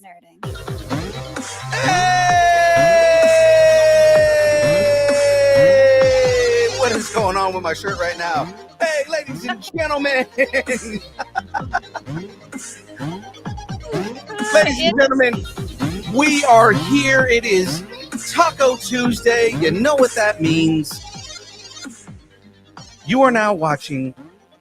nerding. Hey! What is going on with my shirt right now? Hey, ladies and gentlemen! Ladies and gentlemen, we are here. It is Taco Tuesday. You know what that means. You are now watching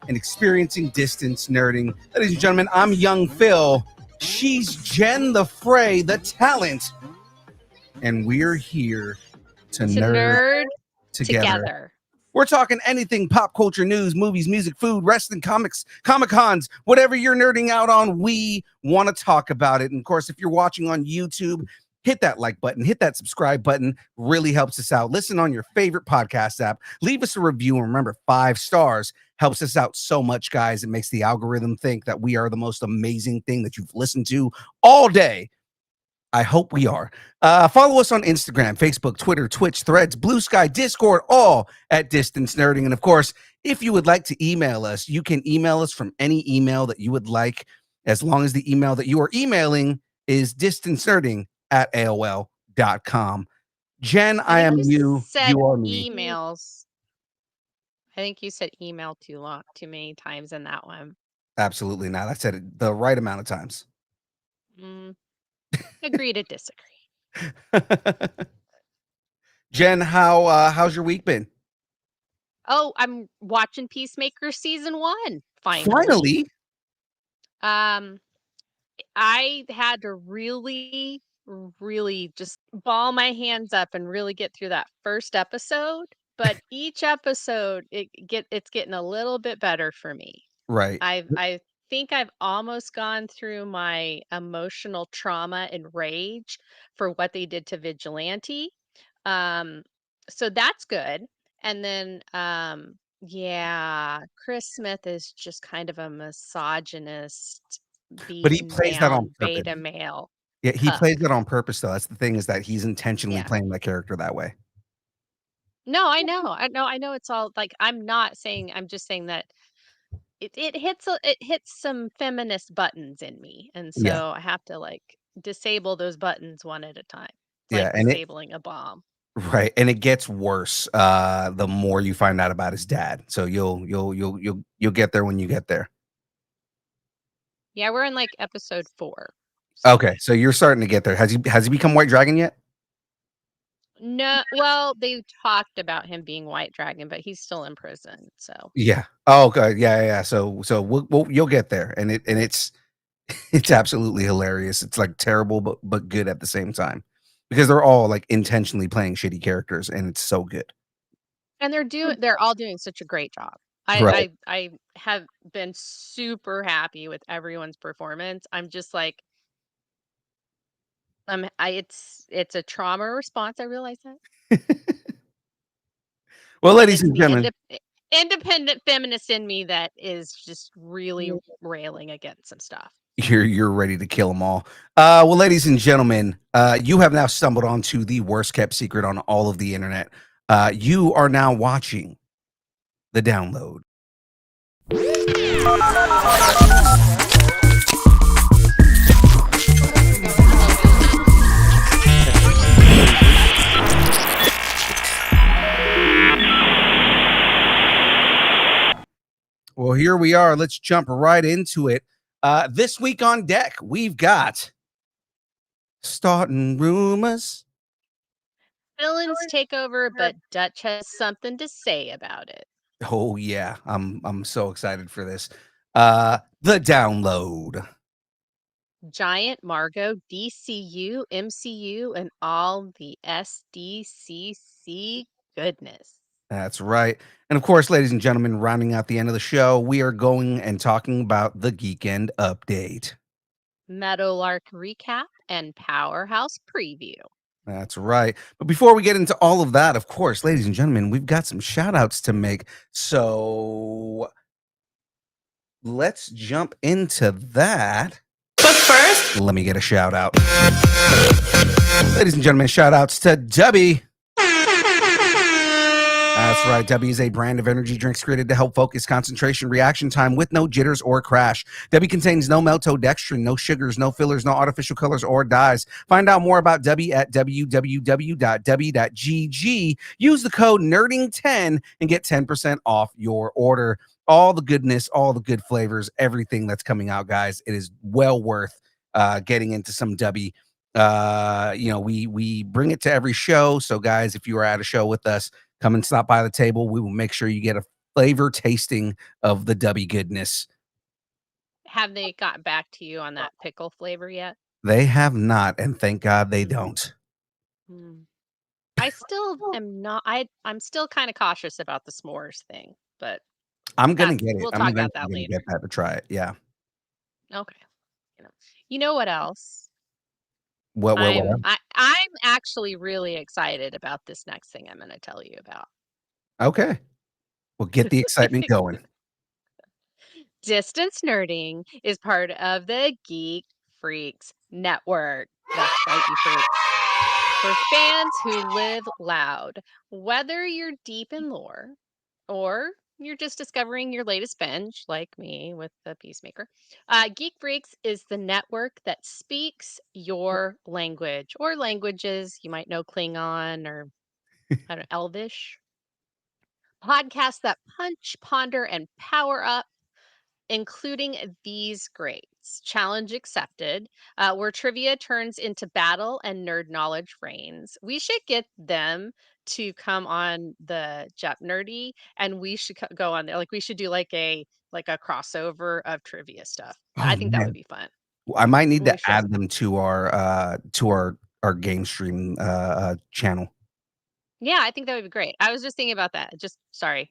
and experiencing distance nerding. Ladies and gentlemen, I'm Young Phil. She's Jen the Frey, the talent. And we're here to nerd together. We're talking anything pop culture, news, movies, music, food, wrestling, comics, Comic-Cons, whatever you're nerding out on, we want to talk about it. And of course, if you're watching on YouTube, hit that like button, hit that subscribe button, really helps us out. Listen on your favorite podcast app, leave us a review, and remember, 5 stars helps us out so much, guys. It makes the algorithm think that we are the most amazing thing that you've listened to all day. I hope we are. Follow us on Instagram, Facebook, Twitter, Twitch, Threads, Blue Sky, Discord, all at Distance Nerding. And of course, if you would like to email us, you can email us from any email that you would like, as long as the email that you are emailing is distancenerding@aol.com. Jen, I am you. You are me. Emails. I think you said email too many times in that one. Absolutely not. I said it the right amount of times. Agree to disagree. Jen, how's your week been? Oh, I'm watching Peacemaker season 1. Finally. I had to really just ball my hands up and really get through that first episode. But each episode, it's getting a little bit better for me. Right. I think I've almost gone through my emotional trauma and rage for what they did to Vigilante. So that's good. And then, Chris Smith is just kind of a misogynist, But he plays that on purpose. beta male. Yeah, he plays it on purpose, though. That's the thing, is that he's intentionally playing that character that way. No, I know. It's all like, I'm just saying that it hits some feminist buttons in me, and so I have to like disable those buttons one at a time. It's like disabling a bomb. Right, and it gets worse the more you find out about his dad. So you'll get there when you get there. Yeah, we're in like episode 4. So. Okay, so you're starting to get there. Has he become White Dragon yet? No, well, they talked about him being White Dragon, but he's still in prison. So yeah. Oh, okay. Yeah. So you'll get there, and it's absolutely hilarious. It's like terrible, but good at the same time, because they're all like intentionally playing shitty characters, and it's so good. And they're all doing such a great job. Right. I have been super happy with everyone's performance. I'm just like, it's a trauma response. I realize that. Well, ladies and gentlemen, independent feminist in me that is just really railing against some stuff. You're ready to kill them all. Well, ladies and gentlemen, you have now stumbled onto the worst kept secret on all of the internet. You are now watching The Download. Well, here we are. Let's jump right into it. This week on deck, we've got starting rumors. Villains take over, but Dutch has something to say about it. Oh yeah, I'm so excited for this. The Download. Giant Margot, DCU, MCU, and all the SDCC goodness. That's right. And of course, ladies and gentlemen, rounding out the end of the show, we are going and talking about the Geekend update. Meadowlark recap and Powerhouse preview. That's right. But before we get into all of that, of course, ladies and gentlemen, we've got some shout outs to make. So let's jump into that. But first, let me get a shout out. Ladies and gentlemen, shout outs to Debbie. That's right. Debbie is a brand of energy drinks created to help focus, concentration, reaction time with no jitters or crash. Debbie contains no maltodextrin, no sugars, no fillers, no artificial colors or dyes. Find out more about Debbie at www.debbie.gg. Use the code NERDING10 and get 10% off your order. All the goodness, all the good flavors, everything that's coming out, guys. It is well worth getting into some Debbie. We bring it to every show. So, guys, if you are at a show with us, come and stop by the table. We will make sure you get a flavor tasting of the Debbie goodness. Have they got back to you on that pickle flavor yet? They have not, and thank God they don't. I still am not. I'm still kind of cautious about the s'mores thing, but I'm gonna get it. We'll talk about that later. Get that to try it. Yeah. Okay. You know what else? What I'm actually really excited about this next thing I'm going to tell you about. Okay. Well, get the excitement going. Distance Nerding is part of the Geek Freaks Network. That's right, you freaks. For fans who live loud, whether you're deep in lore or you're just discovering your latest binge, like me with the Peacemaker, Geek Freaks is the network that speaks your language or languages. You might know Klingon or I don't know, Elvish. Podcasts that punch, ponder, and power up, including these greats. Challenge accepted, where trivia turns into battle and nerd knowledge reigns. We should get them to come on the Jep Nerdy, and we should go on there. Like we should do like a crossover of trivia stuff. I think that would be fun. I might need to add them to our game stream channel. Yeah, I think that would be great. I was just thinking about that. Sorry,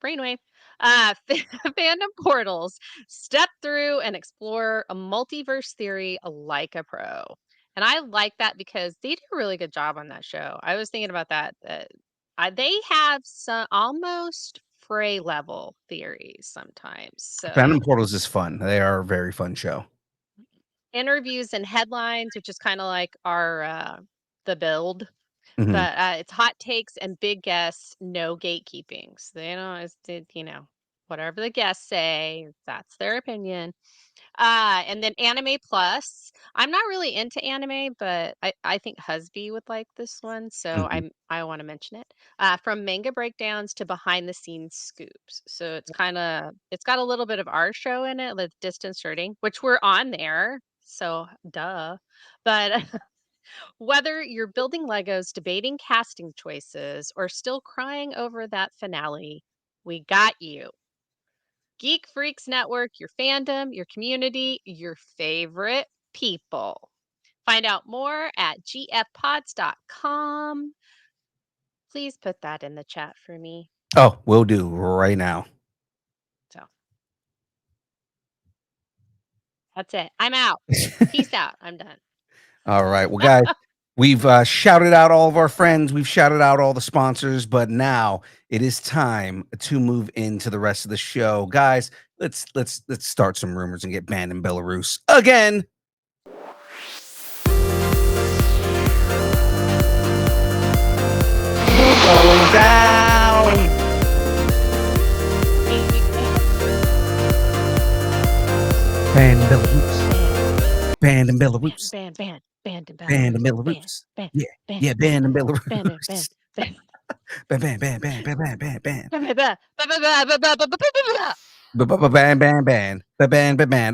brainwave. Fandom portals. Step through and explore a multiverse theory like a pro. And I like that because they do a really good job on that show. I was thinking about that. They have some almost Frey level theories sometimes. So Fandom portals is fun. They are a very fun show. Interviews and headlines, which is kind of like our the build. But it's hot takes and big guests, no gatekeeping. So whatever the guests say, that's their opinion. And then Anime Plus. I'm not really into anime, but I think Husby would like this one, so I want to mention it. From manga breakdowns to behind the scenes scoops. So it's got a little bit of our show in it with Distance Nerding, which we're on there. So duh. But whether you're building Legos, debating casting choices, or still crying over that finale, we got you. Geek Freaks Network, your fandom, your community, your favorite people. Find out more at gfpods.com. Please put that in the chat for me. Oh, will do right now. So that's it. I'm out. Peace out. I'm done. All right. Well, guys, we've shouted out all of our friends. We've shouted out all the sponsors, but now it is time to move into the rest of the show. Guys, let's start some rumors and get banned in Belarus again. Going down. Banned in Belarus. Banned in Belarus. Banned in Belarus. Banned in Belarus. Yeah, banned in Belarus. Ban.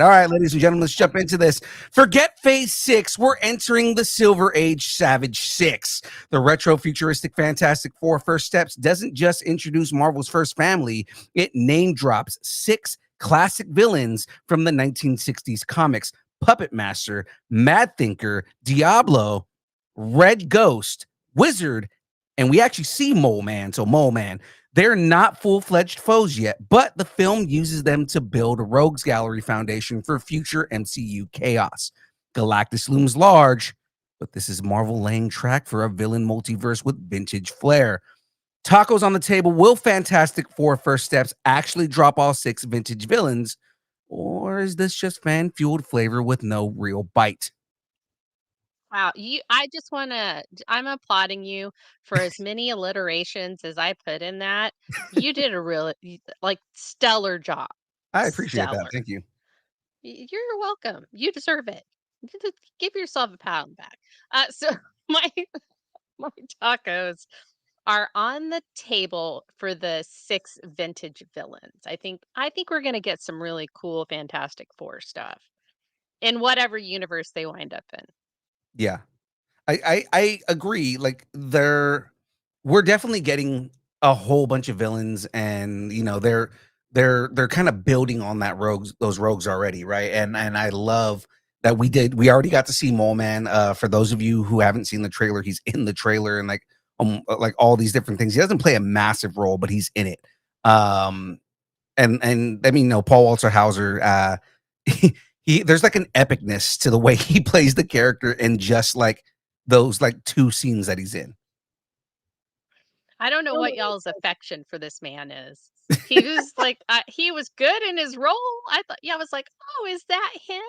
All right, ladies and gentlemen, let's jump into this. Forget Phase 6. We're entering the Silver Age Savage 6. The retro futuristic Fantastic Four First Steps doesn't just introduce Marvel's first family, it name drops 6 classic villains from the 1960s comics: Puppet Master, Mad Thinker, Diablo, Red Ghost, Wizard, and we actually see Mole Man. So Mole Man, they're not full-fledged foes yet, but the film uses them to build a rogues gallery foundation for future MCU chaos. Galactus looms large, but this is Marvel laying track for a villain multiverse with vintage flair. Tacos on the table. Will Fantastic Four First Steps actually drop all 6 vintage villains, or is this just fan-fueled flavor with no real bite? Wow, I'm applauding you for as many alliterations as I put in that. You did a like, stellar job. I appreciate that. Stellar. Thank you. You're welcome. You deserve it. Just give yourself a pat on the back. So my my tacos are on the table for the 6 vintage villains. I think we're gonna get some really cool Fantastic Four stuff in whatever universe they wind up in. Yeah. I agree. Like we're definitely getting a whole bunch of villains, and they're kind of building on those rogues already, right? And I love that we already got to see Mole Man. For those of you who haven't seen the trailer, he's in the trailer, and like all these different things. He doesn't play a massive role, but he's in it. Um and I mean, no, Paul Walter Hauser, he there's like an epicness to the way he plays the character in just like those like 2 scenes that he's in. I don't know what y'all's affection for this man is. He was like, he was good in his role. I was like, oh, is that him?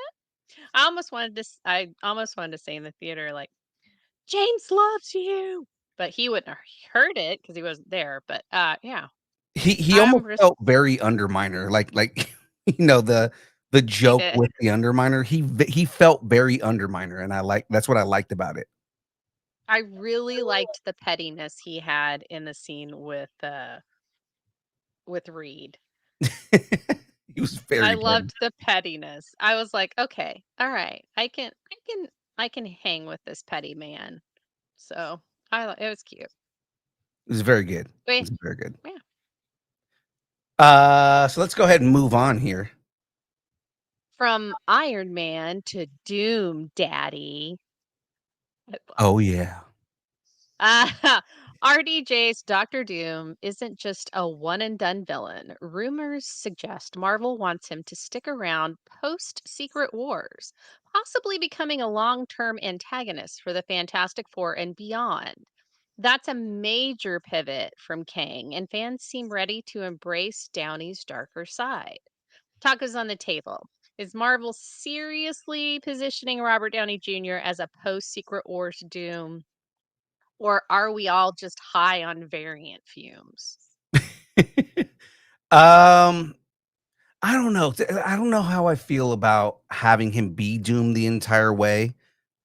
I almost wanted to say in the theater, like, James loves you, but he wouldn't have heard it because he wasn't there. But yeah, He I'm almost res- felt very Underminer, like, the he joke did. with the Underminer. He felt very Underminer, and that's what I liked about it. I really liked the pettiness he had in the scene with Reed. He was I very petty. loved the pettiness. I was like, okay, all right, I can hang with this petty man. So it was cute. It was very good. It Wait, was very good. yeah. So let's go ahead and move on here. From Iron Man to Doom Daddy. Oh, yeah. RDJ's Doctor Doom isn't just a one and done villain. Rumors suggest Marvel wants him to stick around post Secret Wars, possibly becoming a long term antagonist for the Fantastic Four and beyond. That's a major pivot from Kang, and fans seem ready to embrace Downey's darker side. Tacos on the table. Is Marvel seriously positioning Robert Downey Jr. as a post Secret Wars Doom? Or are we all just high on variant fumes? Um, I don't know. I don't know how I feel about having him be doomed the entire way.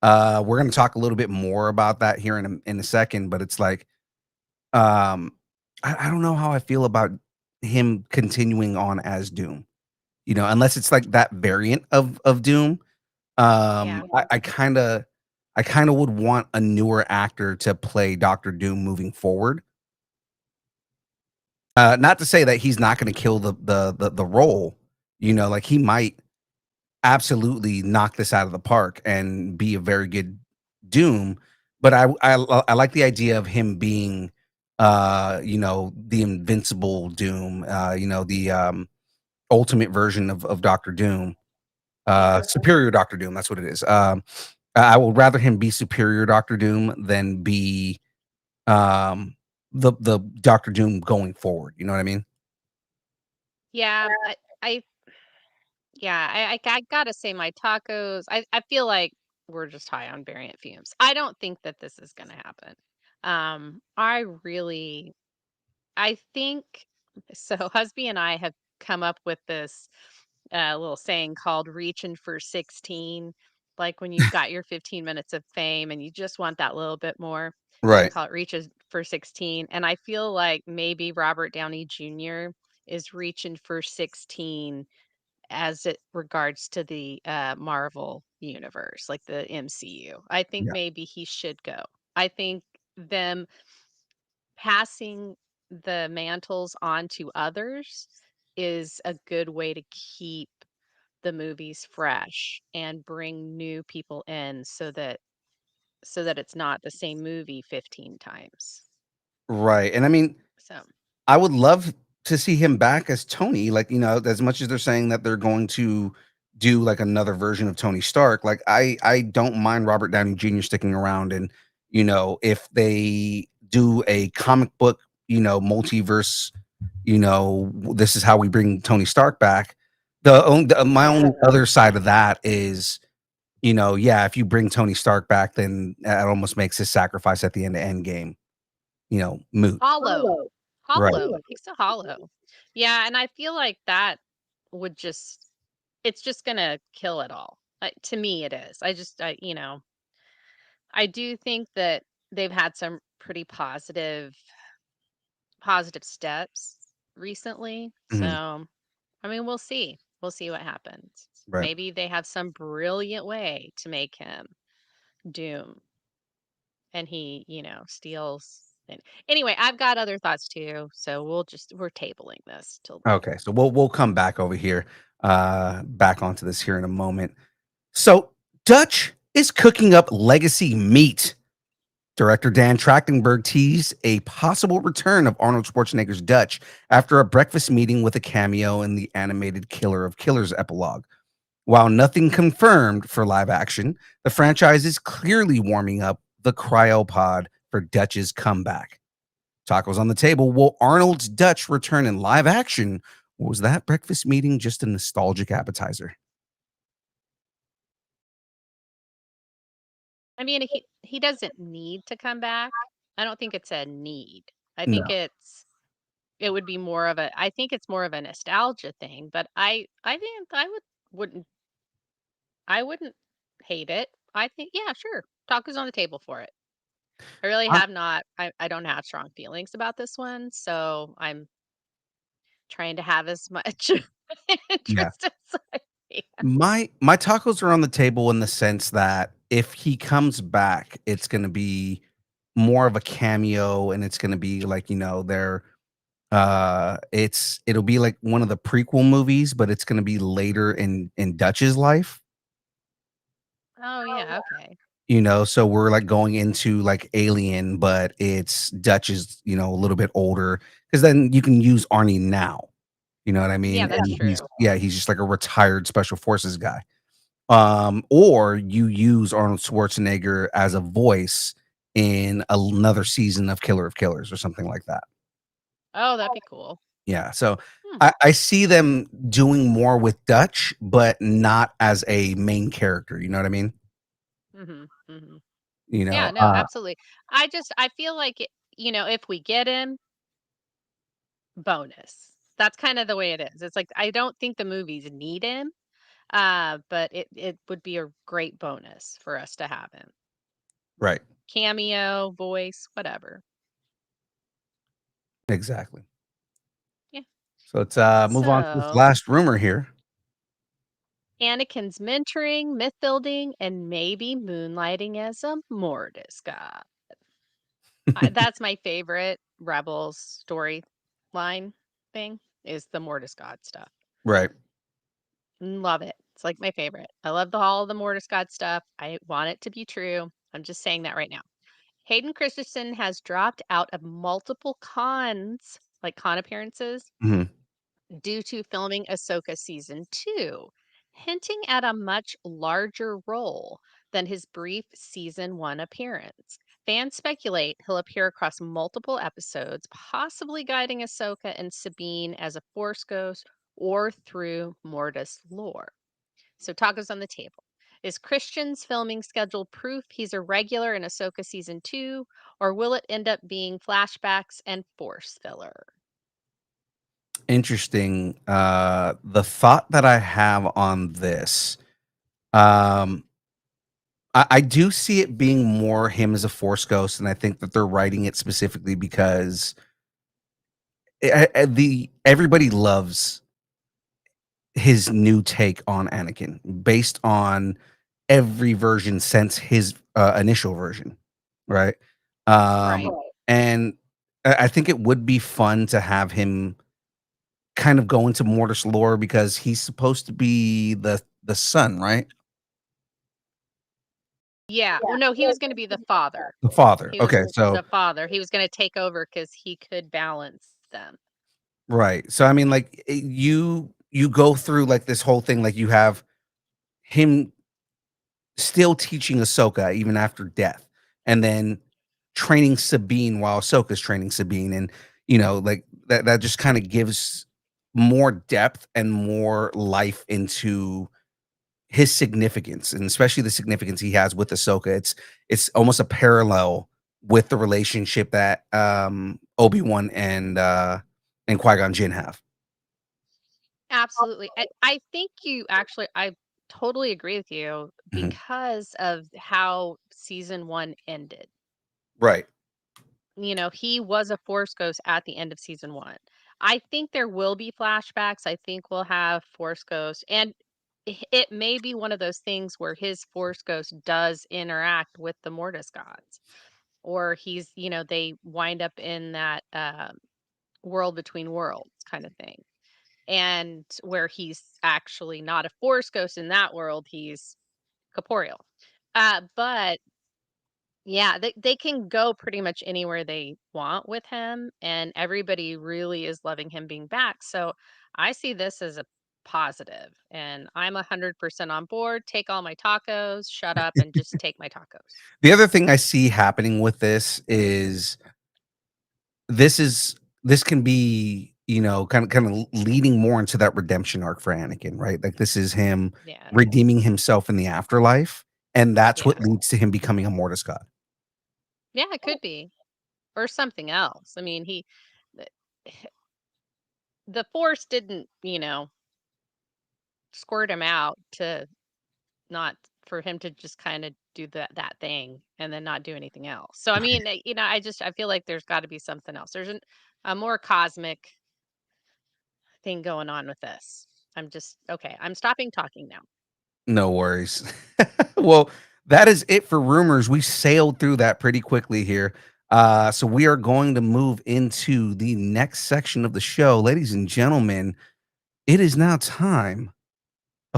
We're gonna talk a little bit more about that here in a second, but it's like, um, I don't know how I feel about him continuing on as Doom. Unless it's like that variant of Doom. Yeah. I kinda would want a newer actor to play Doctor Doom moving forward. Not to say that he's not gonna kill the role, like, he might absolutely knock this out of the park and be a very good Doom, but I like the idea of him being, the invincible Doom, the ultimate version of Doctor Doom, Yeah. superior Doctor Doom, that's what it is. I would rather him be superior Doctor Doom than be, um, the Doctor Doom going forward, you know what I mean? Yeah. I yeah, I gotta say my tacos. I feel like we're just high on variant fumes. I don't think that this is gonna happen. I think so. Husby and I have come up with this little saying called reaching for 16. Like when you've got your 15 minutes of fame and you just want that little bit more, you can Right. call it reaches for 16. And I feel like maybe Robert Downey Jr. is reaching for 16 as it regards to the Marvel universe, like the MCU. I think Yeah. maybe he should go. I think them passing the mantles on to others is a good way to keep the movies fresh and bring new people in so that it's not the same movie 15 times. Right, and I mean, So, I would love to see him back as Tony, like, as much as they're saying that they're going to do, like, another version of Tony Stark, like, I don't mind Robert Downey Jr. sticking around, and, if they do a comic book, multiverse, this is how we bring Tony Stark back. My only other side of that is yeah, if you bring Tony Stark back, then that almost makes his sacrifice at the end of Endgame, moot. Hollow. Right. Hollow. It makes it hollow. Yeah, and I feel like that would just it's just gonna kill it all. To me, it is. I do think that they've had some pretty positive steps recently. Mhm. So, I mean, we'll see. We'll see what happens. Right. Maybe they have some brilliant way to make him Doom and he, steals. Anyway, I've got other thoughts too. So we're tabling this till Okay, later. so we'll come back over here, back onto this here in a moment. So Dutch is cooking up legacy meat. Director Dan Trachtenberg teased a possible return of Arnold Schwarzenegger's Dutch after a breakfast meeting with a cameo in the animated Killer of Killers epilogue. While nothing confirmed for live action, the franchise is clearly warming up the cryopod for Dutch's comeback. Tacos on the table. Will Arnold's Dutch return in live action? Or was that breakfast meeting just a nostalgic appetizer? I mean, he doesn't need to come back. I don't think it's a need. I think No. it would be more of a I think it's more of a nostalgia thing, but I think wouldn't I wouldn't hate it. I think yeah, sure. Tacos on the table for it. I really I have not I don't have strong feelings about this one, so I'm trying to have as much Yeah. interest as I can. My tacos are on the table in the sense that if he comes back, it's gonna be more of a cameo and it's gonna be like, it'll be like one of the prequel movies, but it's gonna be later in Dutch's life. Oh yeah, okay. So we're like going into like Alien, but it's Dutch is, a little bit older because then you can use Arnie now. You know what I Yeah, mean? that's And he's true. yeah, he's just like a retired special forces guy. Or you use Arnold Schwarzenegger as a voice in another season of Killer of Killers or something like that. Oh, that'd be cool. Yeah. So Hmm. I see them doing more with Dutch, but not as a main character. You know what I mean? Mhm. Mhm. You know, Yeah, no, absolutely. I feel like if we get him, bonus. That's kind of the way it is. It's like I don't think the movies need him, but it would be a great bonus for us to have him. right. Cameo, voice, whatever. Exactly. Yeah. So let's move on to this So, last rumor here. Anakin's mentoring, myth building, and maybe moonlighting as a Mortis god. That's my favorite Rebels storyline thing is the Mortis god stuff. Right. Love it. It's like my favorite. I love all the Mortis God stuff. I want it to be true. I'm just saying that right now. Hayden Christensen has dropped out of multiple cons, like con appearances, Mhm. due to filming Ahsoka season 2, hinting at a much larger role than his brief season 1 appearance. Fans speculate he'll appear across multiple episodes, possibly guiding Ahsoka and Sabine as a Force ghost or through Mortis lore. So tacos on the table. Is Christian's filming schedule proof he's a regular in Ahsoka season 2, or will it end up being flashbacks and force filler? Interesting. The thought that I have on this, um, I do see it being more him as a Force ghost, and I think that they're writing it specifically because the everybody loves his new take on Anakin based on every version since his initial version, right? Right. And I think it would be fun to have him kind of go into Mortis lore because he's supposed to be the son, right? Yeah. Well, no, he was going to be the father. The father. He was Okay, so the father. He was going to take over because he could balance them. right. So I mean, like you go through like this whole thing, like you have him still teaching Ahsoka even after death, and then training Sabine while Ahsoka's training Sabine, and like that just kind of gives more depth and more life into his significance, and especially the significance he has with Ahsoka. It's almost a parallel with the relationship that Obi-Wan and Qui-Gon Jinn have. Absolutely. I think you actually, I totally agree with you Mhm. because of how season one ended. Right. He was a Force ghost at the end of season one. I think there will be flashbacks. I think we'll have Force ghosts. And it may be one of those things where his Force ghost does interact with the Mortis gods. Or they wind up in that world between worlds kind of thing. And where he's actually not a Force ghost in that world, he's corporeal. But yeah, they can go pretty much anywhere they want with him, and everybody really is loving him being back. So I see this as a positive, and I'm 100% on board. Take all my tacos, shut up, and just take my tacos. The other thing I see happening with this can be, kind of leading more into that redemption arc for Anakin, right? Like this is him Yeah, redeeming himself in the afterlife, and that's what yeah, leads to him becoming a Mortis god. yeah. It could be, or something else. I mean, the the Force didn't, squirt him out to not for him to just kind of do that thing and then not do anything else. So I mean, I feel like there's got to be something else. There's a more cosmic thing going on with this. I'm just okay. I'm stopping talking now. No worries. Well, that is it for rumors. We sailed through that pretty quickly here. So we are going to move into the next section of the show. Ladies and gentlemen, it is now time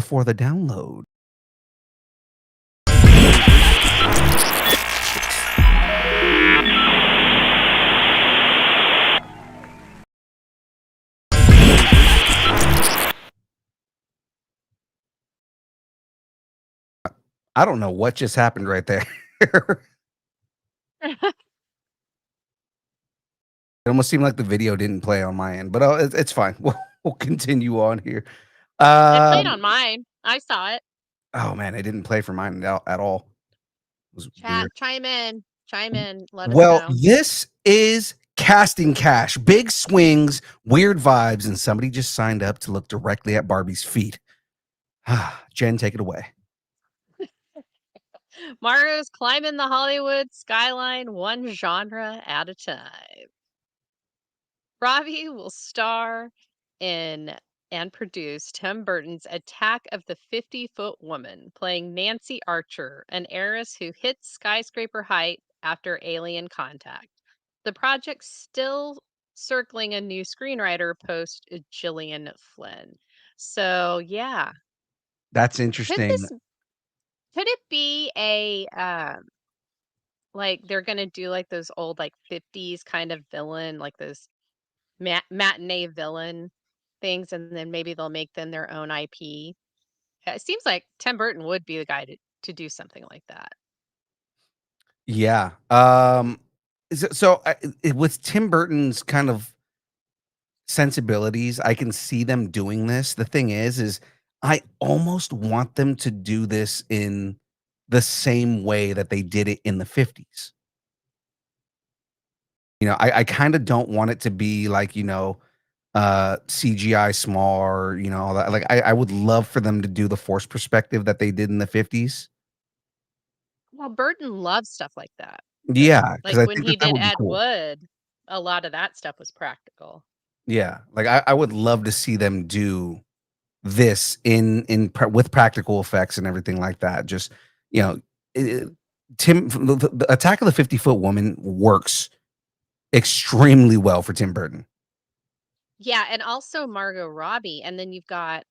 for the download. I don't know what just happened right there. It almost seemed like the video didn't play on my end, but it's fine. We'll continue on here. It played Um, on mine. I saw it. oh man, it didn't play for mine at all. It was Chat, weird. chime in, chime in. Let us Well, know. this is Casting Cash. Big swings, weird vibes, and somebody just signed up to look directly at Barbie's feet. Jen, take it away. Mario's climbing the Hollywood skyline one genre at a time. Robbie will star in and produce Tim Burton's Attack of the 50-Foot Woman, playing Nancy Archer, an heiress who hits skyscraper height after alien contact. The project's still circling a new screenwriter post Gillian Flynn. So yeah, That's could interesting. this could it be a like they're gonna do like those old like 50s kind of villain, like those matinee villain things, and then maybe they'll make them their own IP. It seems like Tim Burton would be the guy to do something like that. Yeah. With Tim Burton's kind of sensibilities, I can see them doing this. The thing is I almost want them to do this in the same way that they did it in the 50s. I kinda don't want it to be like, CGI small or, all that. Like, I would love for them to do the force perspective that they did in the 50s. Well, Burton loves stuff like that, though. Yeah, because Like I when think he that did would be Ed cool. Wood, a lot of that stuff was practical. Yeah, like, I would love to see them do this with practical effects and everything like that. Just, you know, eh, Tim the Attack of the 50-Foot Woman works extremely well for Tim Burton. Yeah, and also Margot Robbie, and then you've got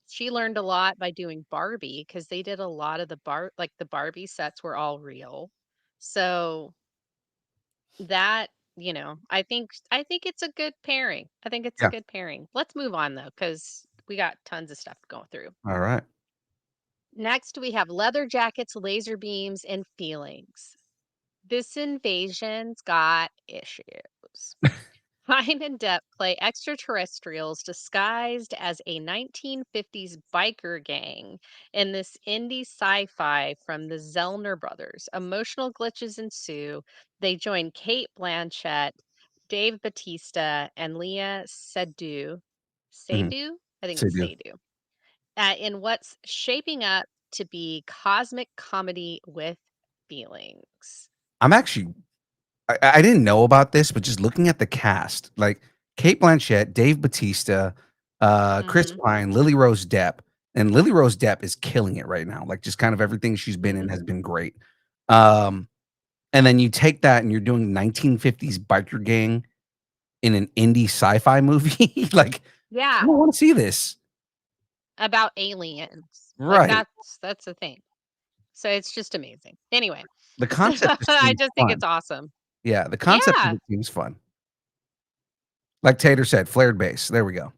she learned a lot by doing Barbie because they did a lot of the Barbie sets were all real. So that, I think it's a good pairing. I think it's a Yeah. good pairing. Let's move on though, because we got tons of stuff to go through. Alright. Next, we have leather jackets, laser beams, and feelings. This invasion's got issues. Pine and Depp play extraterrestrials disguised as a 1950s biker gang in this indie sci-fi from the Zellner brothers. Emotional glitches ensue. They join Kate Blanchett, Dave Bautista, and Leah Seydoux. Hmm. Seydoux? I think So it's do. Seydoux. In what's shaping up to be cosmic comedy with feelings. I'm actually I didn't know about this, but just looking at the cast, like Kate Blanchett, Dave Bautista, Chris Hmm. Pine, Lily Rose Depp, and Lily Rose Depp is killing it right now. Like just kind of everything she's been in Hmm. has been great. Um, and then you take that and you're doing 1950s biker gang in an indie sci-fi movie. Like, I Yeah, don't want to see this. about aliens. Like Right. that's the thing. So it's just amazing. Anyway, The so concept just I seems just think fun. it's awesome. Yeah, the concept of Yeah, it seems fun. Like Tater said, flared bass. There we go.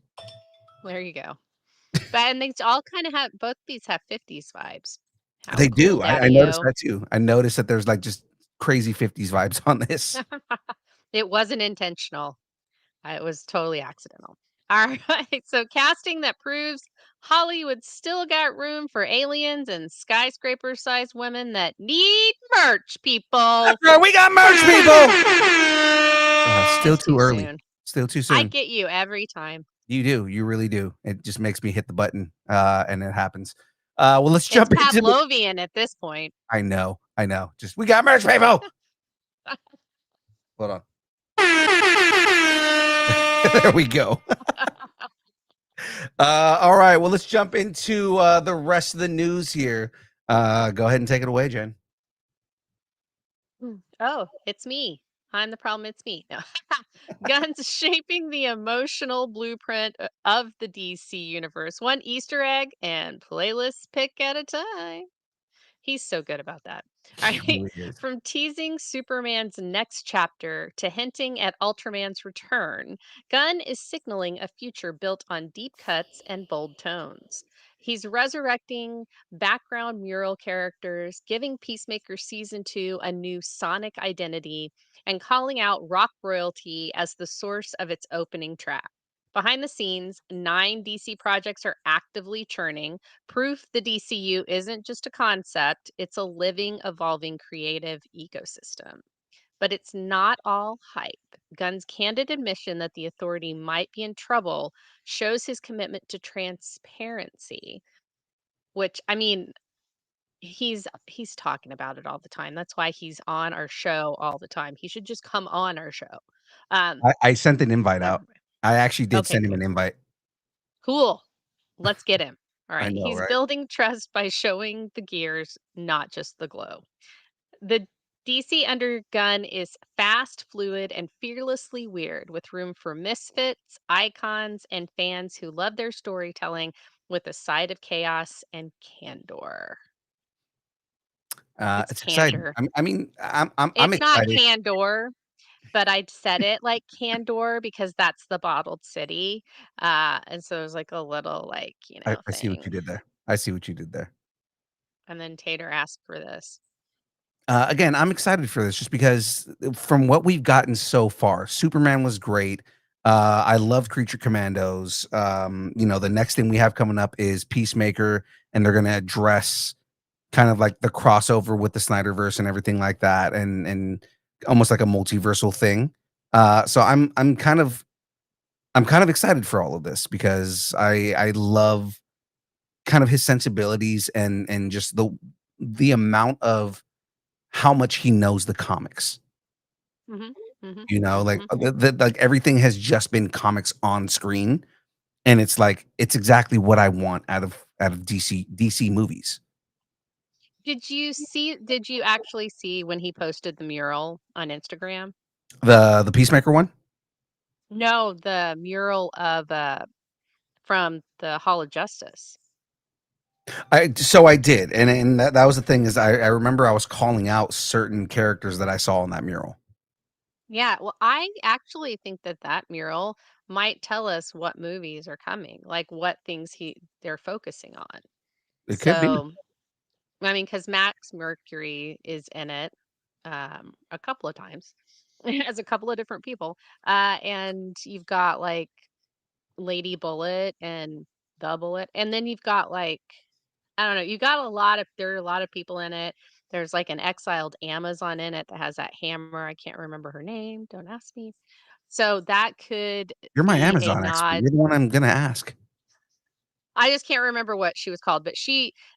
there you go. But and they all kind of have both these have 50s vibes. How They cool do. I daddy noticed o. that too. I noticed that there's like just crazy 50s vibes on this. It wasn't intentional. It was totally accidental. All right. So casting that proves Hollywood still got room for aliens and skyscraper sized women that need merch, That's people. right. We got merch, people. Still It's too too early. soon. Still too I soon. get you every time. You do. You really do. It just makes me hit the button, and it happens. Well, let's It's jump into the. Pavlovian at this point. I know. I know. Just we got merch, people. Hold on. There we go. All right. Well, let's jump into the rest of the news here. Go ahead and take it away, Jen. Oh, it's me. I'm the problem. It's me. No. Guns shaping the emotional blueprint of the DC universe. One Easter egg and playlist pick at a time. He's so good about that. All He right. really is. From teasing Superman's next chapter to hinting at Ultraman's return, Gunn is signaling a future built on deep cuts and bold tones. He's resurrecting background mural characters, giving Peacemaker Season 2 a new sonic identity, and calling out rock royalty as the source of its opening track. Behind the scenes, 9 DC projects are actively churning, proof the DCU isn't just a concept, it's a living, evolving creative ecosystem. But it's not all hype. Gunn's candid admission that the authority might be in trouble shows his commitment to transparency, which I mean, he's talking about it all the time. That's why he's on our show all the time. He should just come on our show. Um, I sent an invite uh, out. I actually did okay, send him good. an invite. Cool. Let's get him. All I right. know, He's right? building trust by showing the gears, not just the glow. The DC Undergun is fast, fluid, and fearlessly weird, with room for misfits, icons, and fans who love their storytelling with a side of chaos and candor. It's It's exciting. candor. I'm It's not excited. candor, but I'd said it like candor because that's the bottled city. And so it was like a little like, I see what you thing. did there. I see what you did there. And then Tater asked for this. Again, I'm excited for this just because from what we've gotten so far, Superman was great. I love Creature Commandos. The next thing we have coming up is Peacemaker, and they're going to address kind of like the crossover with the Snyderverse and everything like that, and almost like a multiversal thing. So I'm kind of excited for all of this because I love kind of his sensibilities and just the amount of how much he knows the comics. Mhm, mhm, Like mhm. like everything has just been comics on screen, and it's like it's exactly what I want out of DC movies. Did you actually see when he posted the mural on Instagram? The Peacemaker one. No, the mural of, from the Hall of Justice. I did, and that was the thing is I remember I was calling out certain characters that I saw in that mural. Yeah, well, I actually think that that mural might tell us what movies are coming, like what things they're focusing on. It could be. So, I mean, because Max Mercury is in it, a couple of times. as a couple of different people. And you've got like Lady Bullet and the Bullet, and then you've got like I don't know, you got there are a lot of people in it. There's like an exiled Amazon in it that has that hammer. I can't remember her name. Don't ask me. So that could You're my be a Amazon expert. nod. You're the one I'm gonna ask. I just can't remember what she was called, but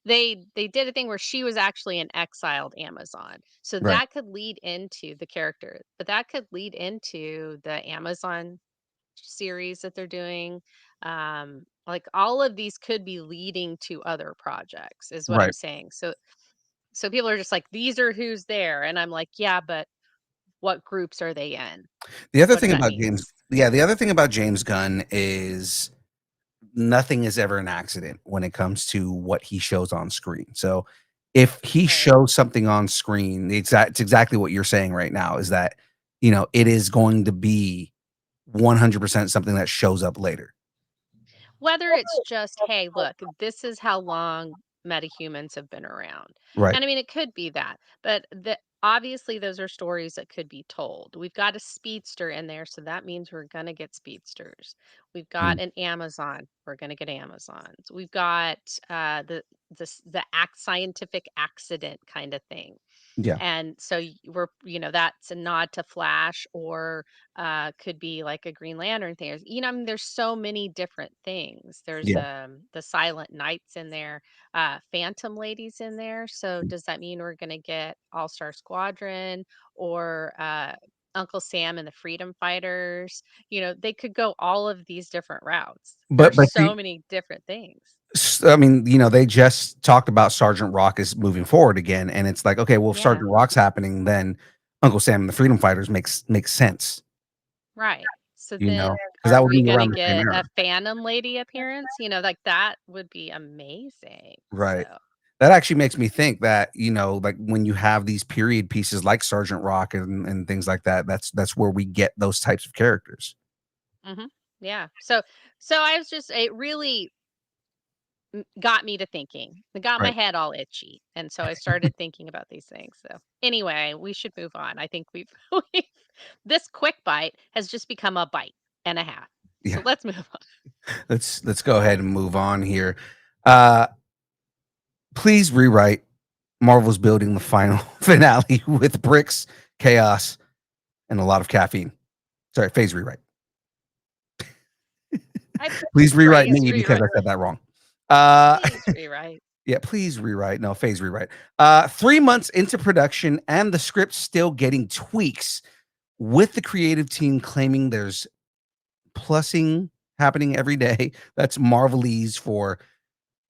they did a thing where she was actually an exiled Amazon. So Right. that could lead into the character, but that could lead into the Amazon series that they're doing. Like all of these could be leading to other projects, is what I'm Right. saying. So people are just like, these are who's there, and I'm like, yeah, but what groups are they in? The other What does thing that about mean? the other thing about James Gunn is nothing is ever an accident when it comes to what he shows on screen. So if he Right. shows something on screen, it's exactly what you're saying right now is that, it is going to be 100% something that shows up later. Whether it's just, hey, look, this is how long metahumans have been around. Right. And I mean, it could be that, but obviously those are stories that could be told. We've got a speedster in there, so that means we're going to get speedsters. We've got Mm. an Amazon, we're going to get Amazons. We've got the scientific accident kind of thing. Yeah. And so that's a nod to Flash, or could be like a Green Lantern thing. I mean, there's so many different things. There's Yeah. the Silent Knights in there, Phantom Ladies in there. So does that mean we're gonna get All Star Squadron, or Uncle Sam and the Freedom Fighters? They could go all of these different routes. But There's see, so many different things. I mean, they just talked about Sergeant Rock is moving forward again, and it's like, okay, well, if Yeah. Sergeant Rock's happening, then Uncle Sam and the Freedom Fighters makes sense, Right. So because then that are would we be gonna around the same get era. a Phantom Lady appearance? Like that would be amazing. Right. So, That actually makes me think that, like when you have these period pieces like Sergeant Rock and things like that, that's where we get those types of characters. yeah. So I was just it really got me to thinking. It got my Right. head all itchy. And so I started thinking about these things. So anyway, we should move on. I think we've this quick bite has just become a bite and a half. So Yeah. let's move on. Let's go ahead and move on here. Uh Please rewrite Marvel's building the final finale with bricks, chaos, and a lot of caffeine. Sorry, phase rewrite. Please rewrite me because I said that wrong. Please rewrite. Yeah, please rewrite. No, phase rewrite. 3 months into production and the script still getting tweaks, with the creative team claiming there's plussing happening every day. That's Marvelese for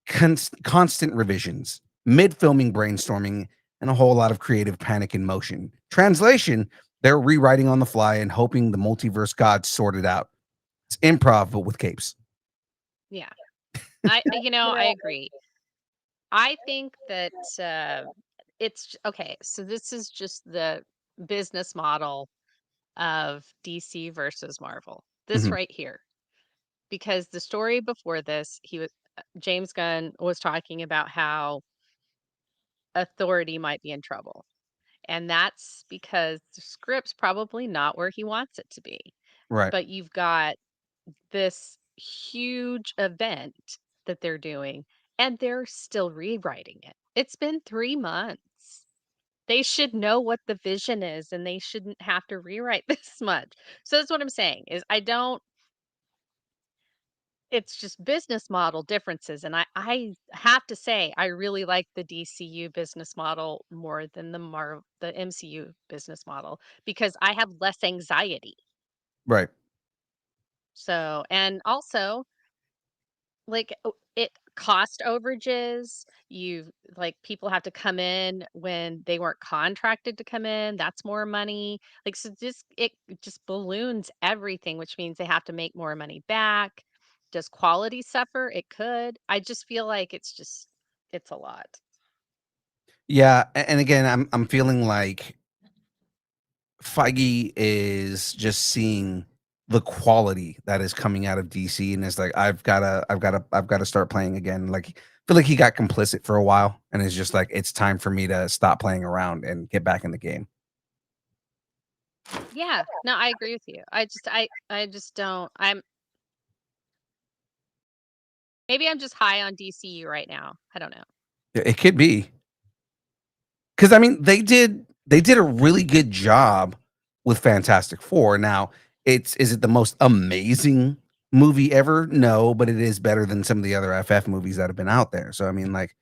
constant revisions, mid-filming brainstorming, and a whole lot of creative panic in motion. Translation, they're rewriting on the fly and hoping the multiverse gods sort it out. It's improv, but with capes. Yeah. I agree. I think that it's okay. So this is just the business model of DC versus Marvel. This Mhm. right here, because the story before this, James Gunn was talking about how authority might be in trouble. And that's because the script's probably not where he wants it to be. Right. But you've got this huge event that they're doing, and they're still rewriting it. It's been 3 months. They should know what the vision is, and they shouldn't have to rewrite this much. So that's what I'm saying is it's just business model differences, and I have to say I really like the DCU business model more than the MCU business model, because I have less anxiety. Right. So, and also like it cost overages, people have to come in when they weren't contracted to come in, that's more money. Like, so just it just balloons everything, which means they have to make more money back. Does quality suffer? It could. I just feel like it's a lot. Yeah, and again, I'm feeling like Feige is just seeing the quality that is coming out of DC, and it's like I've gotta start playing again. Like, I feel like he got complicit for a while, and it's just like it's time for me to stop playing around and get back in the game. Yeah, no, I agree with you. I just don't. Maybe I'm just high on DCU right now. I don't know. It could be. 'Cause I mean, they did a really good job with Fantastic Four. Now, it's is it the most amazing movie ever? No, but it is better than some of the other FF movies that have been out there. So, I mean, like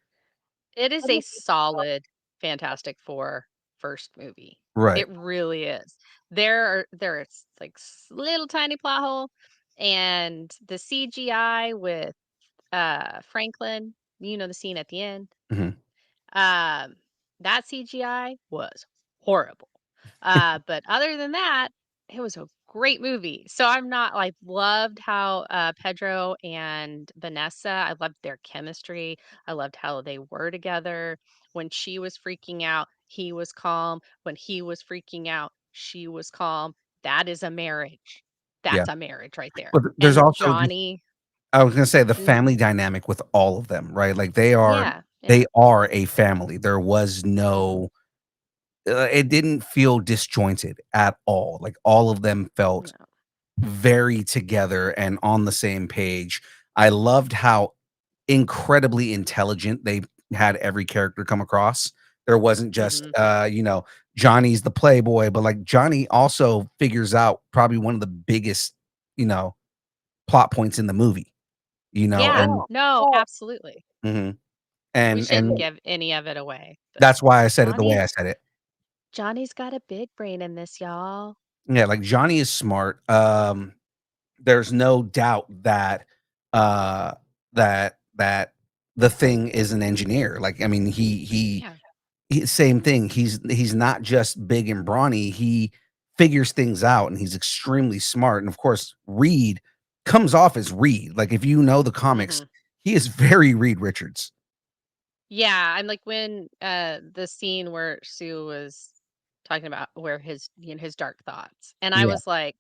It is a solid Fantastic Four first movie. right. It really is. There's like little tiny plot hole, and the CGI with Franklin. You know the scene at the end. Mhm. Um, that CGI was horrible. But other than that, it was a great movie. So I'm not like loved how Pedro and Vanessa, I loved their chemistry. I loved how they were together. When she was freaking out, he was calm. When he was freaking out, she was calm. That is a marriage. Yeah. That's a marriage right there. But there's And also just Johnny, I was gonna say the mm, family dynamic with all of them, right? Like, they are yeah, yeah, they are a family. There was hmm no it didn't feel disjointed at all. Like, all of them felt no, very together and on the same page. I loved how incredibly intelligent they had every character come across. There wasn't just, hmm Johnny's the playboy, but, like, Johnny also figures out probably one of the biggest, you know, plot points in the movie, yeah, and no, absolutely. mhm, We shouldn't and give any of it away, but that's why I said it the way I Johnny's said it. Johnny's got a big brain in this, y'all. Yeah, like, Johnny is smart. There's no doubt that, that the Thing is an engineer. Like, I mean, Yeah. same thing. He's not just big and brawny. He figures things out, and he's extremely smart. And of course, Reed comes off as Reed. Like, if you know the comics, Mhm. he is very Reed Richards. Yeah, I'm like when, the scene where Sue was talking about where his dark thoughts, and I Yeah. was like,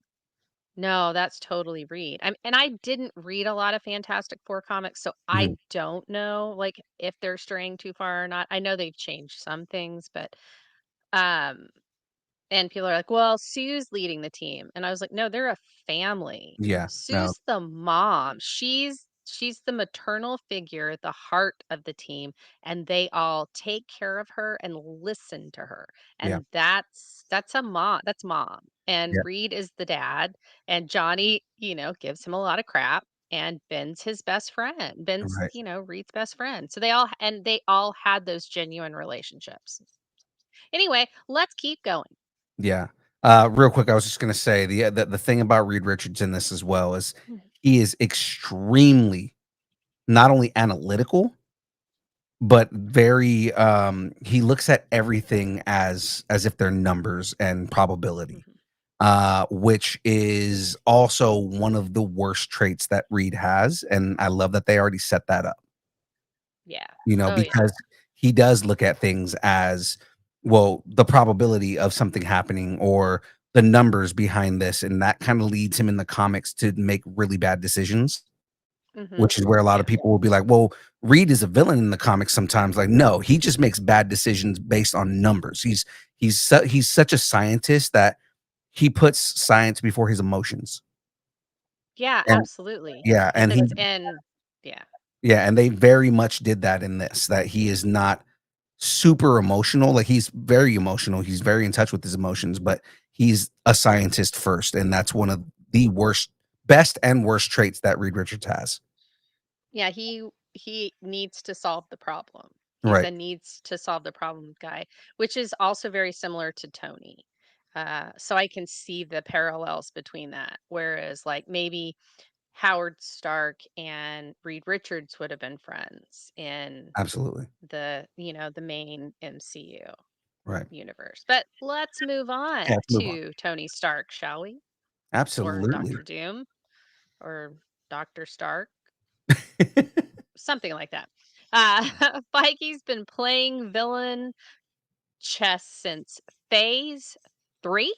"No, that's totally Reed." And I didn't read a lot of Fantastic Four comics, so I Mhm. don't know, like, if they're straying too far or not. I know they've changed some things, but, um and people are like, "Well, Sue's leading the team." And I was like, "No, they're a family. Yeah. No. Sue's the mom. She's the maternal figure, the heart of the team, and they all take care of her and listen to her. Yeah. And that's a mom. That's mom. And Yeah. Reed is the dad, and Johnny, gives him a lot of crap. And Ben's his best friend. Ben's, Right. Reed's best friend. So they all had those genuine relationships. Anyway, let's keep going. Yeah. Real quick, I was just gonna say the thing about Reed Richards in this as well is he is extremely not only analytical, but very he looks at everything as if they're numbers and probability. Mhm. Which is also one of the worst traits that Reed has, and I love that they already set that up. Yeah. Oh, yeah. Because he does look at things as, well, the probability of something happening or the numbers behind this, and that kinda leads him in the comics to make really bad decisions, Mhm. which is where a lot of Yeah. people will be like, "Well, Reed is a villain in the comics sometimes." Like, no, he just makes bad decisions based on numbers. He's such a scientist that he puts science before his emotions. Yeah, And absolutely. yeah, and he That's and yeah. yeah, and they very much did that in this, that he is not super emotional. Like, he's very emotional, he's very in touch with his emotions, but he's a scientist first, and that's one of the best and worst traits that Reed Richards has. Yeah, he needs to solve the problem. He's Right. a needs to solve the problem guy, which is also very similar to Tony. So I can see the parallels between that. Whereas like maybe Howard Stark and Reed Richards would have been friends in Absolutely. the main MCU Right. universe. But let's move Yeah, on let's move on. to Tony Stark, shall we? Or Absolutely. Doctor Doom or Dr. Stark, something like that. Feige's been playing villain chess since phase 3.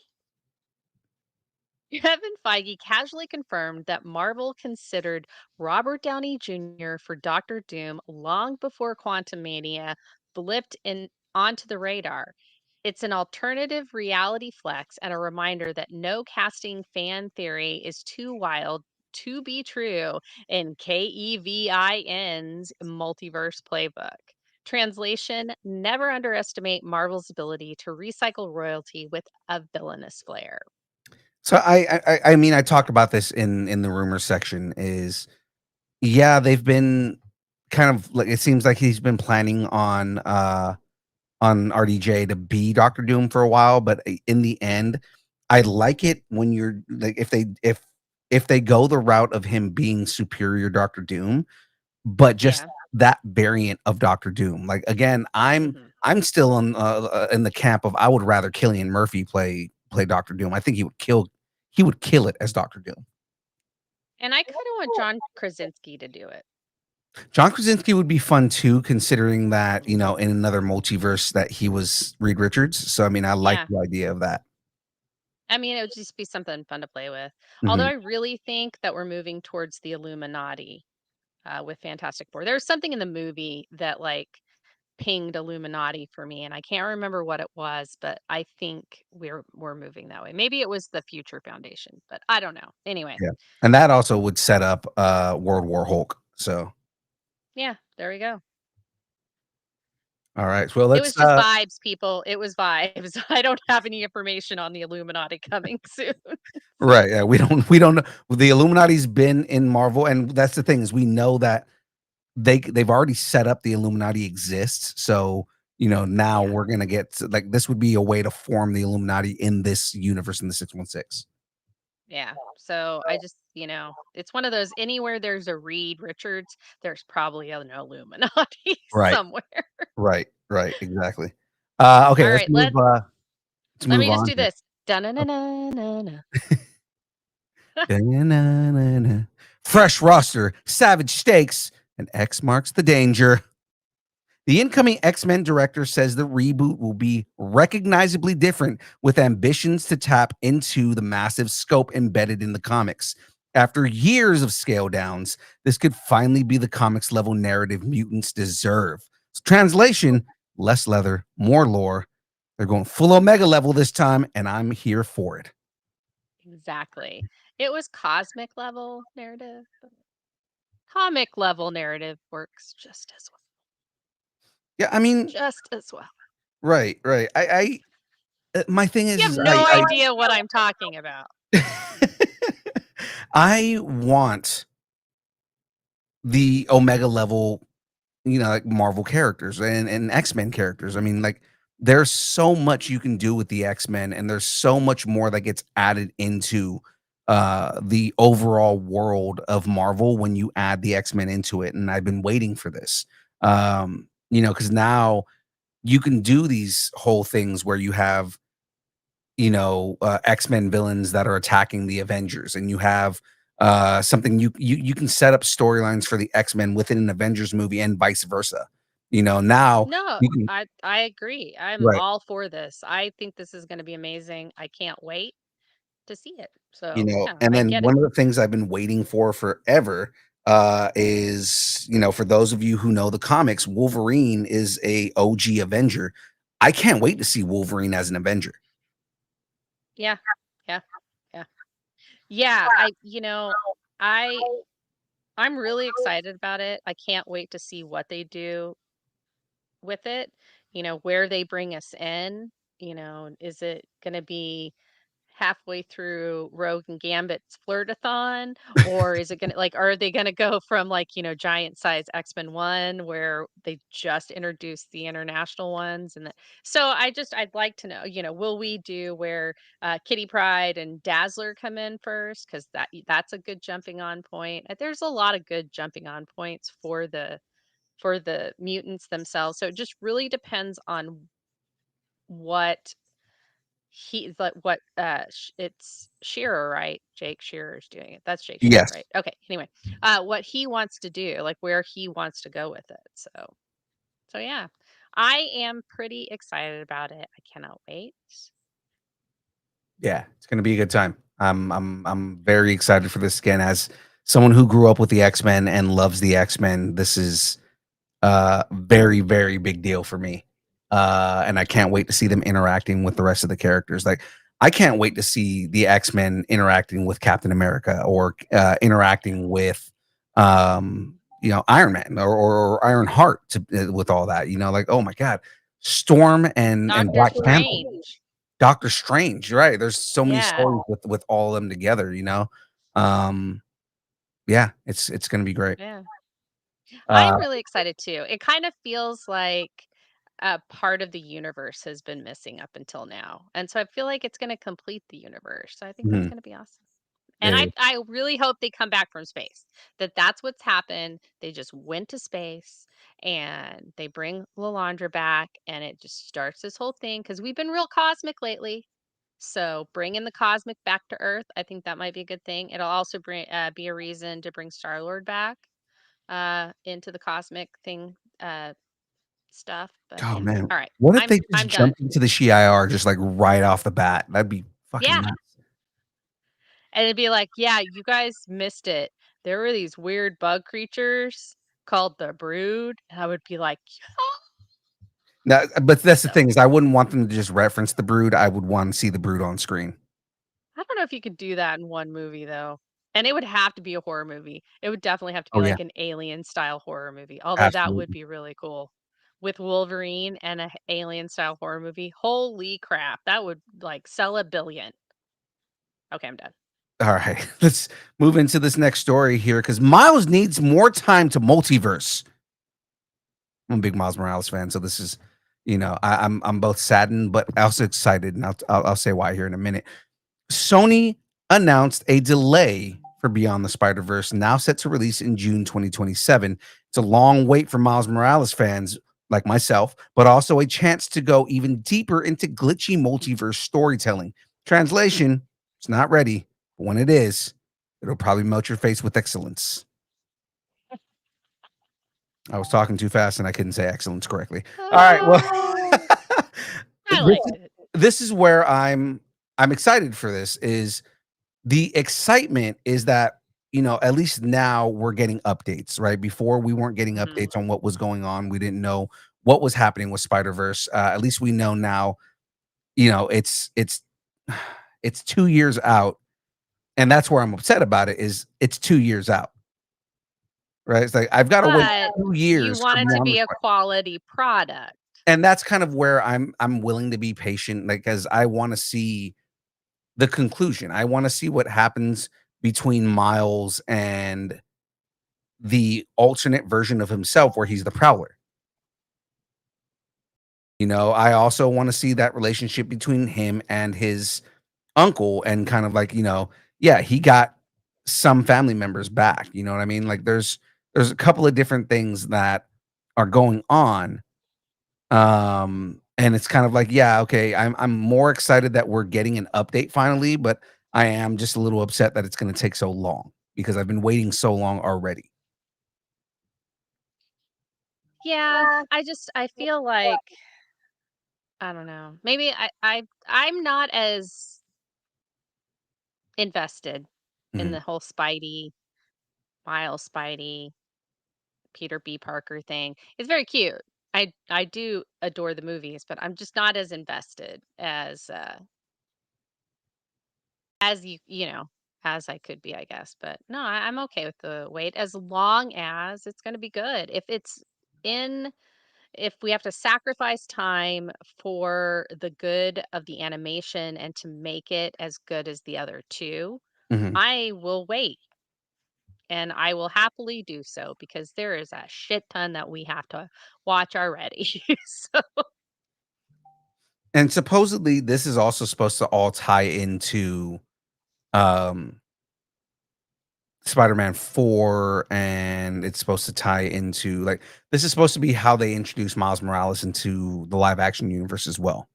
Kevin Feige casually confirmed that Marvel considered Robert Downey Jr. for Doctor Doom long before Quantum Mania blipped in onto the radar. It's an alternative reality flex and a reminder that no casting fan theory is too wild to be true in Kevin's multiverse playbook. Translation: never underestimate Marvel's ability to recycle royalty with a villainous flair. So I mean, I talked about this in the rumor section. Is yeah, they've been kind of like, it seems like he's been planning on RDJ to be Doctor Doom for a while, but in the end, I like it when you're like, if they go the route of him being superior Doctor Doom, but just Yeah. that variant of Doctor Doom. Like again, Mhm. I'm still in the camp of, I would rather Cillian Murphy play Doctor Doom. I think he would kill it as Doctor Doom. And I kinda want John Krasinski to do it. John Krasinski would be fun too, considering that, Mhm. in another multiverse that he was Reed Richards. So I mean, I like Yeah. the idea of that. I mean, it would just be something fun to play with. Although Mhm. I really think that we're moving towards the Illuminati, with Fantastic Four. There's something in the movie that, like, pinged Illuminati for me, and I can't remember what it was, but I think we're moving that way. Maybe it was the Future Foundation, but I don't know. Anyway, Yeah, and that also would set up World War Hulk. So yeah, there we go. all right, well It let's was just vibes, people. It was vibes. I don't have any information on the Illuminati coming soon. So, right. Yeah, we don't know. The Illuminati's been in Marvel, and that's the thing, is we know that they've already set up the Illuminati exists. So now yeah. we're gonna like, this would be a way to form the Illuminati in this universe, in the 616. Yeah. So I just, it's one of those, anywhere there's a Reed Richards, there's probably an Illuminati Right, somewhere. right, exactly. Okay, All right, let's let move me just on do here. this. Da-na-na-na-na-na. Da-na-na-na-na. Fresh roster, savage stakes, and X marks the danger. The incoming X-Men director says the reboot will be recognizably different, with ambitions to tap into the massive scope embedded in the comics. After years of scale downs, this could finally be the comics level narrative mutants deserve. Translation: less leather, more lore. They're going full Omega level this time, and I'm here for it. Exactly. It was cosmic level narrative. But comic level narrative works just as well. Yeah, I mean, Just as well. right, right. My thing You have is no idea what I'm talking about. I want the Omega level, like Marvel characters and X-Men characters. I mean, like, there's so much you can do with the X-Men, and there's so much more that gets added into the overall world of Marvel when you add the X-Men into it. And I've been waiting for this. Because now you can do these whole things where you have X-Men villains that are attacking the Avengers, and you have something, you can set up storylines for the X-Men within an Avengers movie and vice versa. Now No, you can, I agree. I'm right. all for this. I think this is going to be amazing. I can't wait to see it. So, yeah, And I then get it. one of the things I've been waiting for forever is, for those of you who know the comics, Wolverine is a OG Avenger. I can't wait to see Wolverine as an Avenger. Yeah. Yeah. Yeah. Yeah, I I'm really excited about it. I can't wait to see what they do with it, where they bring us in. Is it going to be halfway through Rogue and Gambit's flirtathon, or is it going to, like, are they going to go from, like, giant size X-Men 1 where they just introduced the international ones, and so I'd like to know, will we do where Kitty Pride and Dazzler come in first, cuz that's a good jumping on point. There's a lot of good jumping on points for the mutants themselves. So it just really depends on what it's Shearer, right? Jake Shearer's doing it. That's Jake Shearer, Yes. right? Okay. Anyway, what he wants to do, like where he wants to go with it. So yeah, I am pretty excited about it. I cannot wait. Yeah, it's gonna be a good time. I'm very excited for this again. As someone who grew up with the X-Men and loves the X-Men, this is very, very big deal for me. and I can't wait to see them interacting with the rest of the characters. Like, I can't wait to see the X-Men interacting with Captain America or interacting with, Iron Man or Iron Heart with all that. Like, oh my God, Storm and Doctor Black Panther, Strange. Doctor Strange. You're right. There's so many Yeah. stories with all of them together. Yeah, it's gonna be great. Yeah. Uh, I'm really excited too. It kind of feels like a part of the universe has been missing up until now. And so I feel like it's going to complete the universe. So I think that's mhm, going to be awesome. And eh, I really hope they come back from space. That's what's happened. They just went to space and they bring Lalandra back and it just starts this whole thing because we've been real cosmic lately. So bringing the cosmic back to Earth, I think that might be a good thing. It'll also be a reason to bring Star-Lord back into the cosmic thing stuff. But oh yeah. man, All right. what if I'm they just I'm done. jumped into the Shi'ar just like right off the bat? That'd be fucking Yeah. nuts. And it'd be like, yeah, you guys missed it. There were these weird bug creatures called the Brood. And I would be like, Now, but that's the so thing is, I wouldn't want them to just reference the Brood. I would want to see the Brood on screen. I don't know if you could do that in one movie though. And it would have to be a horror movie. It would definitely have to be Oh yeah, like an alien style horror movie. Although that would absolutely. be really cool. With Wolverine and a alien style horror movie. Holy crap. That would like sell 1 billion. Okay, I'm done. All right, let's move into this next story here because Miles needs more time to multiverse. I'm a big Miles Morales fan, so this is, I'm both saddened but also excited, and I'll say why here in a minute. Sony announced a delay for Beyond the Spider-Verse, now set to release in June 2027. It's a long wait for Miles Morales fans like myself, but also a chance to go even deeper into glitchy multiverse storytelling. Translation, it's not ready, but when it is, it'll probably melt your face with excellence. I was talking too fast and I couldn't say excellence correctly. All right, well, Oh, I this, liked it. this is where I'm excited for this is the excitement is that, at least now we're getting updates, right? Before we weren't getting Mhm. updates on what was going on. We didn't know what was happening with Spider-Verse. At least we know now, it's it's 2 years out, and that's where I'm upset about it is it's 2 years out, right? It's like I've got to wait But 2 you years for want it to Beyond the be a Spider, quality product. and that's kind of where I'm willing to be patient, like, 'cause I wanna see the conclusion. I wanna see what happens between Miles and the alternate version of himself where he's the Prowler. I also want to see that relationship between him and his uncle and kind of like, yeah, he got some family members back. You know what I mean? Like there's a couple of different things that are going on. And it's kind of like, yeah, okay, I'm more excited that we're getting an update finally, but I am just a little upset that it's going to take so long because I've been waiting so long already. Yeah, I feel like I don't know. Maybe I'm not as invested in Mhm. the whole Spidey, Miles Spidey, Peter B. Parker thing. It's very cute. I do adore the movies, but I'm just not as invested as you know, as I could be, I guess. But no, I'm okay with the wait as long as it's going to be good. In if we have to sacrifice time for the good of the animation and to make it as good as the other two, Mhm. I will wait and I will happily do so because there is a shit ton that we have to watch already. So, And supposedly this is also supposed to all tie into um Spider-Man 4, and it's supposed to tie into like this is supposed to be how they introduce Miles Morales into the live action universe as well.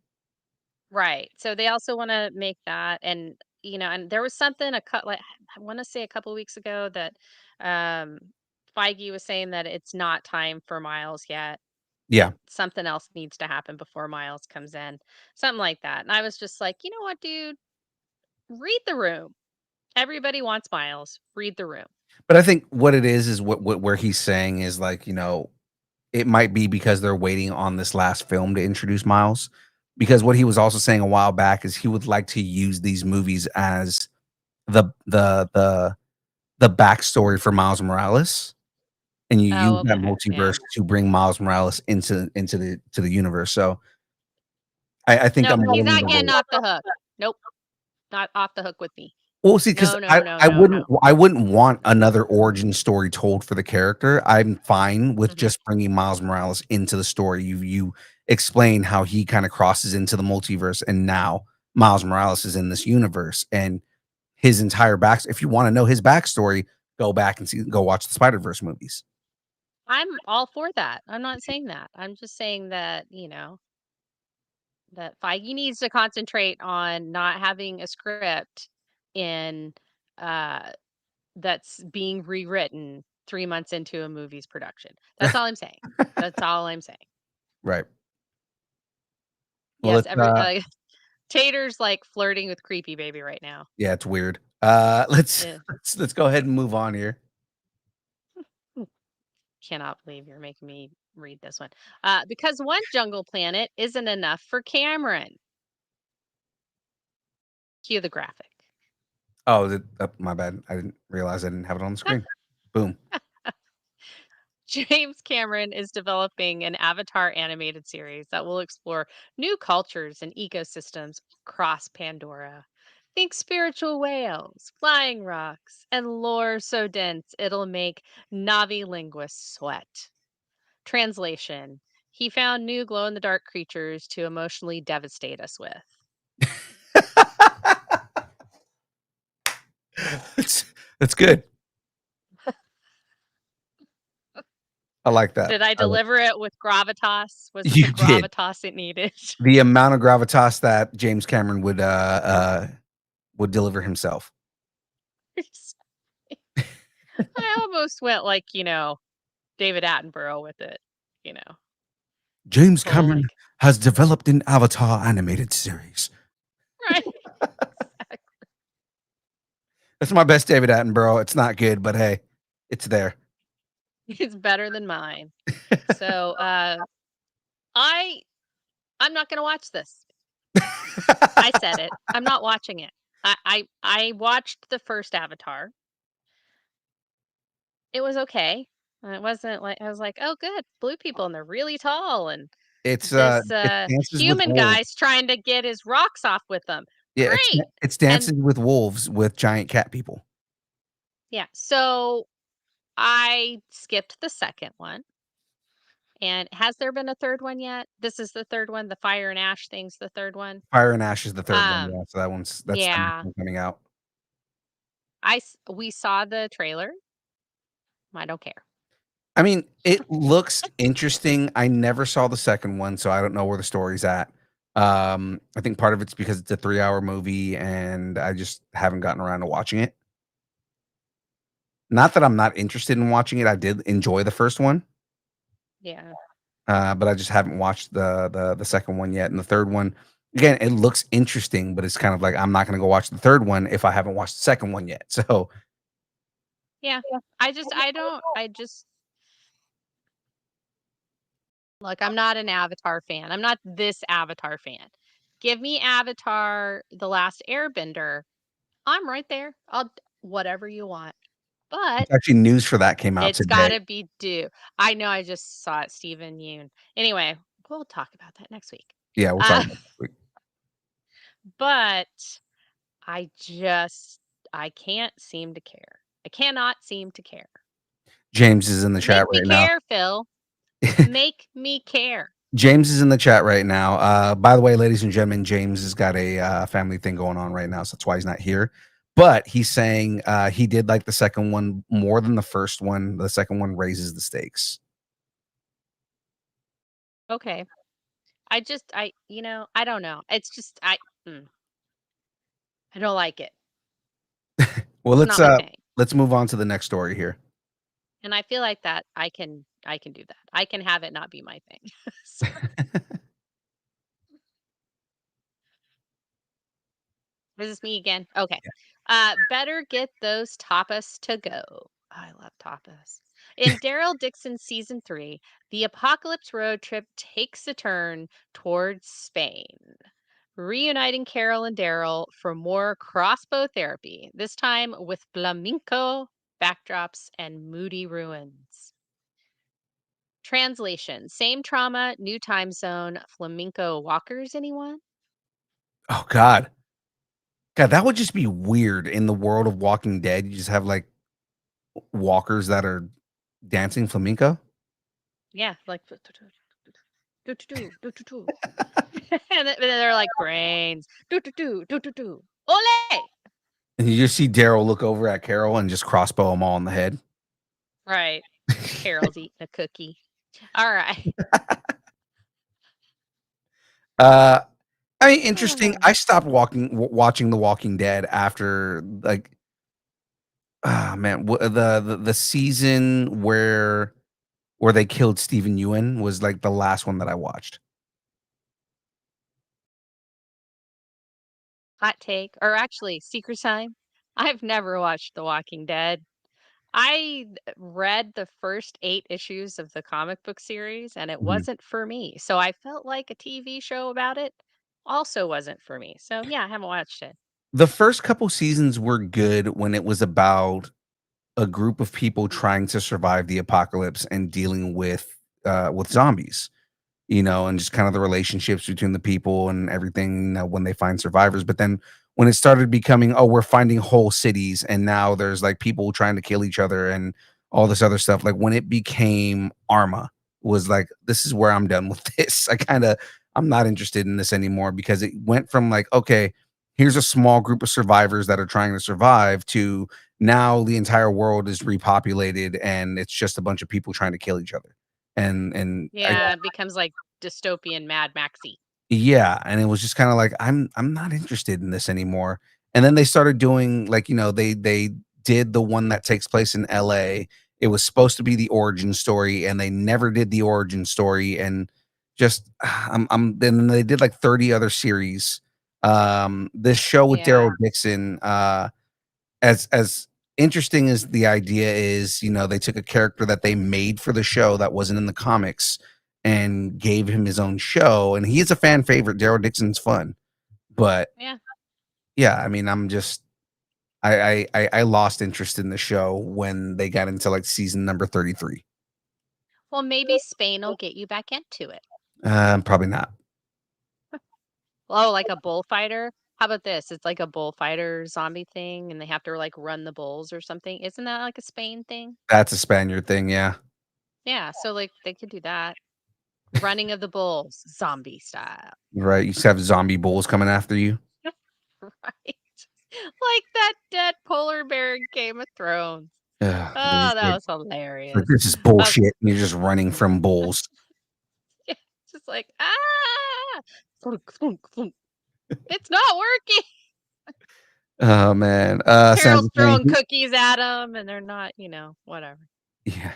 right. So they also want to make that and and there was something a cut like I want to say a couple weeks ago that um Feige was saying that it's not time for Miles yet. Yeah. Something else needs to happen before Miles comes in. Something like that. And I was just like, "You know what, dude? Read the room. Everybody wants Miles. Read the room." But I think what it is what where he's saying is like, it might be because they're waiting on this last film to introduce Miles. Because what he was also saying a while back is he would like to use these movies as the the the the backstory for Miles Morales, and you Oh, use that okay. Yeah. multiverse to bring Miles Morales into the universe. So I think Nope, I'm he's willing not to getting wait. off the hook. Nope, not off the hook with me. Well, see, because No, no, I no, I no, wouldn't no. I wouldn't want another origin story told for the character. I'm fine with Mhm. just bringing Miles Morales into the story. You explain how he kinda crosses into the multiverse, and now Miles Morales is in this universe, and his entire back if you wanna know his backstory, go watch the Spider-Verse movies. I'm all for that. I'm not saying that. I'm just saying that, that Feige needs to concentrate on not having a script in uh that's being rewritten 3 months into a movie's production. That's all I'm saying. That's all I'm saying. Right. Well, Yes, it's, Tater's like flirting with creepy baby right now. yeah, it's weird. Let's Eh. let's go ahead and move on here. Cannot believe you're making me read this one. Because one jungle planet isn't enough for Cameron. Cue the graphic. My bad. I didn't realize I didn't have it on the screen. Boom. James Cameron is developing an Avatar animated series that will explore new cultures and ecosystems across Pandora. Think spiritual whales, flying rocks, and lore so dense it'll make Navi linguists sweat. Translation: he found new glow in the dark creatures to emotionally devastate us with. That's that's good. I like that. Did I I like deliver it with gravitas? Was it the You did. gravitas it needed? The amount of gravitas that James Cameron would deliver himself. I almost went like, David Attenborough with it, you know, James whole Cameron like, has developed an Avatar animated series. right. That's my best David Attenborough. It's not good, but hey, it's there. It's better than mine. So, I I'm not gonna watch this. I said it. I'm not watching it. I watched the first Avatar. It was okay. It wasn't like I was like, "Oh, good, blue people and they're really tall," and this It's Dances with human Wolves. guy's trying to get his rocks off with them. Yeah, Great. it's And Dances with Wolves with giant cat people. yeah, so I skipped the second one. And has there been a third one yet? This is the third one. The Fire and Ash thing's the third one. Fire and Ash is the 3rd one, Um, yeah, so that's the next yeah, one coming out. we saw the trailer. I don't care. I mean, it looks interesting. I never saw the second one, so I don't know where the story's at. I think part of it's because it's a 3-hour movie, and I just haven't gotten around to watching it. Not that I'm not interested in watching it, I did enjoy the first one, Yeah. but I just haven't watched the second one yet, and the third one, again, it looks interesting, but it's kind of like, I'm not gonna go watch the third one if I haven't watched the second one yet, so Yeah. I just look, I'm not an Avatar fan. I'm not this Avatar fan. Give me Avatar, The Last Airbender. I'm right there. Whatever you want. But it's actually news for that came out it's today. gotta be due. I know I just saw it, Stephen Yoon. Anyway, we'll talk about that next week. Yeah, we'll talk Uh, about it next week. but I just I can't seem to care. I cannot seem to care. James is in the chat Make me right now. care, Phil. Make me care. James is in the chat right now. By the way, ladies and gentlemen, James has got a family thing going on right now, so that's why he's not here. But he's saying he did like the second one more than the first one. The second one raises the stakes. Okay. I don't know. It's just I don't like it. Well, It's not my thing. let's move on to the next story here. And I feel like that I can do that. I can have it not be my thing. So, this is me again. Okay. Better get those tapas to go. I love tapas. In Daryl Dixon's season 3, the apocalypse road trip takes a turn towards Spain, reuniting Carol and Daryl for more crossbow therapy, this time with flamenco backdrops and moody ruins. Translation: same trauma, new time zone, flamenco walkers, anyone? Oh God. God, that would just be weird in the world of Walking Dead. You just have like walkers that are dancing flamenco. Yeah, like do do do do do do. And then they're like brains. Do do do do do do. Ole! And you just see Daryl look over at Carol and just crossbow them all in the head. Right. Carol's eating a cookie. All right. Uh, I mean, interesting. I stopped watching The Walking Dead after like, ah man, the season where they killed Stephen Ewan was like the last one that I watched. Hot take, or actually, secret time. I've never watched The Walking Dead. I read the first 8 issues of the comic book series, and it Mhm. wasn't for me. So I felt like a TV show about it also wasn't for me. So yeah, I haven't watched it. The first couple seasons were good when it was about a group of people trying to survive the apocalypse and dealing with zombies, and just kind of the relationships between the people and everything, when they find survivors. But then when it started becoming, oh, we're finding whole cities, and now there's like people trying to kill each other and all this other stuff. Like when it became Arma, was like, this is where I'm done with this. I'm not interested in this anymore because it went from like, okay, here's a small group of survivors that are trying to survive to now the entire world is repopulated and it's just a bunch of people trying to kill each other. And Yeah, it becomes like dystopian Mad Maxy. yeah, and it was just kinda like, I'm not interested in this anymore, and then they started doing, like, they did the one that takes place in LA. It was supposed to be the origin story, and they never did the origin story, and just I'm then they did, like, 30 other series. This show with Yeah. Daryl Dixon, as interesting as the idea is, they took a character that they made for the show that wasn't in the comics and gave him his own show, and he is a fan favorite. Daryl Dixon's fun, but Yeah. yeah, I mean, I'm just I lost interest in the show when they got into like season number 33. Well, maybe Spain will get you back into it. Probably not. Oh, like a bullfighter? How about this? It's like a bullfighter zombie thing, and they have to like run the bulls or something. Isn't that like a Spain thing? That's a Spaniard thing, yeah. Yeah, so like they could do that. Running of the bulls, zombie style. Right. You just have zombie bulls coming after you. Right. Like that dead polar bear in Game of Thrones. Ugh, Oh, that was like, hilarious. this is Okay. bullshit. And you're just running from bulls. Yeah, just like, ah, thunk, thunk, thunk. It's not working. Oh man. Carol's Sandra, throwing cookies at them, and they're not, whatever. yeah.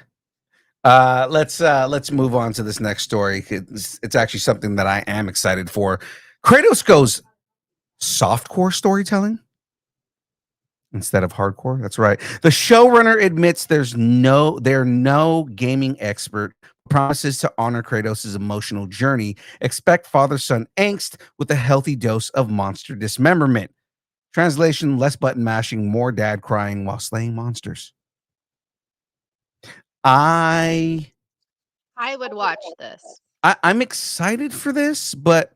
Let's move on to this next story. It's actually something that I am excited for. Kratos goes softcore storytelling instead of hardcore. That's right. The showrunner admits they're no gaming expert, promises to honor Kratos' emotional journey. Expect father-son angst with a healthy dose of monster dismemberment. Translation: less button mashing, more dad crying while slaying monsters. I I would watch this. I'm excited for this, but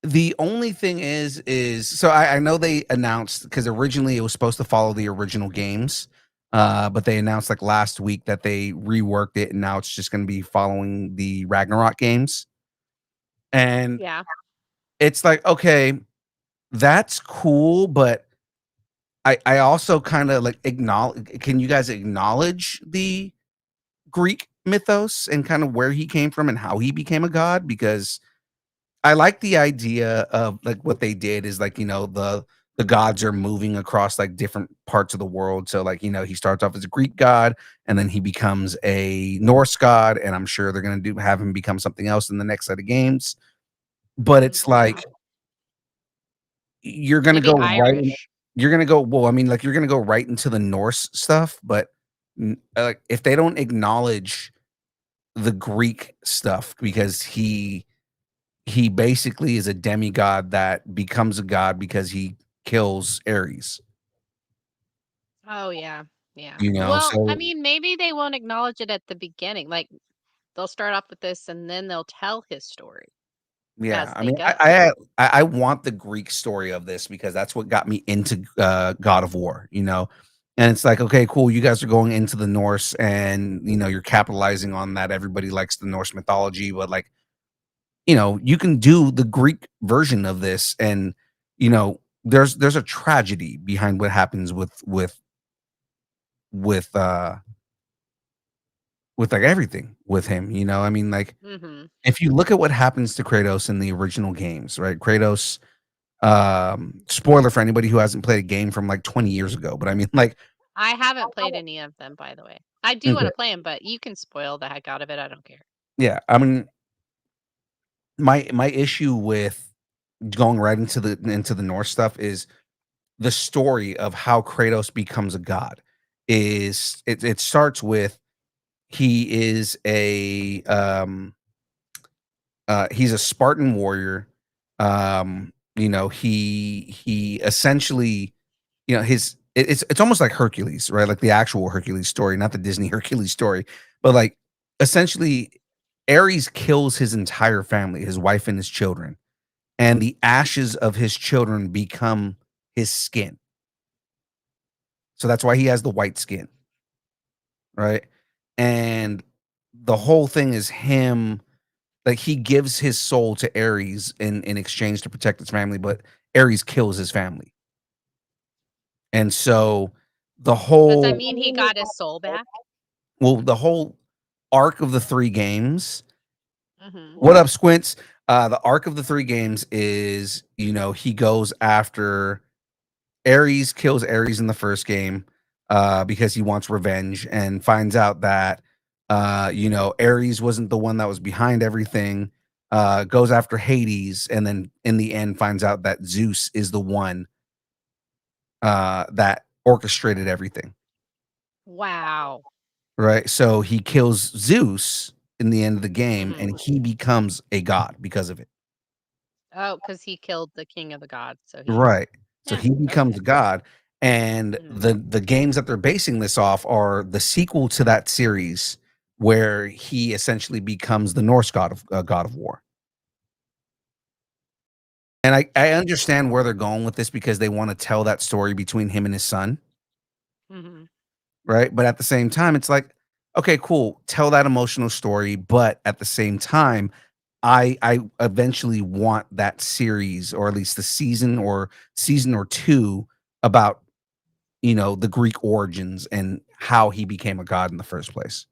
the only thing is so I know they announced because originally it was supposed to follow the original games, but they announced like last week that they reworked it and now it's just going to be following the Ragnarok games. And Yeah. it's like, okay, that's cool, but I also kind of like acknowledge. Can you guys acknowledge the Greek mythos and kind of where he came from and how he became a god? Because I like the idea of like what they did is like, the gods are moving across like different parts of the world. So like, he starts off as a Greek god and then he becomes a Norse god, and I'm sure they're gonna have him become something else in the next set of games. But it's Yeah. like you're gonna Maybe go right Irish. you're gonna go well, I mean, like, you're gonna go right into the Norse stuff, but, like, if they don't acknowledge the Greek stuff because he basically is a demigod that becomes a god because he kills Ares, Oh, yeah. Yeah. you know? Well, I So mean, maybe they won't acknowledge it at the beginning. Like, they'll start off with this and then they'll tell his story yeah, as I they mean, go. I want the Greek story of this because that's what got me into, God of War, you know? And it's like, okay, cool, you guys are going into the Norse and, you're capitalizing on that. Everybody likes the Norse mythology, but, like, you can do the Greek version of this and, there's a tragedy behind what happens with, uh with, like, everything with him, I mean, like, Mhm. if you look at what happens to Kratos in the original games, right? Kratos, spoiler for anybody who hasn't played a game from, like, 20 years ago, but I mean, like I haven't played any of them, by the way. I do okay, wanna play them, but you can spoil the heck out of it, I don't care. yeah, I mean, my issue with going right into the Norse stuff is the story of how Kratos becomes a god it starts with he is he's a Spartan warrior. He essentially, it's almost like Hercules, right? Like the actual Hercules story, not the Disney Hercules story, but like essentially Ares kills his entire family, his wife and his children, and the ashes of his children become his skin. So that's why he has the white skin, right? And the whole thing is him like he gives his soul to Ares in exchange to protect his family, but Ares kills his family. And so the Does that whole mean he got his soul back? the whole arc of the 3 games. Mhm. What up, Squints? The arc of the 3 games is, he goes after Ares, kills Ares in the first game, because he wants revenge and finds out that, Ares wasn't the one that was behind everything, goes after Hades, and then in the end finds out that Zeus is the one, that orchestrated everything, Wow. right? So he kills Zeus in the end of the game, Mhm. and he becomes a god because of it. Oh, because he killed the king of the gods, so he Right. So yeah, he becomes okay. a god, and Mhm. the games that they're basing this off are the sequel to that series where he essentially becomes the Norse god of war. And I understand where they're going with this because they wanna tell that story between him and his son, Mhm. right? But at the same time, it's like, okay, cool, tell that emotional story, but at the same time, I eventually want that series or at least the season or 2 about the Greek origins and how he became a god in the first place.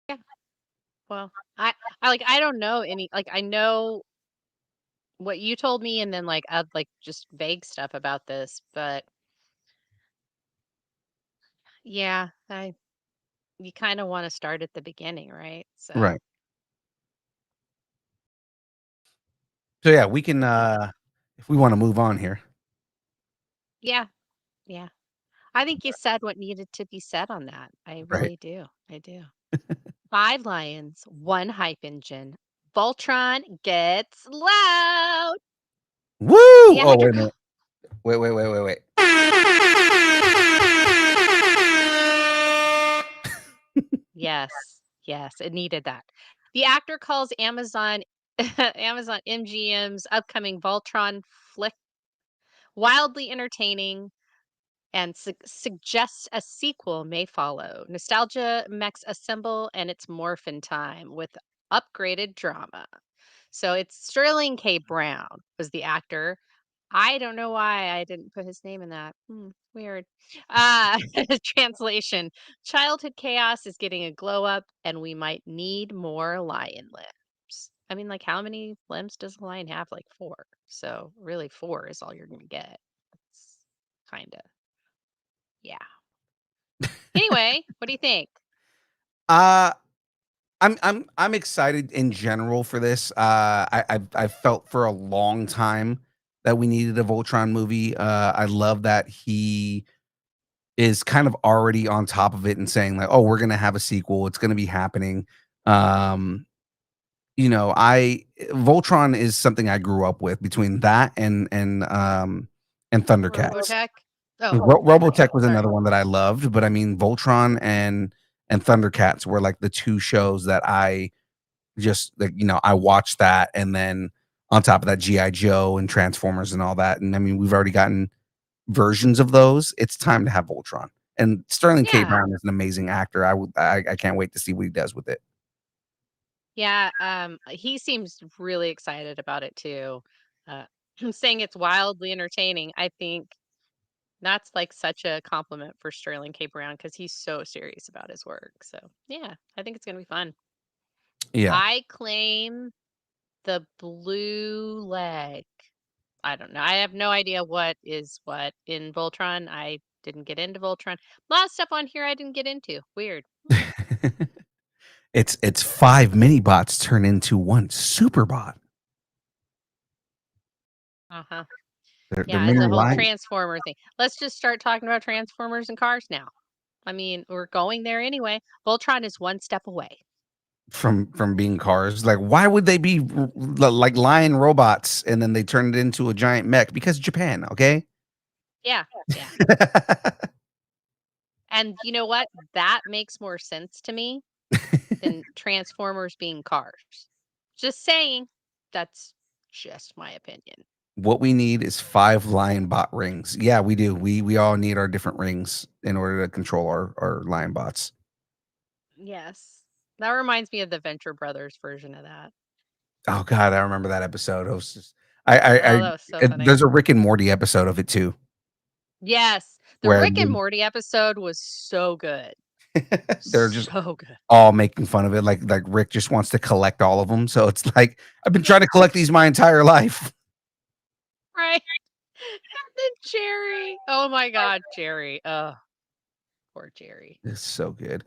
Yeah. Well, I don't know any like, I know what you told me and then, like, like, just vague stuff about this, but yeah, I you kinda wanna start at the beginning, right? So, Right. So yeah, we can if we wanna move on here. yeah, yeah. I think you said what needed to be said on that. I Right. really do. I do. 5 lions, 1 hype engine. Voltron gets loud. Woo! The Oh, actor wait a ca minute. Wait. Yes, yes, it needed that. The actor calls Amazon Amazon MGM's upcoming Voltron flick wildly entertaining and suggests a sequel may follow. Nostalgia mechs assemble and it's morphin time with upgraded drama. So it's Sterling K. Brown was the actor. I don't know why I didn't put his name in that. Weird. Uh, translation: Childhood chaos is getting a glow up, and we might need more lion limbs. I mean, like, how many limbs does a lion have? Like 4. So really, 4 is all you're gonna get. It's kind of yeah. Anyway, what do you think? Uh I'm excited in general for this. I've felt for a long time that we needed a Voltron movie. I love that he is kind of already on top of it and saying like, "Oh, we're gonna have a sequel. It's gonna be happening." Um, I Voltron is something I grew up with between that and Thundercats. Robotech. Oh, Robotech was sorry. another one that I loved, but I mean Voltron and Thundercats were like the two shows that I just like, I watched that, and then on top of that, G.I. Joe and Transformers and all that. And I mean, we've already gotten versions of those. It's time to have Voltron. And Sterling K. Yeah. Brown is an amazing actor. I can't wait to see what he does with it. Yeah, he seems really excited about it too. Uh, saying it's wildly entertaining. I think that's like such a compliment for Sterling K. Brown because he's so serious about his work. So yeah, I think it's gonna be fun. Yeah. I claim the blue leg. I don't know. I have no idea what is what in Voltron. I didn't get into Voltron. A lot of stuff on here I didn't get into. Weird. It's 5 mini bots turn into one super bot. Uh-huh. They're Yeah, it's a whole Transformer thing. Let's just start talking about Transformers and cars now. I mean, we're going there anyway. Voltron is one step away. from being cars. Like, why would they be like lion robots and then they turn it into a giant mech? Because Japan, okay? Yeah, yeah. And you know what? That makes more sense to me than Transformers being cars. Just saying. That's just my opinion. What we need is 5 lion bot rings. Yeah, we do. We all need our different rings in order to control our lion bots. Yes. That reminds me of the Venture Brothers version of that. Oh god, I remember that episode. It was just Oh, that was so funny. there's a Rick and Morty episode of it too. Yes. The Where Rick and Morty episode was so good. they're just so good. all making fun of it. Like Rick just wants to collect all of them. So it's like, I've been trying to collect these my entire life. Right. And then Jerry. Oh my God, Jerry. Oh, poor Jerry. It's so good.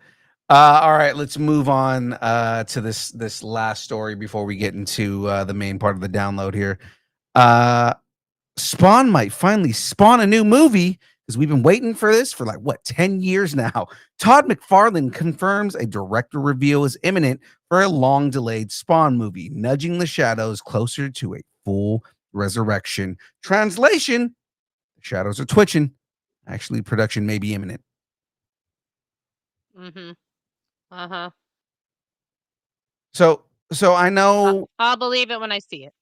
All right, let's move on to this last story before we get into the main part of the download here. Spawn might finally spawn a new movie because we've been waiting for this for like 10 years now. Todd McFarlane confirms a director reveal is imminent for a long delayed Spawn movie, nudging the shadows closer to a full resurrection. Translation: the shadows are twitching. Actually, production may be imminent. Mm-hmm. Uh-huh. So I know I'll believe it when I see it.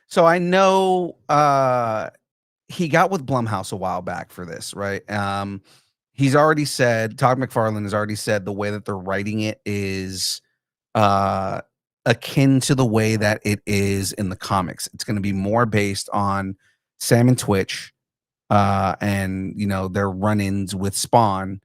so I know he got with Blumhouse a while back for this, right? He's already said, Todd McFarlane has already said the way that they're writing it is akin to the way that it is in the comics. It's going to be more based on Sam and Twitch and their run-ins with Spawn,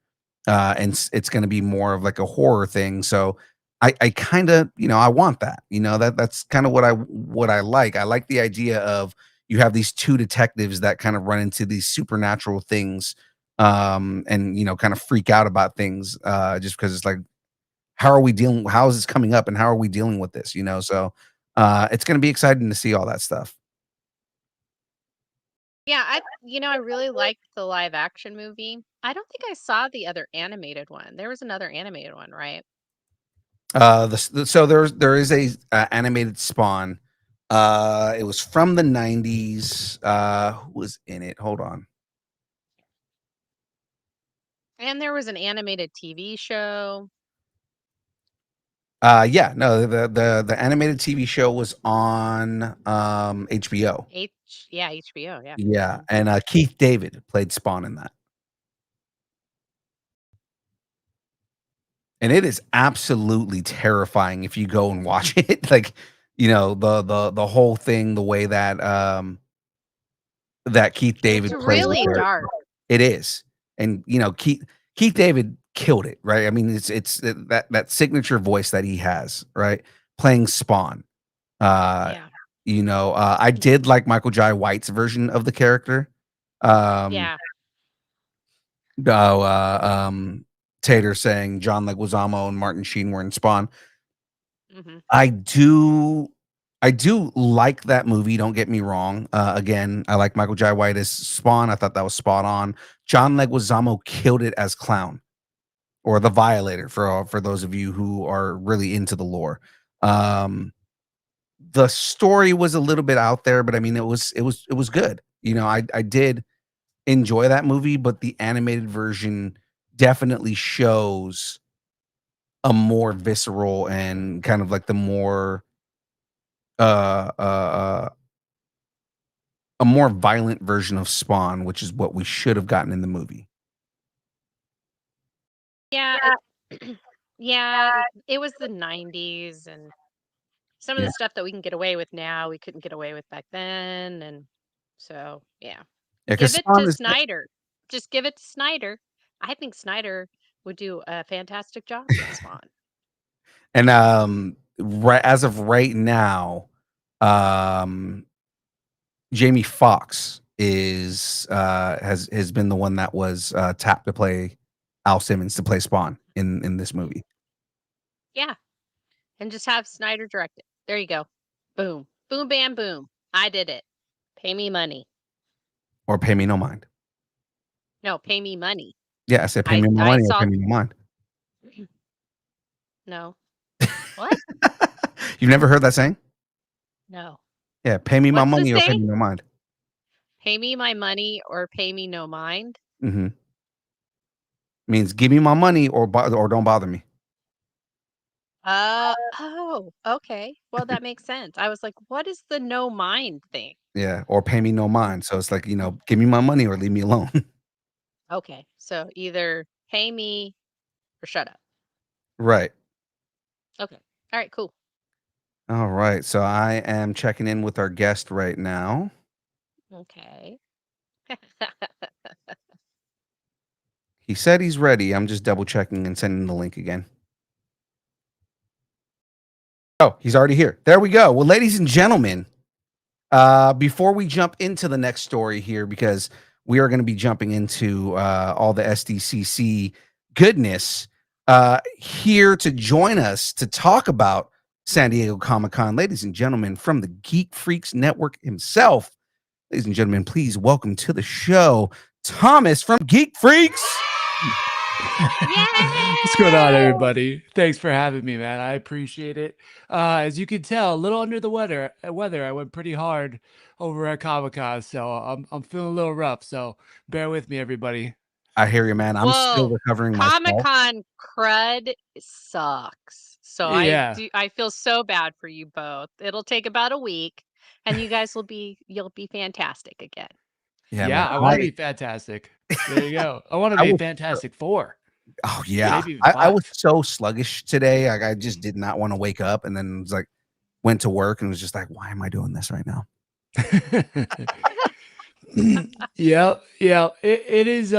and it's going to be more of like a horror thing. So I kind of, I want that. That's kind of what I like. I like the idea of you have these two detectives that kind of run into these supernatural things, and kind of freak out about things, just because it's like, how is this coming up and how are we dealing with this? So it's going to be exciting to see all that stuff. Yeah, I really liked the live action movie. I don't think I saw the other animated one. There was another animated one, right? So there is a animated Spawn. It was from the 90s. Who was in it? Hold on. And there was an animated TV show. Yeah, no, the animated TV show was on HBO. HBO, yeah. Yeah, and Keith David played Spawn in that. And it is absolutely terrifying if you go and watch it. Like, the whole thing, the way that that Keith David It's plays really the dark. It is. And Keith David killed it, right? I mean, it's that signature voice that he has, right? Playing Spawn. Yeah. I did like Michael Jai White's version of the character. Yeah. Tater saying John Leguizamo and Martin Sheen were in Spawn. Mm-hmm. I do I do like that movie. Don't get me wrong. Again, I like Michael Jai White as Spawn. I thought that was spot on. John Leguizamo killed it as Clown, or the Violator, for those of you who are really into the lore. The story was a little bit out there, but I mean, it was good. You know, I did enjoy that movie, but the animated version definitely shows a more visceral and kind of like the more uh uh, uh a more violent version of Spawn, which is what we should have gotten in the movie. Yeah, yeah, it was the 90s, and some of Yeah, the stuff that we can get away with now, we couldn't get away with back then, and so, yeah. yeah, because Give it Spawn to is, Snyder. Just give it to Snyder. I think Snyder would do a fantastic job with Spawn. and right as of right now, um, Jamie Foxx has been the one that was tapped to play Al Simmons, to play Spawn in this movie. Yeah, and just have Snyder direct it. There you go. Boom. Boom, bam, boom. I did it. Pay me money. Or pay me no mind. No, pay me money. Yeah, I said pay me no I money or saw pay me no mind. No. What? You've never heard that saying? No. Yeah, pay me my What's the money or pay me saying? no mind. Pay me my money or pay me no mind? Mhm. Means give me my money or don't bother me. Oh, okay. Well, that makes sense. I was like, what is the no mind thing? Yeah, or pay me no mind. So it's like, you know, give me my money or leave me alone. Okay. So either pay me or shut up. Right. Okay. All right, cool. All right. So I am checking in with our guest right now. Okay. He said he's ready. I'm just double checking and sending the link again. Oh, he's already here. There we go. Well, ladies and gentlemen, before we jump into the next story here, because we are going to be jumping into all the SDCC goodness, here to join us to talk about San Diego Comic-Con, ladies and gentlemen, from the Geek Freaks Network himself. Ladies and gentlemen, please welcome to the show, Thomas from Geek Freaks. What's going on, everybody? Thanks for having me, man. I appreciate it. As you can tell, a little under the weather. I went pretty hard over at Comic-Con, so I'm feeling a little rough. So bear with me, everybody. I hear you, man. I'm still Whoa. recovering myself. Comic-Con crud sucks. So Yeah. I feel so bad for you both. It'll take about a week and you guys you'll be fantastic again. Yeah, Yeah, man. I want to be fantastic. There you go. I want to I be a was Fantastic Four. Oh yeah, Maybe even I was five. so sluggish today. Like I just did not want to wake up, and then it was like went to work and was just like, why am I doing this right now? Yeah, yeah. It is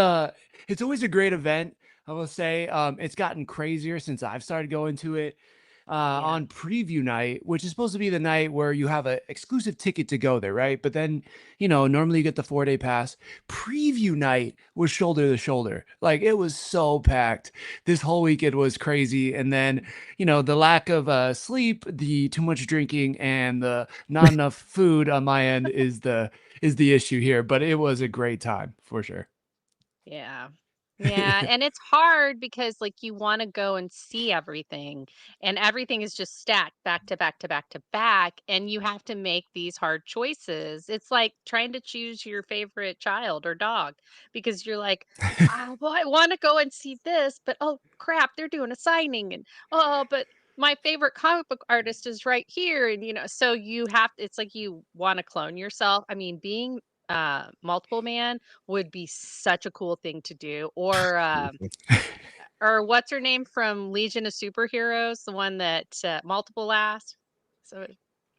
it's always a great event. I will say it's gotten crazier since I've started going to it. Yeah. On preview night, which is supposed to be the night where you have an exclusive ticket to go there, right? But then, normally you get the 4-day pass. Preview night was shoulder to shoulder. Like it was so packed. This whole weekend was crazy. And then, the lack of sleep, the too much drinking, and the not enough food on my end is the issue here. But it was a great time for sure. Yeah. Yeah, and it's hard because like you want to go and see everything and everything is just stacked back to back to back to back and you have to make these hard choices. It's like trying to choose your favorite child or dog because you're like, oh, well, I want to go and see this, but oh crap, they're doing a signing and oh, but my favorite comic book artist is right here and so it's like you want to clone yourself. I mean, being multiple man would be such a cool thing to do. Or what's her name from Legion of Superheroes? The one that multiple last. So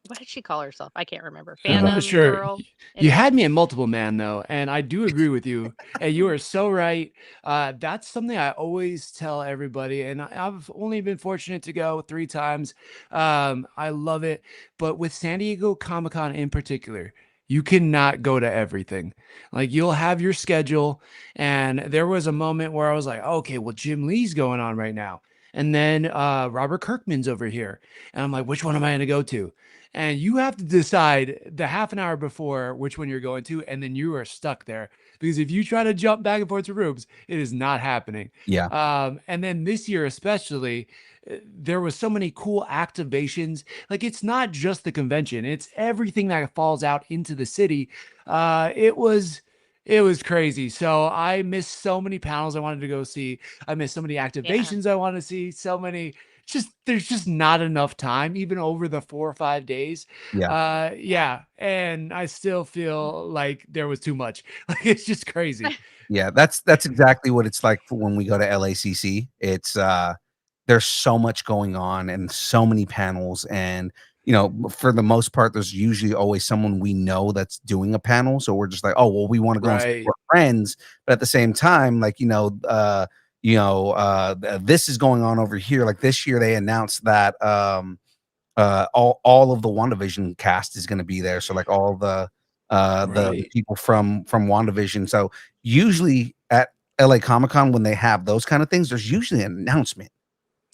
what did she call herself? I can't remember. Phantom Sure. Girl. You Anyway. had me at multiple man though, and I do agree with you. And you are so right. That's something I always tell everybody, and I've only been fortunate to go 3 times. I love it, but with San Diego Comic-Con in particular, you cannot go to everything. Like you'll have your schedule, and there was a moment where I was like, okay, well, Jim Lee's going on right now, and then Robert Kirkman's over here, and I'm like, which one am I going to go to? and you have to decide the half an hour before which one you're going to, and then you are stuck there because if you try to jump back and forth to rooms, it is not happening. Yeah. And then this year especially, there was so many cool activations. Like it's not just the convention; it's everything that falls out into the city. It was crazy. So I missed so many panels I wanted to go see. I missed so many activations I want to see. So many. Just there's just not enough time, even over the 4 or 5 days. Yeah. Yeah, and I still feel like there was too much. Like it's just crazy. Yeah, that's exactly what it's like for when we go to LACC. It's there's so much going on and so many panels, and you know, for the most part, there's usually always someone we know that's doing a panel. So we're just like, oh well, we want to go and Right. support friends, but at the same time, like this is going on over here. Like this year, they announced that all of the WandaVision cast is going to be there. So like all the Right. people from WandaVision. So usually at LA Comic-Con when they have those kind of things, there's usually an announcement.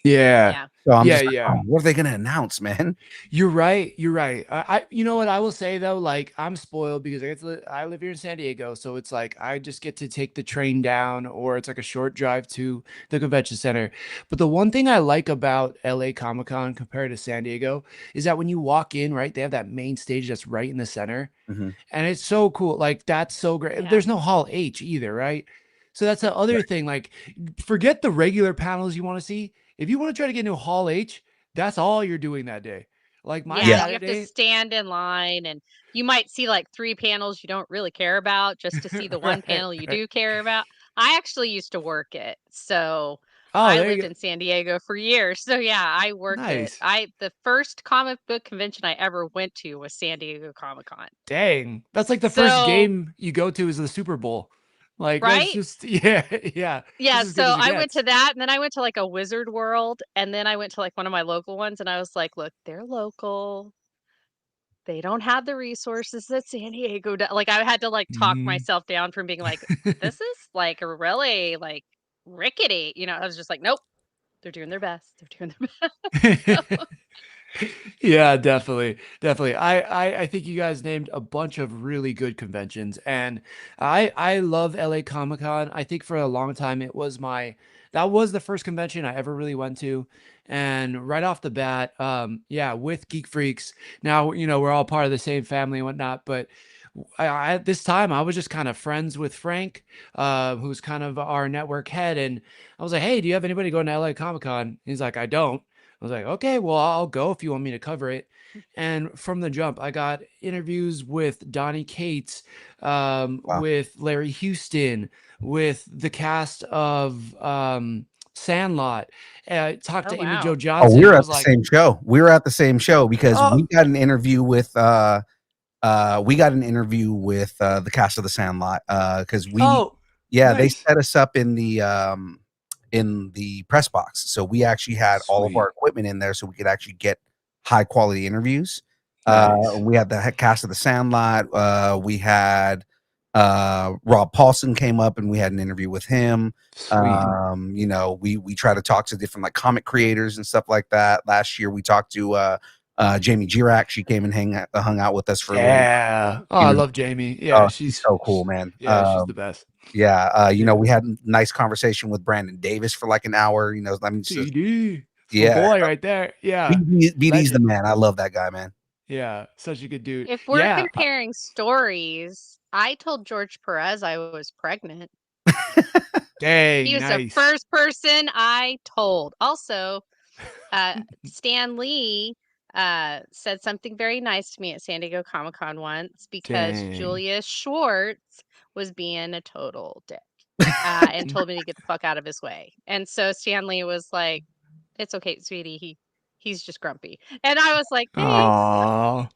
Yeah. Yeah. So I'm Yeah, just like, yeah. oh, what are they going to announce, man? You're right. You're right. You know what I will say though, like I'm spoiled because I live here in San Diego, so it's like I just get to take the train down, or it's like a short drive to the convention center. But the one thing I like about LA Comic-Con compared to San Diego is that when you walk in, right, they have that main stage that's right in the center, Mhm. and it's so cool. Like that's so great. Yeah. There's no Hall H either, right? So that's the other thing. Like, forget the regular panels you want to see. If you want to try to get into Hall H, that's all you're doing that day. Like my Yeah, you have to Saturday. stand in line, and you might see like 3 panels you don't really care about just to see the one Right, panel you right. do care about. I actually used to work it, so Oh, I there you lived go. in San Diego for years. So yeah, I worked it. Nice. The first comic book convention I ever went to was San Diego Comic-Con. Dang. That's like the first So, game you go to is the Super Bowl. Like that's right? just yeah, yeah. Just Yeah, as good so as it I went gets. to that, and then I went to like a Wizard World, and then I went to like one of my local ones, and I was like, look, they're local. They don't have the resources that San Diego does. Like, I had to, like, talk Mhm. myself down from being like, "This is, like, really, like, rickety," you know? I was just like, "Nope, they're doing their best. They're doing their best." So Yeah, definitely. Definitely. I think you guys named a bunch of really good conventions, and I love LA Comic-Con. I think for a long time that was the first convention I ever really went to. And right off the bat, yeah, with Geek Freaks. Now, we're all part of the same family and whatnot, but at this time I was just kind of friends with Frank, who's kind of our network head, and I was like, "Hey, do you have anybody going to LA Comic-Con?" He's like, "I don't." I was like, okay, well, I'll go if you want me to cover it. And from the jump, I got interviews with Donnie Cates, Wow. with Larry Houston, with the cast of Sandlot. Talked Oh, to Amy Jo wow. Oh, Johnson. we It were at was the like, same show. We were at the same show because oh, we got an interview with the cast of the Sandlot because oh, they nice. set us up in the press box. So we actually had all of our Sweet. equipment in there so we could actually get high quality interviews. Nice. We had the cast of the Sandlot. We had Rob Paulson came up and we had an interview with him. Sweet. We try to talk to different like comic creators and stuff like that. Last year we talked to Jamie Jirak. She came and hung out with us for a little. Yeah. Oh, She I was love Jamie. Yeah, oh, she's so cool, man. she's the best. Yeah, Yeah. we had a nice conversation with Brandon Davis for like an hour. I mean, it's just CD. It's my yeah, boy right there. Yeah. BD's the Legend. man. I love that guy, man. Yeah, such a good dude. If we're Yeah. comparing stories, I told George Perez I was pregnant. He Dang, was the nice. first person I told. Also, Stan Lee said something very nice to me at San Diego Comic-Con once because Dang. Julius Schwartz was being a total dick and told me to get the fuck out of his way. And so Stan Lee was like, "It's okay, sweetie. He's just grumpy." And I was like, "Thanks." Oh.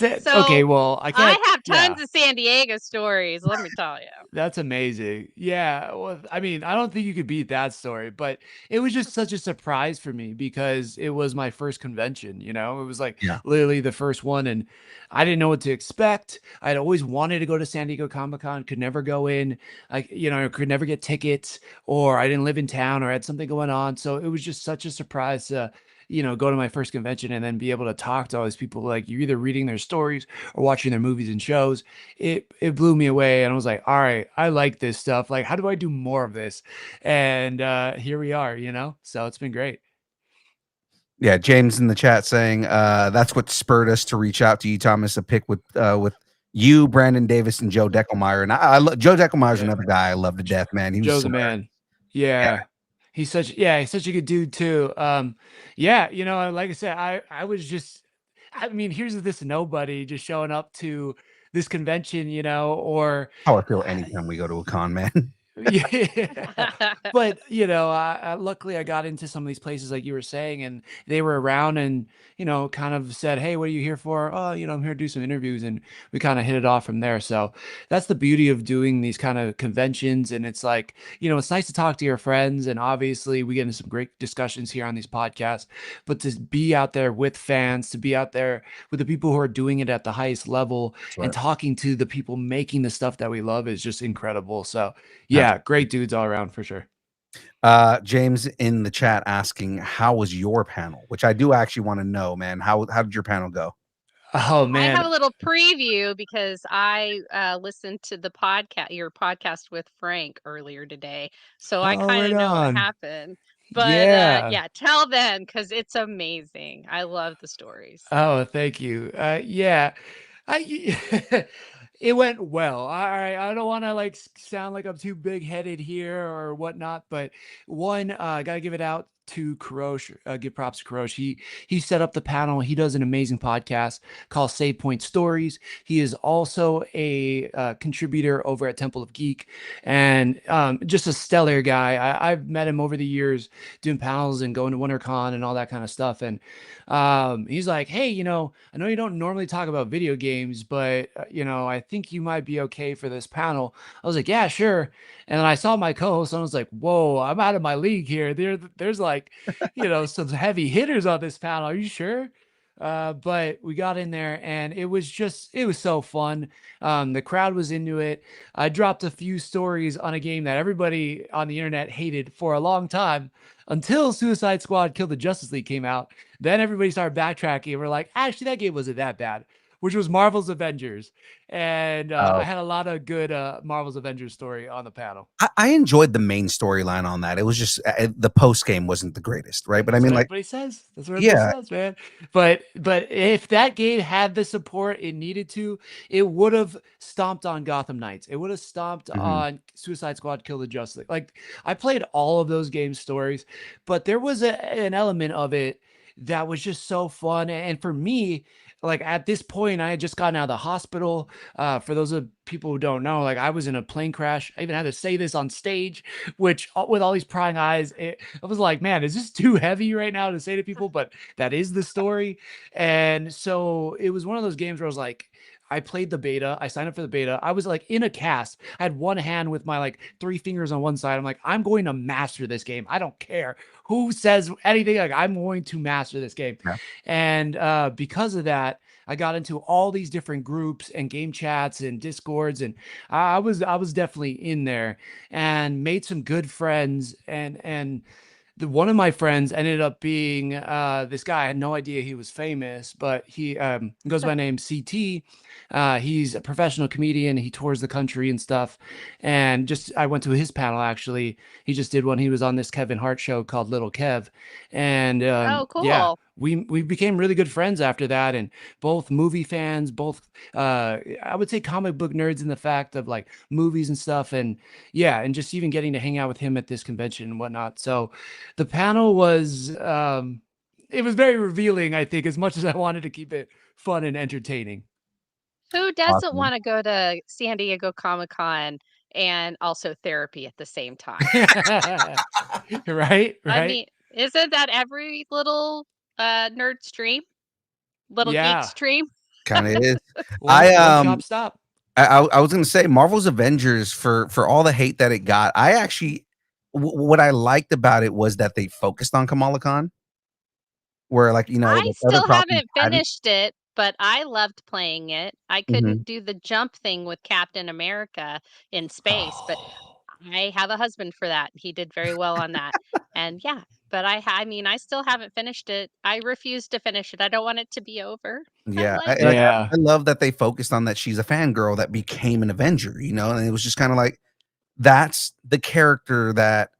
Okay, So well, I can't. I have Yeah. tons of San Diego stories, let me tell you. That's amazing. Yeah. Well, I mean, I don't think you could beat that story, but it was just such a surprise for me because it was my first convention, It was like Yeah. literally the first one, and I didn't know what to expect. I'd always wanted to go to San Diego Comic-Con, could never go in. Could never get tickets, or I didn't live in town or had something going on. So it was just such a surprise to go to my first convention and then be able to talk to all these people. Like you're either reading their stories or watching their movies and shows. It blew me away, and I was like, all right, I like this stuff. Like, how do I do more of this? And here we are, So it's been great. Yeah, James in the chat saying that's what spurred us to reach out to you, Thomas. A pick with you, Brandon Davis, and Joe Deckelmeyer. And I love Joe Deckelmeyer's another guy I love to death, man. He was Joe's a man. Yeah. He's such a good dude too. Yeah, like I said, I was just, I mean, here's this nobody just showing up to this convention, or how I feel anytime we go to a con, man. Yeah, but luckily I got into some of these places like you were saying, and they were around and kind of said, hey, what are you here for? Oh, I'm here to do some interviews, and we kind of hit it off from there. So that's the beauty of doing these kind of conventions, and it's like, it's nice to talk to your friends, and obviously we get into some great discussions here on these podcasts, but to be out there with fans, to be out there with the people who are doing it at the highest level, and talking to the people making the stuff that we love is just incredible. So yeah, great dudes all around for sure. James in the chat asking, how was your panel? Which I do actually want to know, man. How did your panel go? Oh man, I have a little preview because I listened to your podcast with Frank earlier today, so I kind of know what happened. But yeah, tell them because it's amazing. I love the stories. Oh, thank you. Yeah, it went well. All right, I don't want to like sound like I'm too big-headed here or whatnot, but one, gotta give it out to Kurosh, give props to Kurosh. He set up the panel. He does an amazing podcast called Save Point Stories. He is also a contributor over at Temple of Geek, and just a stellar guy. I've met him over the years doing panels and going to WinterCon and all that kind of stuff. And he's like, hey, I know you don't normally talk about video games, but I think you might be okay for this panel. I was like, yeah, sure. And then I saw my co-host and I was like, whoa, I'm out of my league here. There's like, some heavy hitters on this panel. Are you sure? But we got in there and it was so fun. The crowd was into it. I dropped a few stories on a game that everybody on the internet hated for a long time until Suicide Squad Kill the Justice League came out. Then everybody started backtracking. We're like, actually, that game wasn't that bad, which was Marvel's Avengers. And I had a lot of good Marvel's Avengers story on the panel. I enjoyed the main storyline on that. It was just the post game wasn't the greatest, right? But that's I mean, what like everybody says. That's what everybody says, man. But if that game had the support it needed to, it would have stomped on Gotham Knights. It would have stomped on Suicide Squad Kill the Justice League. Like I played all of those game stories, but there was an element of it that was just so fun. And for me, like at this point, I had just gotten out of the hospital. For those of people who don't know, like I was in a plane crash. I even had to say this on stage, which with all these prying eyes, I was like, man, is this too heavy right now to say to people? But that is the story. And so it was one of those games where I was like, I played the beta. I signed up for the beta. I was like in a cast. I had one hand with my like 3 fingers on one side. I'm like, I'm going to master this game. I don't care who says anything. Like, I'm going to master this game. Yeah. And because of that, I got into all these different groups and game chats and discords, and I was definitely in there and made some good friends. And one of my friends ended up being this guy. I had no idea he was famous, but he goes by name CT. He's a professional comedian. He tours the country and stuff. And I went to his panel, actually. He just did one. He was on this Kevin Hart show called Little Kev. And oh, cool. Yeah, we became really good friends after that. And both movie fans, both I would say comic book nerds in the fact of like movies and stuff. And yeah, and just even getting to hang out with him at this convention and whatnot. So the panel was it was very revealing, I think, as much as I wanted to keep it fun and entertaining. Who doesn't want to go to San Diego Comic-Con and also therapy at the same time? Right? I mean, isn't that every little nerd stream? Little geek stream? Kind of is. One shop stop. I was going to say Marvel's Avengers, for all the hate that it got, I actually what I liked about it was that they focused on Kamala Khan. Where like, I still haven't finished it, but I loved playing it. I couldn't do the jump thing with Captain America in space, but I have a husband for that. He did very well on that. And yeah, But I mean, I still haven't finished it. I refuse to finish it. I don't want it to be over. Yeah, I like it. I love that they focused on that she's a fangirl that became an Avenger, you know, and it was just kind of like that's the character that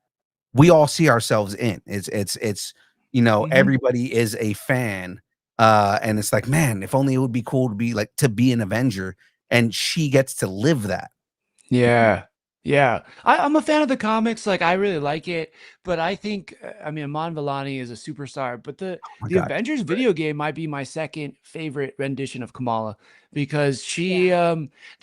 we all see ourselves in. It's you know, everybody is a fan, and it's like, man, if only it would be cool to be like to be an Avenger, and she gets to live that. Yeah. Yeah. I'm a fan of the comics. Like, I really like it, but I think, I mean, Iman Vellani is a superstar, but Oh my the God, Avengers video game might be my second favorite rendition of Kamala because she, Yeah.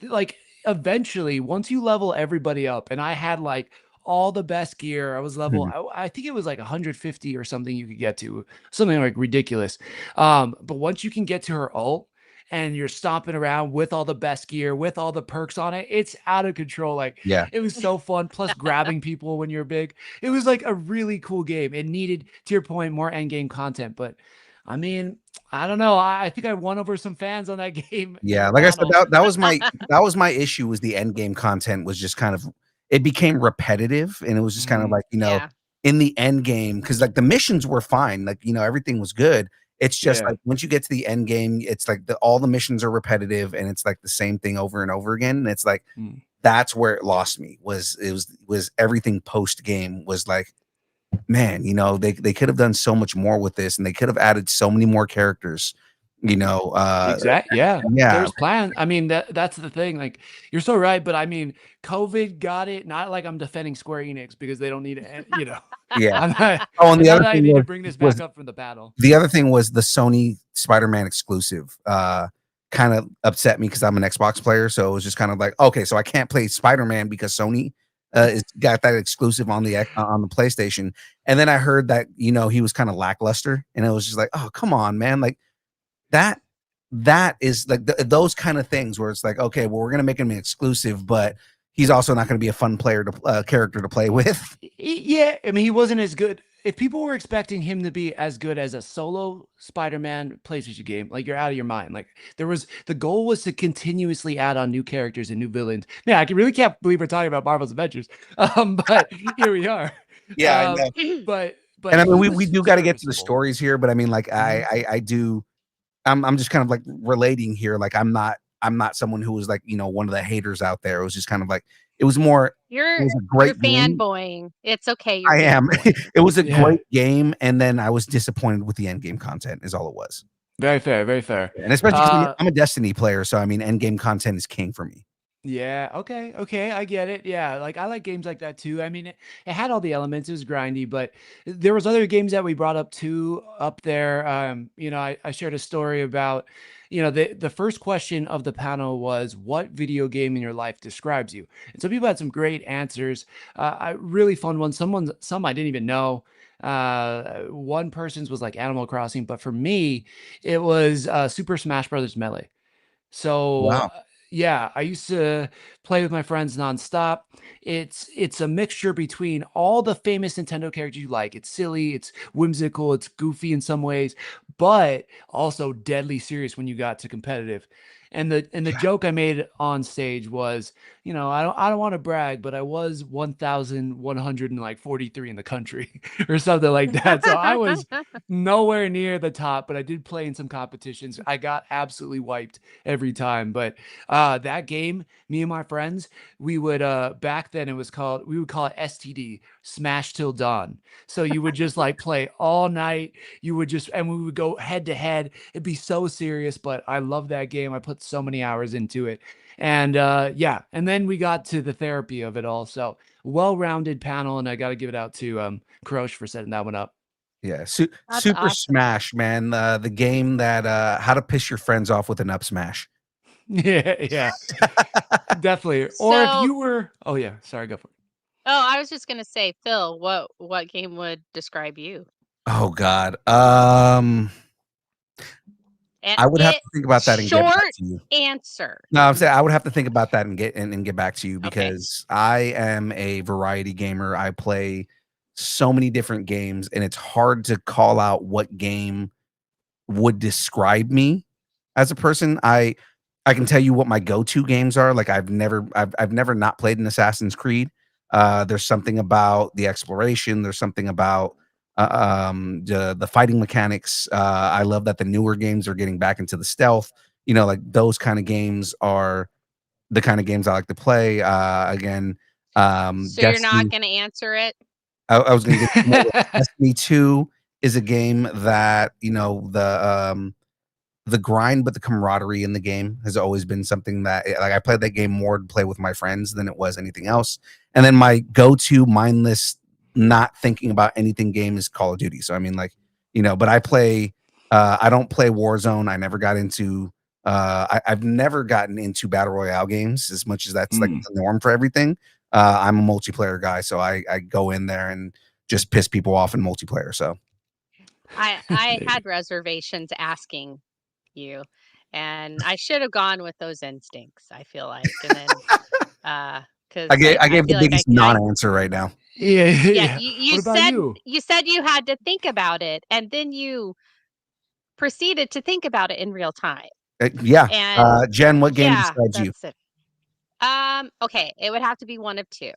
like, eventually, once you level everybody up, and I had like all the best gear, I was level, Mhm. I think it was like 150 or something you could get to, something like ridiculous. But once you can get to her ult, and you're stomping around with all the best gear, with all the perks on it. It's out of control. Like, Yeah, it was so fun. Plus grabbing people when you're big. It was like a really cool game. It needed, to your point, more end game content. But I mean, I don't know. I think I won over some fans on that game in yeah. the Like I said, panel. that was my issue. Was the end game content was just kind of it became repetitive, and it was just kind of like, you know, Yeah. in the end game, because like the missions were fine, like, you know, everything was good. It's just Yeah. like once you get to the end game, it's like all the missions are repetitive, and it's like the same thing over and over again. And it's like Mm. that's where it lost me. Was everything post game was like, man, you know, they could have done so much more with this, and they could have added so many more characters, you know. Exactly. Yeah. Yeah, There's plans. I mean, that's the thing. Like, you're so right, but I mean, COVID got it. Not like I'm defending Square Enix because they don't need it, you know. yeah. I'm not, Oh, and it's the not other that I thing need to was bring this was back up from the battle. the other thing was the Sony Spider-Man exclusive. Kind of upset me because I'm an Xbox player, so it was just kind of like, okay, so I can't play Spider-Man because Sony is got that exclusive on the PlayStation. And then I heard that, you know, he was kind of lackluster, and it was just like, oh, come on, man, like that is like those kind of things where it's like, okay, well, we're gonna make him an exclusive, but he's also not going to be a fun character to play with. Yeah, I mean, he wasn't as good. If people were expecting him to be as good as a solo Spider-Man PlayStation game, like, you're out of your mind. Like, the goal was to continuously add on new characters and new villains. Yeah, really can't believe we're talking about Marvel's Adventures. But here we are. Yeah, I know. But And I mean, he we was do got to get to the serviceable. stories here, but I mean, like I do. I'm just kind of like relating here. Like I'm not someone who was like, you know, one of the haters out there. It was just kind of like it was more. It You're was a you're great game. fanboying. It's okay. You're I am. fanboying. It was a Yeah, great game, and then I was disappointed with the end game content. Is all it was. very fair, very fair. And especially because I'm a Destiny player, so I mean, end game content is king for me. Yeah, okay, I get it. Yeah, like, I like games like that too. I mean, it had all the elements. It was grindy, but there was other games that we brought up too up there. You know, I shared a story about, you know, the first question of the panel was, what video game in your life describes you? And so people had some great answers. Really fun ones. Some I didn't even know. One person's was like Animal Crossing, but for me, it was Super Smash Brothers Melee. So, Wow. yeah, I used to play with my friends nonstop. It's a mixture between all the famous Nintendo characters you like. It's silly, it's whimsical, it's goofy in some ways, but also deadly serious when you got to competitive. And the Yeah. joke I made on stage was, you know, I don't want to brag, but I was 1,143 in the country or something like that. So I was nowhere near the top, but I did play in some competitions. I got absolutely wiped every time. But that game, me and my friends, we would back then we would call it STD, Smash Till Dawn. So you would just like play all night. And we would go head to head. It'd be so serious, but I love that game. I put so many hours into it. And yeah, and then we got to the therapy of it all. So, well-rounded panel, and I got to give it out to Krosh for setting that one up. Yeah. That's Super awesome. Smash, man. The game that how to piss your friends off with an up smash. Yeah, yeah, definitely. Or if So, you were, oh yeah, sorry, go for it. I was just gonna say, Phil, what game would describe you? Oh God. And I would have it to think about that and get back short to you. answer. No, I'm saying I would have to think about that and get back to you Okay. because I am a variety gamer. I play so many different games, and it's hard to call out what game would describe me as a person. I can tell you what my go-to games are. Like I've never not played an Assassin's Creed. There's something about the exploration. There's something about the fighting mechanics. I love that the newer games are getting back into the stealth. Like those kind of games are the kind of games I like to play. Again, So you're Destiny. not going to answer it? I was going to get Destiny 2 is a game that the grind, but the camaraderie in the game has always been something that, like, I played that game more to play with my friends than it was anything else. And then my go-to mindless, not thinking about anything game is Call of Duty. So I mean, like, but I don't play Warzone. I never got into I've never gotten into battle royale games as much as that's like the norm for everything. I'm a multiplayer guy, so I go in there and just piss people off in multiplayer. So I had reservations asking you, and I should have gone with those instincts, I feel like. And then because I gave the feel like biggest non-answer right now. Yeah. You What about said you? you said you had to think about it, and then you proceeded to think about it in real time. Yeah. And Jen, what game yeah, describes you? that's it. Okay, it would have to be one of two.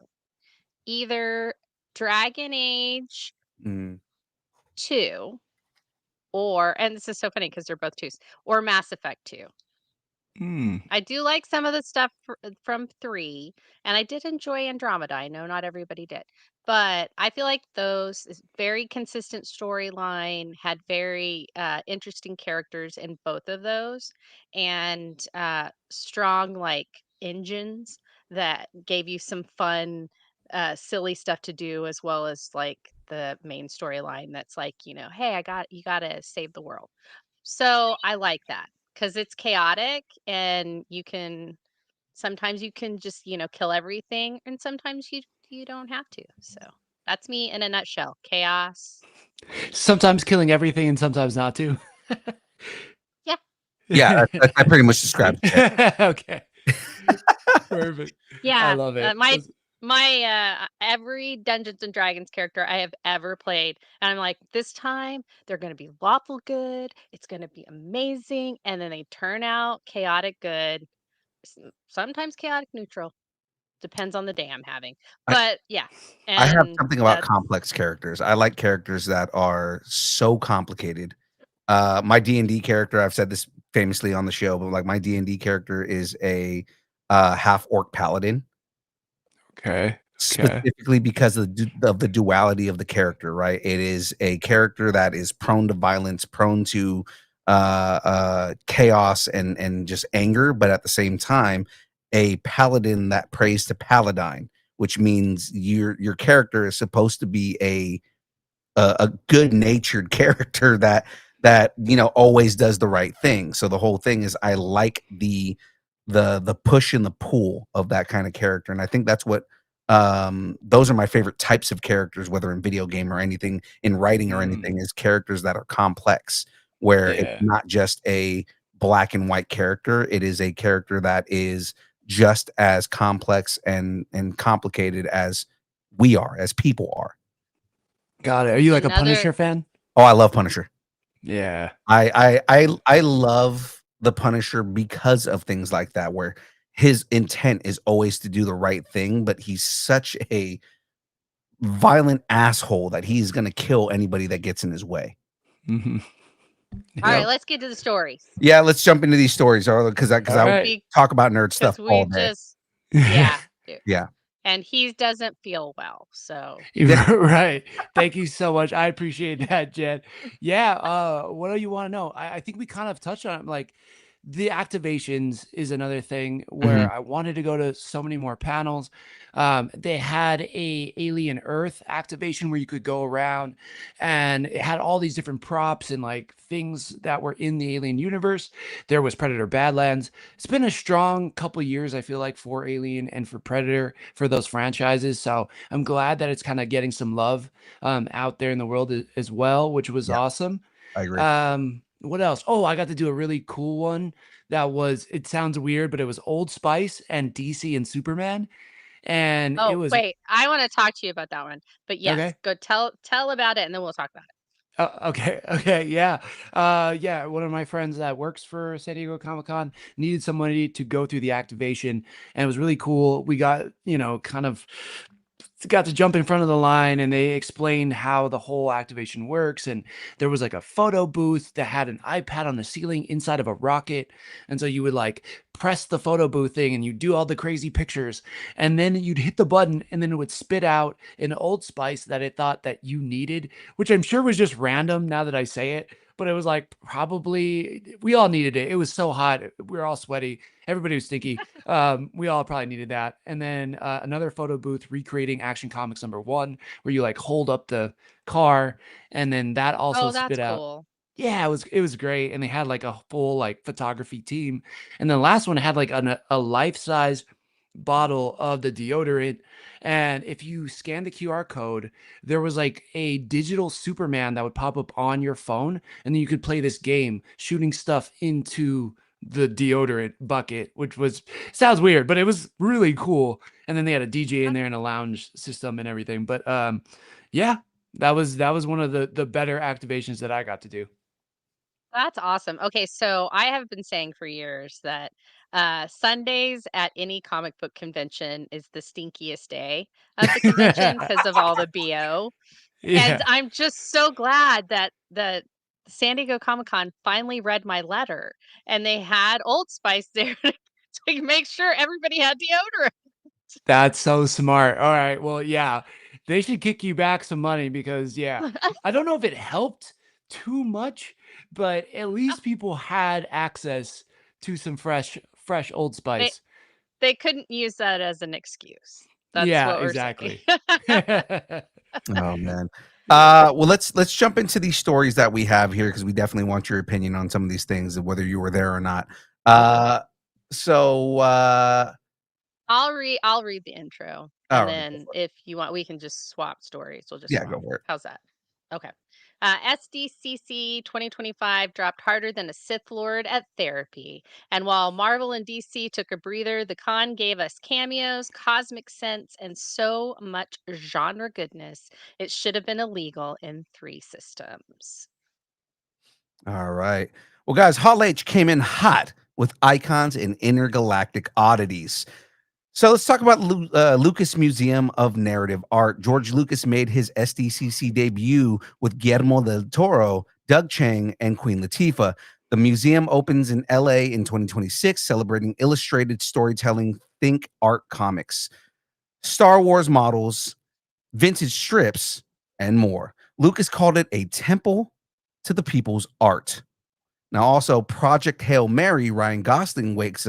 Either Dragon Age 2 or, and this is so funny because they're both twos, or Mass Effect 2. I do like some of the stuff from 3, and I did enjoy Andromeda. I know not everybody did, but I feel like those is very consistent storyline, had very interesting characters in both of those, and strong like engines that gave you some fun, silly stuff to do, as well as like the main storyline that's like, hey, you got to save the world. So I like that because it's chaotic, and sometimes you can just, kill everything, and sometimes you don't have to. So that's me in a nutshell. Chaos. Sometimes killing everything and sometimes not to. Yeah. Yeah, I pretty much described it. Okay. Perfect. Yeah. I love it. My every Dungeons and Dragons character I have ever played, and I'm like, this time they're gonna be lawful good, it's gonna be amazing, and then they turn out chaotic good, sometimes chaotic neutral. Depends on the day I'm having. But yeah, I have and something about complex characters. I like characters that are so complicated. My D&D character, I've said this famously on the show, but like my D&D character is a half orc paladin. Okay. Specifically because of the duality of the character, right? It is a character that is prone to violence, prone to chaos and just anger, but at the same time, a paladin that prays to paladine, which means your character is supposed to be a good-natured character that always does the right thing. So the whole thing is, I like the push and the pull of that kind of character, and I think that's what those are my favorite types of characters, whether in video game or anything, in writing or anything, is characters that are complex, where it's not just a black and white character. It is a character that is just as complex and complicated as we are, as people are. Got it. Are you like a Punisher fan? Oh, I love Punisher. Yeah. I love the Punisher because of things like that, where his intent is always to do the right thing, but he's such a violent asshole that he's going to kill anybody that gets in his way. Mm-hmm. All right, let's get to the stories. Yeah, let's jump into these stories, because I talk about nerd stuff all day. Yeah. Yeah. And he doesn't feel well, so. Right. Thank you so much. I appreciate that, Jen. Yeah. What do you want to know? I think we kind of touched on it. Like, the activations is another thing where I wanted to go to so many more panels. They had a Alien Earth activation where you could go around, and it had all these different props and like things that were in the Alien universe. There was Predator Badlands. It's been a strong couple years, I feel like, for Alien and for Predator, for those franchises. So I'm glad that it's kind of getting some love out there in the world as well, which was awesome. I agree. What else? Oh, I got to do a really cool one that was, it sounds weird, but it was Old Spice and DC and Superman. And it was wait, I want to talk to you about that one. But yes, okay. go tell about it, and then we'll talk about it. Okay, yeah. Yeah, one of my friends that works for San Diego Comic-Con needed somebody to go through the activation, and it was really cool. We got, kind of got to jump in front of the line, and they explained how the whole activation works. And there was like a photo booth that had an iPad on the ceiling inside of a rocket. And so you would like press the photo booth thing and you do all the crazy pictures. And then you'd hit the button and then it would spit out an Old Spice that it thought that you needed, which I'm sure was just random now that I say it. But it was like probably we all needed it. It was so hot. We were all sweaty. Everybody was stinky. We all probably needed that. And then another photo booth recreating Action Comics #1, where you like hold up the car, and then that also Oh, that's spit out. cool. Yeah, it was great, and they had like a full like photography team. And the last one had like a life-size bottle of the deodorant. And if you scan the QR code, there was like a digital Superman that would pop up on your phone, and then you could play this game shooting stuff into the deodorant bucket, which was sounds weird, but it was really cool. And then they had a DJ in there and a lounge system and everything. But yeah, that was one of the better activations that I got to do. That's awesome. Okay, so I have been saying for years that Sundays at any comic book convention is the stinkiest day of the convention because of all the BO. And Yeah. I'm just so glad that the San Diego Comic-Con finally read my letter and they had Old Spice there to make sure everybody had deodorant. That's so smart. All right. Well, yeah, they should kick you back some money because, yeah, I don't know if it helped too much, but at least people had access to some fresh Old they Spice. they couldn't use that as an excuse. That's Yeah, what we're saying. exactly. Oh man. Yeah. Well, let's jump into these stories that we have here because we definitely want your opinion on some of these things, whether you were there or not. Uh, so I'll read the intro, all and right, go then for it. if you want, we can just swap stories. We'll just Yeah, swap. go for it. How's that? Okay. SDCC 2025 dropped harder than a Sith Lord at therapy. And while Marvel and DC took a breather, the con gave us cameos, cosmic sense, and so much genre goodness. It should have been illegal in 3 systems. All right. Well, guys, Hall H came in hot with icons and intergalactic oddities. So let's talk about Lucas Museum of Narrative Art. George Lucas made his SDCC debut with Guillermo del Toro, Doug Chang, and Queen Latifah. The museum opens in LA in 2026, celebrating illustrated storytelling, think art comics, Star Wars models, vintage strips, and more. Lucas called it a temple to the people's art. Now, also Project Hail Mary, Ryan Gosling wakes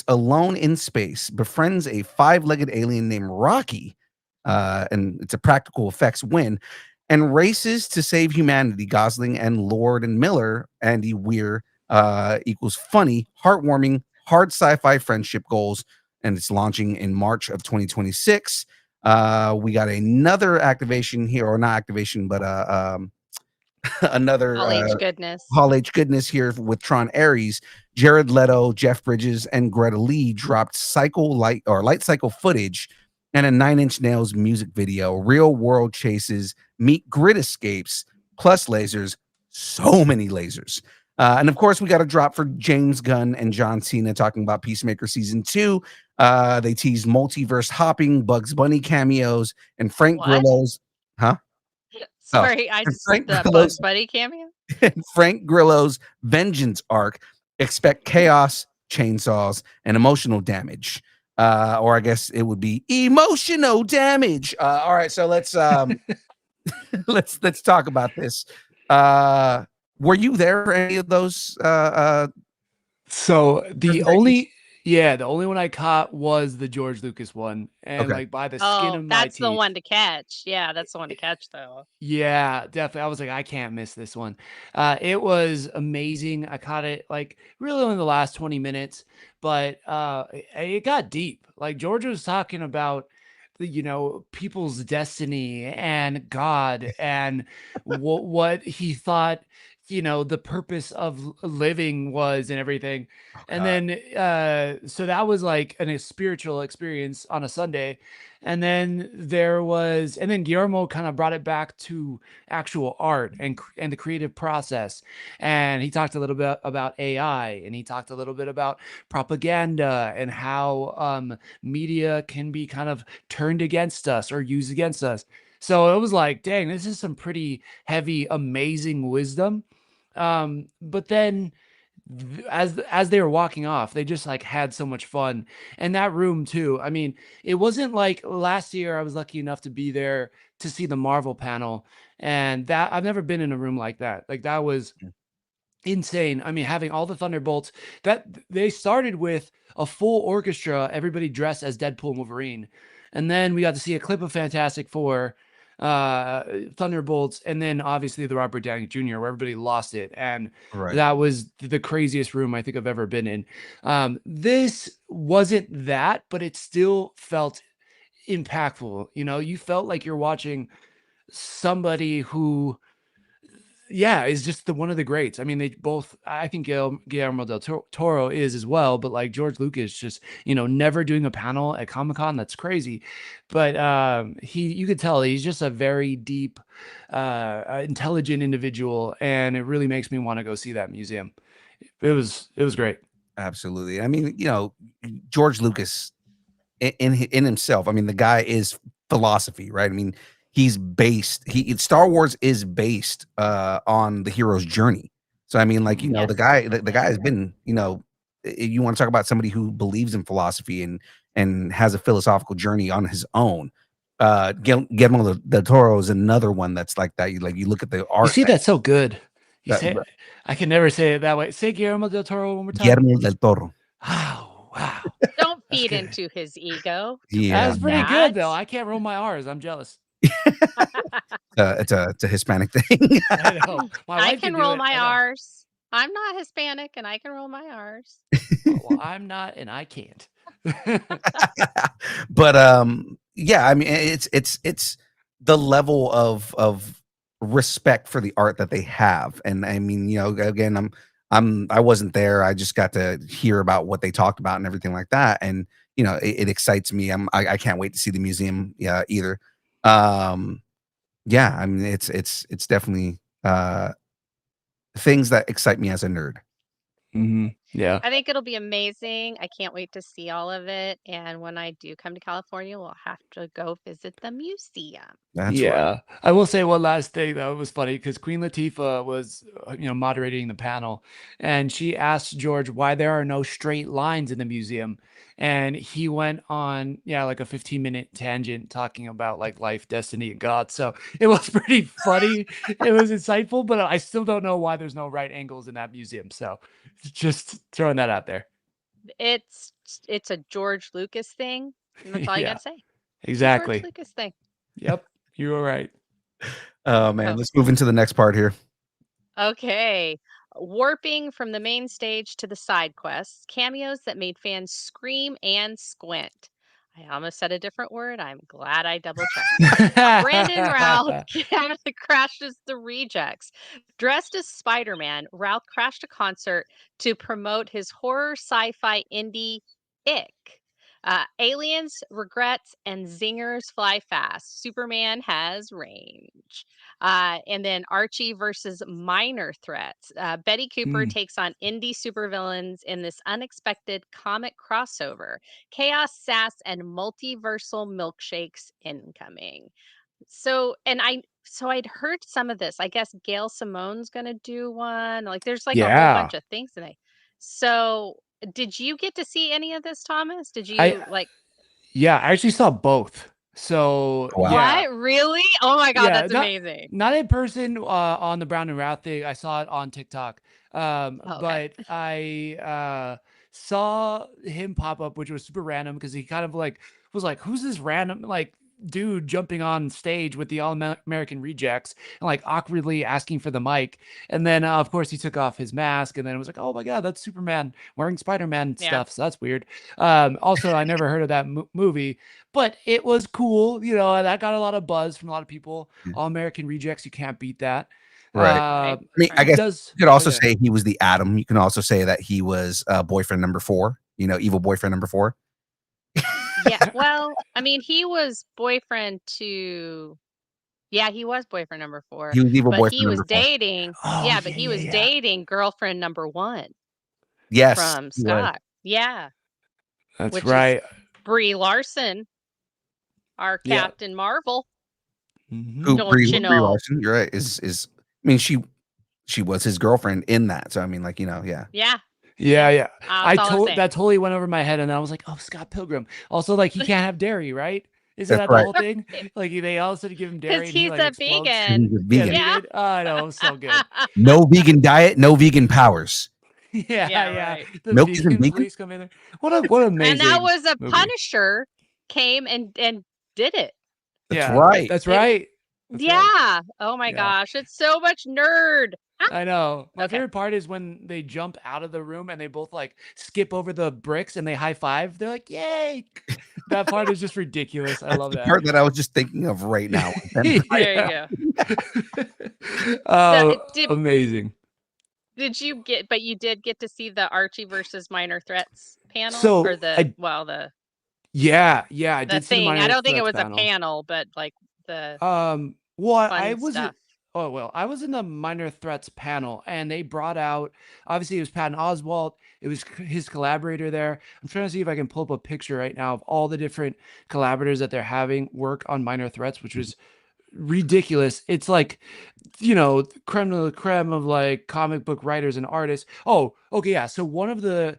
alone in space, befriends a 5-legged alien named Rocky, and it's a practical effects win, and races to save humanity. Gosling and Lord and Miller, Andy Weir, equals funny, heartwarming, hard sci-fi friendship goals, and it's launching in March of 2026. We got another activation here, or not activation, but another All age goodness. Hall H goodness here with Tron Ares. Jared Leto, Jeff Bridges, and Greta Lee dropped light cycle footage and a 9 Inch Nails music video. Real world chases meet grid escapes plus lasers. So many lasers. And of course, we got a drop for James Gunn and John Cena talking about Peacemaker season 2. They teased multiverse hopping, Bugs Bunny cameos, and Frank What? Grillo's. Huh? Oh, Sorry, I and Frank the Grillo's Bugs Bunny cameo. and Frank Grillo's vengeance arc. Expect chaos, chainsaws, and emotional damage. Or I guess it would be emotional damage. All right, so let's let's talk about this. Were you there for any of those So presentations? the only one I caught was the George Lucas one, and Okay. like by the skin Oh, of my that's the teeth. one to catch. Yeah, that's the one to catch, though. Yeah, definitely. I was like, I can't miss this one. It was amazing. I caught it like really in the last 20 minutes, but it got deep. Like George was talking about people's destiny and God and what he thought, the purpose of living was and everything. Oh And God. then so that was like a spiritual experience on a Sunday. And then Guillermo kind of brought it back to actual art and the creative process. And he talked a little bit about AI, and he talked a little bit about propaganda and how media can be kind of turned against us or used against us. So it was like, dang, this is some pretty heavy, amazing wisdom. But then as they were walking off, they just like had so much fun. And that room too. I mean, it wasn't like last year I was lucky enough to be there to see the Marvel panel, and that I've never been in a room like that. Like that was insane. I mean, having all the Thunderbolts, that they started with a full orchestra, everybody dressed as Deadpool and Wolverine. And then we got to see a clip of Fantastic Four, Thunderbolts, and then obviously the Robert Downey Jr., where everybody lost it. And that was the craziest room I think I've ever been in. This wasn't that, but it still felt impactful. You know, you felt like you're watching somebody who is just one of the greats. I mean, they both, I think Guillermo del Toro is as well, but like George Lucas just, never doing a panel at Comic-Con, that's crazy. But you could tell he's just a very deep, intelligent individual, and it really makes me want to go see that museum. It was great. Absolutely. I mean, George Lucas in himself, I mean, the guy is philosophy, right? I mean, Star Wars is based on the hero's journey. So I mean, like, the guy has been, you want to talk about somebody who believes in philosophy and has a philosophical journey on his own. Guillermo del Toro is another one that's like that. You look at the art. You see, that's so good. I can never say it that way. Say Guillermo del Toro one more time. Guillermo del Toro. Oh, wow. Don't feed into his ego. Yeah, that's pretty good though. I can't roll my R's. I'm jealous. It's a Hispanic thing. I know. I can roll my R's. I'm not Hispanic, and I can roll my R's. Well, I'm not, and I can't. But yeah, I mean, it's the level of respect for the art that they have, and I mean, again, I wasn't there. I just got to hear about what they talked about and everything like that, and it excites me. I can't wait to see the museum. Yeah, either. Yeah, I mean, it's definitely things that excite me as a nerd. Mm-hmm. Yeah, I think it'll be amazing. I can't wait to see all of it. And when I do come to California, we'll have to go visit the museum. That's right. I will say one last thing though. It was funny because Queen Latifah was, moderating the panel, and she asked George why there are no straight lines in the museum, and he went on like a 15-minute tangent talking about like life, destiny, and God. So it was pretty funny. It was insightful, but I still don't know why there's no right angles in that museum. So just throwing that out there. It's a George Lucas thing. That's all you gotta say. Exactly. George Lucas thing. Yep, you were right. Oh man, let's move into the next part here. Okay. Warping from the main stage to the side quests, cameos that made fans scream and squint. I almost said a different word. I'm glad I double checked. Brandon Routh crashes the rejects. Dressed as Spider-Man, Routh crashed a concert to promote his horror sci-fi indie Ick. Aliens, regrets, and zingers fly fast. Superman has range. And then Archie versus minor threats. Betty Cooper takes on indie supervillains in this unexpected comic crossover. Chaos, sass, and multiversal milkshakes incoming. So I'd heard some of this. I guess Gail Simone's gonna do one. Like there's like a whole bunch of things today. So did you get to see any of this, Thomas? Did you Yeah, I actually saw both. So what? Really? Oh my god, that's amazing. Not in person on the Brown and Routh thing. I saw it on TikTok. But I saw him pop up, which was super random because he kind of was like, who's this random dude jumping on stage with the All-American Rejects and awkwardly asking for the mic. And then of course he took off his mask, and then it was like, oh my god, that's Superman wearing Spider-Man stuff. So that's weird. Also, I never heard of that movie, but it was cool. That got a lot of buzz from a lot of people. All-American Rejects, you can't beat that. Right. I mean, I guess you could also say he was the Atom. You can also say that he was boyfriend number 4, evil boyfriend number 4. Yeah. Well, I mean, he was boyfriend to. Yeah, he was boyfriend number 4. He was evil but boyfriend he was number 4. dating. Oh, Yeah, but he was dating girlfriend number 1 Yes, from he was. Scott. Yeah, That's which right. is Brie Larson, our Yeah. Captain Marvel. Mhm. Who Don't Brie you know? Larson? You're right. Is I mean, she was his girlfriend in that. So I mean, like, yeah. Yeah. Yeah, Yeah. yeah. That's all I'm saying. That totally went over my head, and I was like, "Oh, Scott Pilgrim." Also, like, he can't have dairy, right? Isn't That's that the right. whole thing? Like, they all said to give him dairy, Because and he he's like a explodes. vegan. He's a Yeah, vegan. Yeah. Oh, I know, so good. No vegan diet, no vegan powers. Yeah, Yeah, yeah. right. The Milk isn't vegan vegan? police come in there. What amazing. And that was a movie. Punisher came and did it. That's Yeah, right. That's right. That's right. Yeah. Oh my Yeah. gosh, it's so much nerd. I know. My Okay. favorite part is when they jump out of the room and they both like skip over the bricks and they high five. They're like, "Yay!" That part is just ridiculous. I That's love the that. part that I was just thinking of right now. There you go. Oh, did- amazing. Did you get? But you did get to see the Archie versus Minor Threats panel, So, or the I the I did see the thing. I Minor don't think it was Threats panel. a panel, but like the Well, fun I was stuff. oh well, I was in the Minor Threats panel, and they brought out obviously it was Patton Oswalt. It was his collaborator there. I'm trying to see if I can pull up a picture right now of all the different collaborators that they're having work on Minor Threats, which was ridiculous. It's like, creme de la creme of like comic book writers and artists. Oh, okay, yeah. So one of the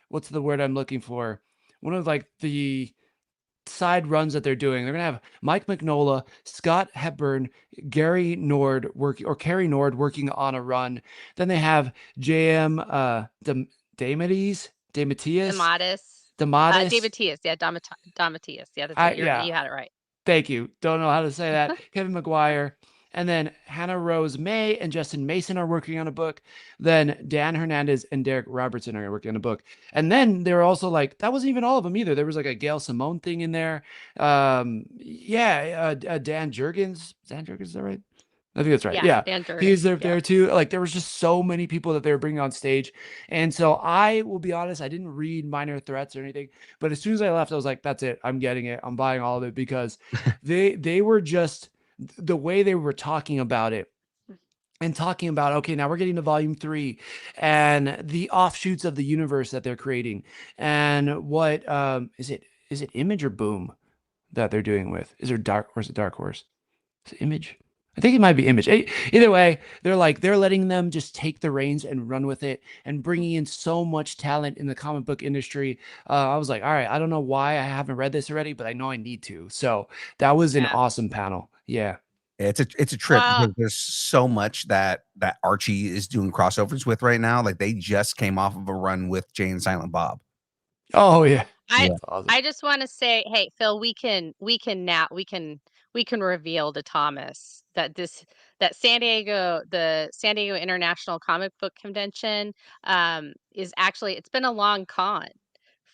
what's the word I'm looking for? One of like the side runs that they're doing. They're gonna have Mike Mignola, Scott Hepburn, Carrie Nord working on a run. Then they have JM Damatis. Damatis. Yeah, Damatis. Yeah, you had it right. Thank you. Don't know how to say that. Kevin McGuire. And then Hannah Rose May and Justin Mason are working on a book. Then Dan Hernandez and Derek Robertson are working on a book. And then they were also like, that wasn't even all of them either. There was like a Gail Simone thing in there. Dan Jurgens. Dan Jurgens, is that right? I think that's right. Yeah. Dan Jurgens. He's there too. Like there was just so many people that they were bringing on stage. And so I will be honest, I didn't read Minor Threats or anything, but as soon as I left, I was like, that's it. I'm getting it. I'm buying all of it because they were just the way they were talking about it and talking about, okay, now we're getting to volume 3 and the offshoots of the universe that they're creating. And what is it Image or Boom that they're doing with? Is it Dark Horse? Is it Image? I think it might be Image. Either way, they're letting them just take the reins and run with it and bringing in so much talent in the comic book industry. I was like, all right, I don't know why I haven't read this already, but I know I need to. So that was an awesome panel. Yeah. It's a trip because there's so much that Archie is doing crossovers with right now. Like they just came off of a run with Jay and Silent Bob. Oh yeah. Awesome. I just want to say, hey Phil, we can reveal to Thomas that the San Diego International Comic Book Convention is actually, it's been a long con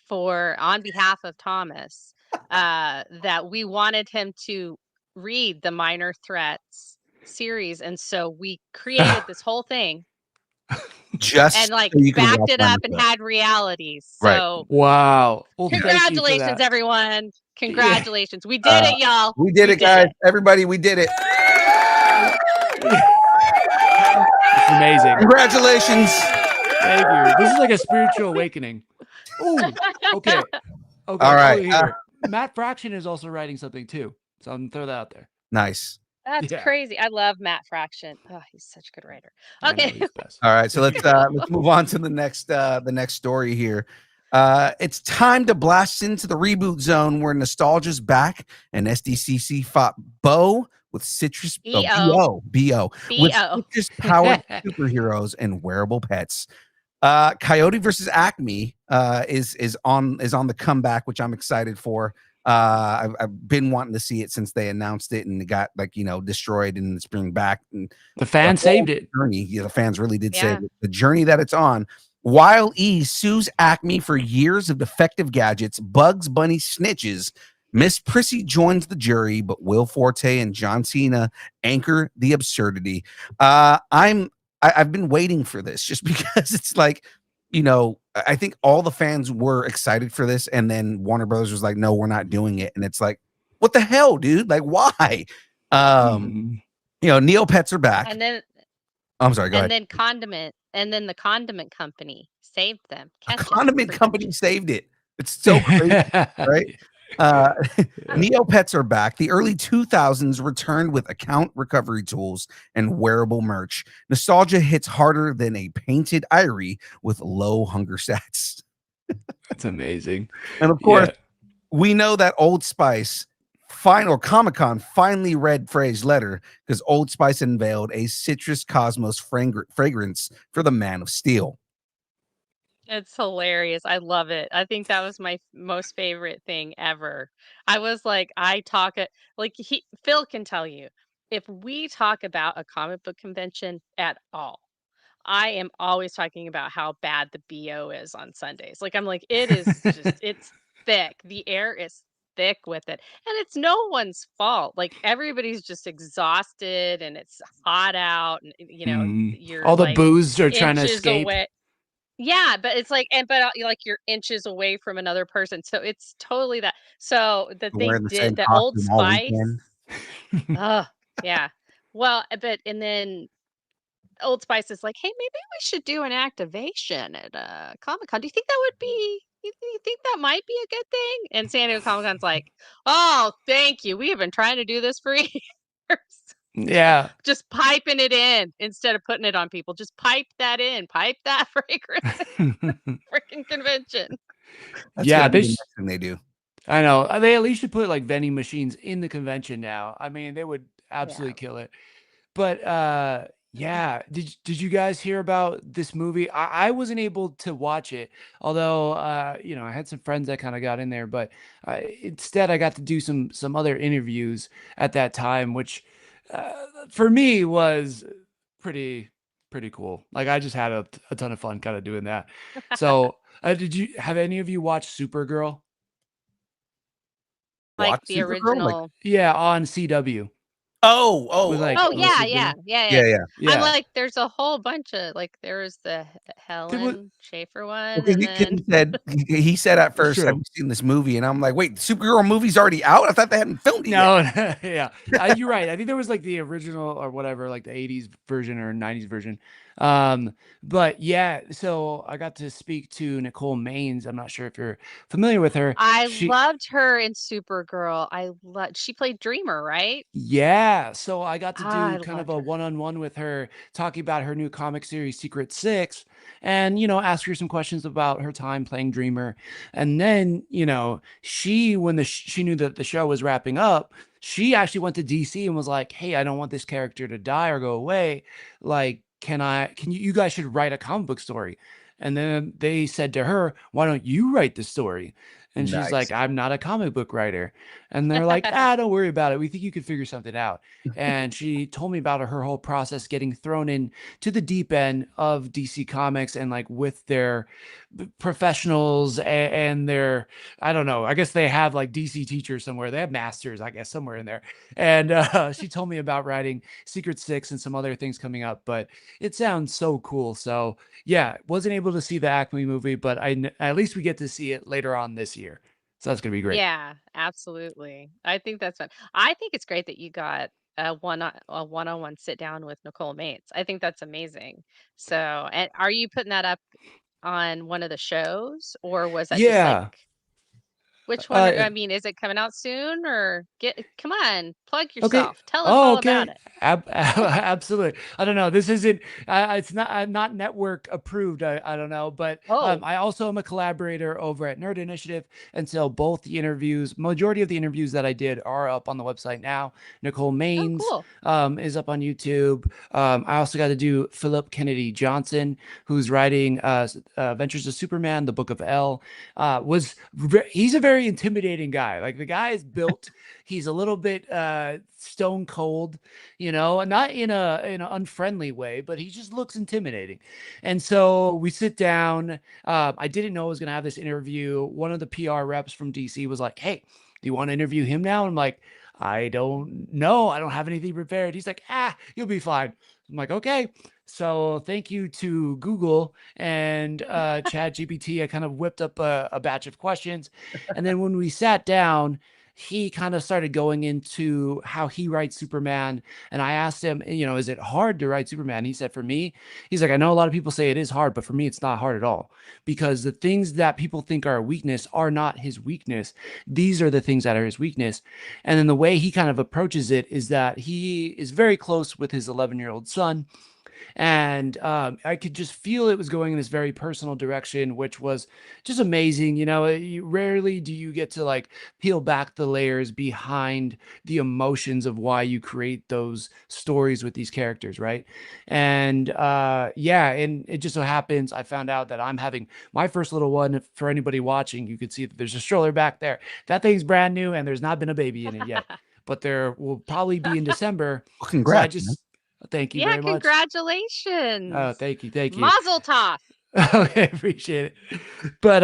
on behalf of Thomas that we wanted him to read the Minor Threats series, and so we created this whole thing just and so backed it up and had realities. So right. Wow. Well, congratulations, everyone. Congratulations. We did it, y'all. We did it, guys. Everybody, we did it. It's amazing. Congratulations. Thank you. This is like a spiritual awakening. Ooh, okay. All right. Matt Fraction is also writing something too. So I'm gonna throw that out there. Nice. That's crazy. I love Matt Fraction. Oh, he's such a good writer. Okay. All right. So let's move on to the next story here. It's time to blast into the reboot zone where nostalgia's back and SDCC fought Bo with citrus BO with citrus powered superheroes and wearable pets. Coyote versus Acme is on the comeback, which I'm excited for. I've been wanting to see it since they announced it and it got destroyed and it's bringing back. And the fans saved it. Journey, the fans really did save it. The journey that it's on. While E sues Acme for years of defective gadgets, Bugs Bunny snitches. Miss Prissy joins the jury, but Will Forte and John Cena anchor the absurdity. I've been waiting for this just because it's like I think all the fans were excited for this, and then Warner Brothers was like, no, we're not doing it. And it's like, what the hell, dude? Like, why? Neopets are back. And then I'm sorry, go ahead. And then the condiment company saved them. A condiment company saved it. It's so crazy, right? Neopets are back. The early 2000s returned with account recovery tools and wearable merch. Nostalgia hits harder than a painted irie with low hunger stats. That's amazing. And of course, we know that Old Spice Comic-Con finally read Frey's letter because Old Spice unveiled a citrus cosmos fragrance for the Man of Steel. It's hilarious. I love it. I think that was my most favorite thing ever. I was like, Phil can tell you, if we talk about a comic book convention at all, I am always talking about how bad the BO is on Sundays. Like, I'm like, it is just, it's thick. The air is thick with it. And it's no one's fault. Like, everybody's just exhausted and it's hot out. And, you're all the like booze are trying to escape. Away. Yeah, but it's like, like you're inches away from another person. So it's totally that. So that they did the Old Spice. Oh, yeah. Well, and then Old Spice is like, hey, maybe we should do an activation at Comic-Con. Do you think that would be, you think that might be a good thing? And San Diego Comic-Con's like, oh, thank you. We have been trying to do this for years. Yeah. Just piping it in instead of putting it on people. Just pipe that in. Pipe that fragrance in the freaking convention. They do. I know. They at least should put like vending machines in the convention now. I mean, they would absolutely kill it. But yeah, did you guys hear about this movie? I wasn't able to watch it, although I had some friends that kind of got in there, but instead I got to do some other interviews at that time, which for me was pretty cool. Like, I just had a ton of fun kind of doing that. So have any of you watched Supergirl? Like the original? Yeah, on CW. Yeah. I'm like, there's a whole bunch of there's the Helen Schaefer one. He said at first, have you seen this movie? And I'm like, wait, the Supergirl movie's already out? I thought they hadn't filmed it yet. Yeah. You're right. I think there was like the original or whatever, like the 80s version or 90s version. But yeah, so I got to speak to Nicole Maines. I'm not sure if you're familiar with her. I loved her in Supergirl. She played Dreamer, right? Yeah. So I got to do kind of a one-on-one with her, talking about her new comic series, Secret Six, and, ask her some questions about her time playing Dreamer. And then, she knew that the show was wrapping up, she actually went to DC and was like, hey, I don't want this character to die or go away. Like, you guys should write a comic book story. And then they said to her, why don't you write the story? And she's like, I'm not a comic book writer. And they're like, don't worry about it. We think you could figure something out. And she told me about her whole process getting thrown in to the deep end of DC Comics and like with their professionals and their, I don't know, I guess they have like DC teachers somewhere. They have masters, I guess, somewhere in there. And she told me about writing Secret Six and some other things coming up, but it sounds so cool. So yeah, wasn't able to see the Acme movie, but at least we get to see it later on this year. So that's going to be great. Yeah, absolutely. I think that's fun. I think it's great that you got a one-on-one sit down with Nicole Maines. I think that's amazing. So, and are you putting that up on one of the shows, or was that just like, which one? I mean, is it coming out soon, or come on, plug yourself. Tell us all about it. Absolutely. I don't know. This isn't, it's not network approved. I don't know, but I also am a collaborator over at Nerd Initiative. And so both the majority of the interviews that I did are up on the website now. Nicole Maines is up on YouTube. I also got to do Philip Kennedy Johnson, who's writing Adventures of Superman, the Book of L. He's a very intimidating guy. Like, the guy is built, he's a little bit stone cold, not in an unfriendly way, but he just looks intimidating. And so we sit down. I didn't know I was going to have this interview. One of the PR reps from DC was like, hey, do you want to interview him now? And I'm like, I don't know. I don't have anything prepared. He's like, you'll be fine. I'm like, okay. So thank you to Google and ChatGPT. I kind of whipped up a batch of questions. And then when we sat down, he kind of started going into how he writes Superman. And I asked him, is it hard to write Superman? He said, for me, he's like, I know a lot of people say it is hard, but for me, it's not hard at all, because the things that people think are a weakness are not his weakness. These are the things that are his weakness. And then the way he kind of approaches it is that he is very close with his 11-year-old son. And I could just feel it was going in this very personal direction, which was just amazing. Rarely do you get to like peel back the layers behind the emotions of why you create those stories with these characters, right? And and it just so happens I found out that I'm having my first little one. For anybody watching, you could see that there's a stroller back there. That thing's brand new and there's not been a baby in it yet, but there will probably be in December. Well, congrats. So I just thank you very much. Congratulations. Oh, thank you. Mazel tov. Okay, appreciate it. But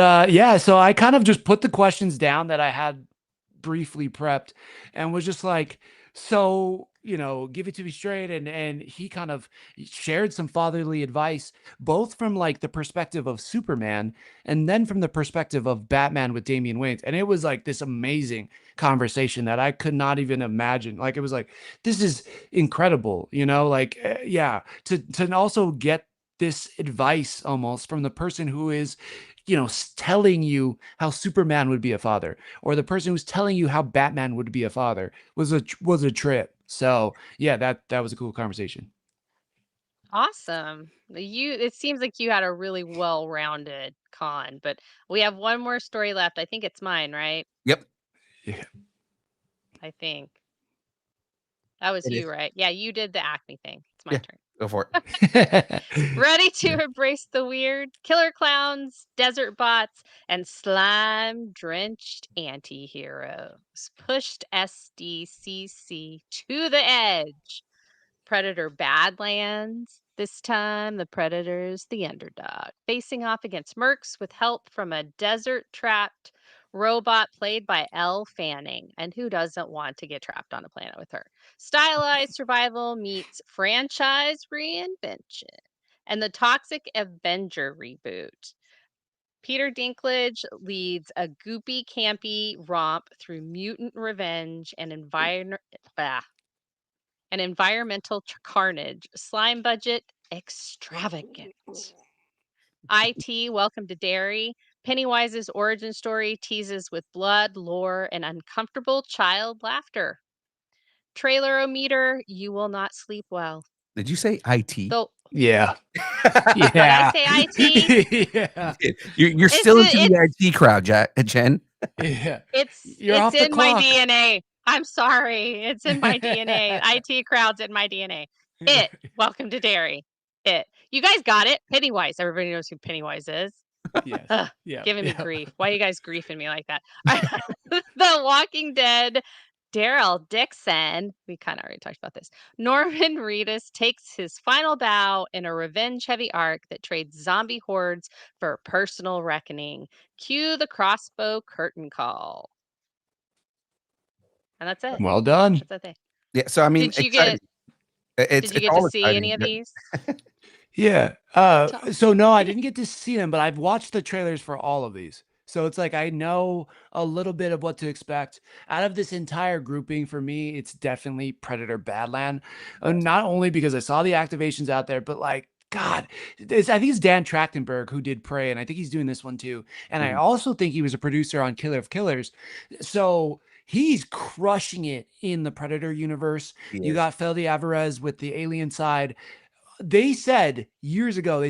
so I kind of just put the questions down that I had briefly prepped and was just like, so, give it to me straight. And he kind of shared some fatherly advice, both from like the perspective of Superman and then from the perspective of Batman with Damian Wayans. And it was like this amazing conversation that I could not even imagine. Like, it was like, this is incredible, to also get this advice almost from the person who is telling you how Superman would be a father, or the person who's telling you how Batman would be a father was a trip. So yeah, that was a cool conversation. Awesome. It seems like you had a really well-rounded con, but we have one more story left. I think it's mine, right? Yep. Yeah. I think that was you, right? Yeah, you did the Acme thing. It's my turn. Go for it. Ready to embrace the weird? Killer clowns, desert bots, and slime-drenched anti-heroes pushed SDCC to the edge. Predator Badlands. This time, the Predator's the underdog, facing off against Mercs with help from a desert-trapped robot played by Elle Fanning. And who doesn't want to get trapped on a planet with her? Stylized survival meets franchise reinvention. And the Toxic Avenger reboot. Peter Dinklage leads a goopy, campy romp through mutant revenge and environmental carnage. Slime budget extravagant. IT, Welcome to Derry. Pennywise's origin story teases with blood, lore, and uncomfortable child laughter. Trailer-o-meter, you will not sleep well. Did you say IT? Yeah. Did I say IT? Yeah. You're still into the IT crowd, Jen. Yeah. It's in my DNA. I'm sorry. It's in my DNA. IT crowd's in my DNA. Welcome to Derry. You guys got it. Pennywise. Everybody knows who Pennywise is. Yes. Giving me grief. Why are you guys griefing me like that? The Walking Dead. Daryl Dixon. We kind of already talked about this. Norman Reedus takes his final bow in a revenge-heavy arc that trades zombie hordes for personal reckoning. Cue the crossbow curtain call. And that's it. Well done. That's the thing. Yeah. So I mean, did you get to see any of these? Yeah. So no, I didn't get to see them, but I've watched the trailers for all of these. So it's like I know a little bit of what to expect. Out of this entire grouping, for me, it's definitely Predator Badland. Not only because I saw the activations out there, but like, God, I think it's Dan Trachtenberg who did Prey, and I think he's doing this one too. And I also think he was a producer on Killer of Killers. So he's crushing it in the Predator universe. You got Fede Alvarez with the Alien side. They said years ago,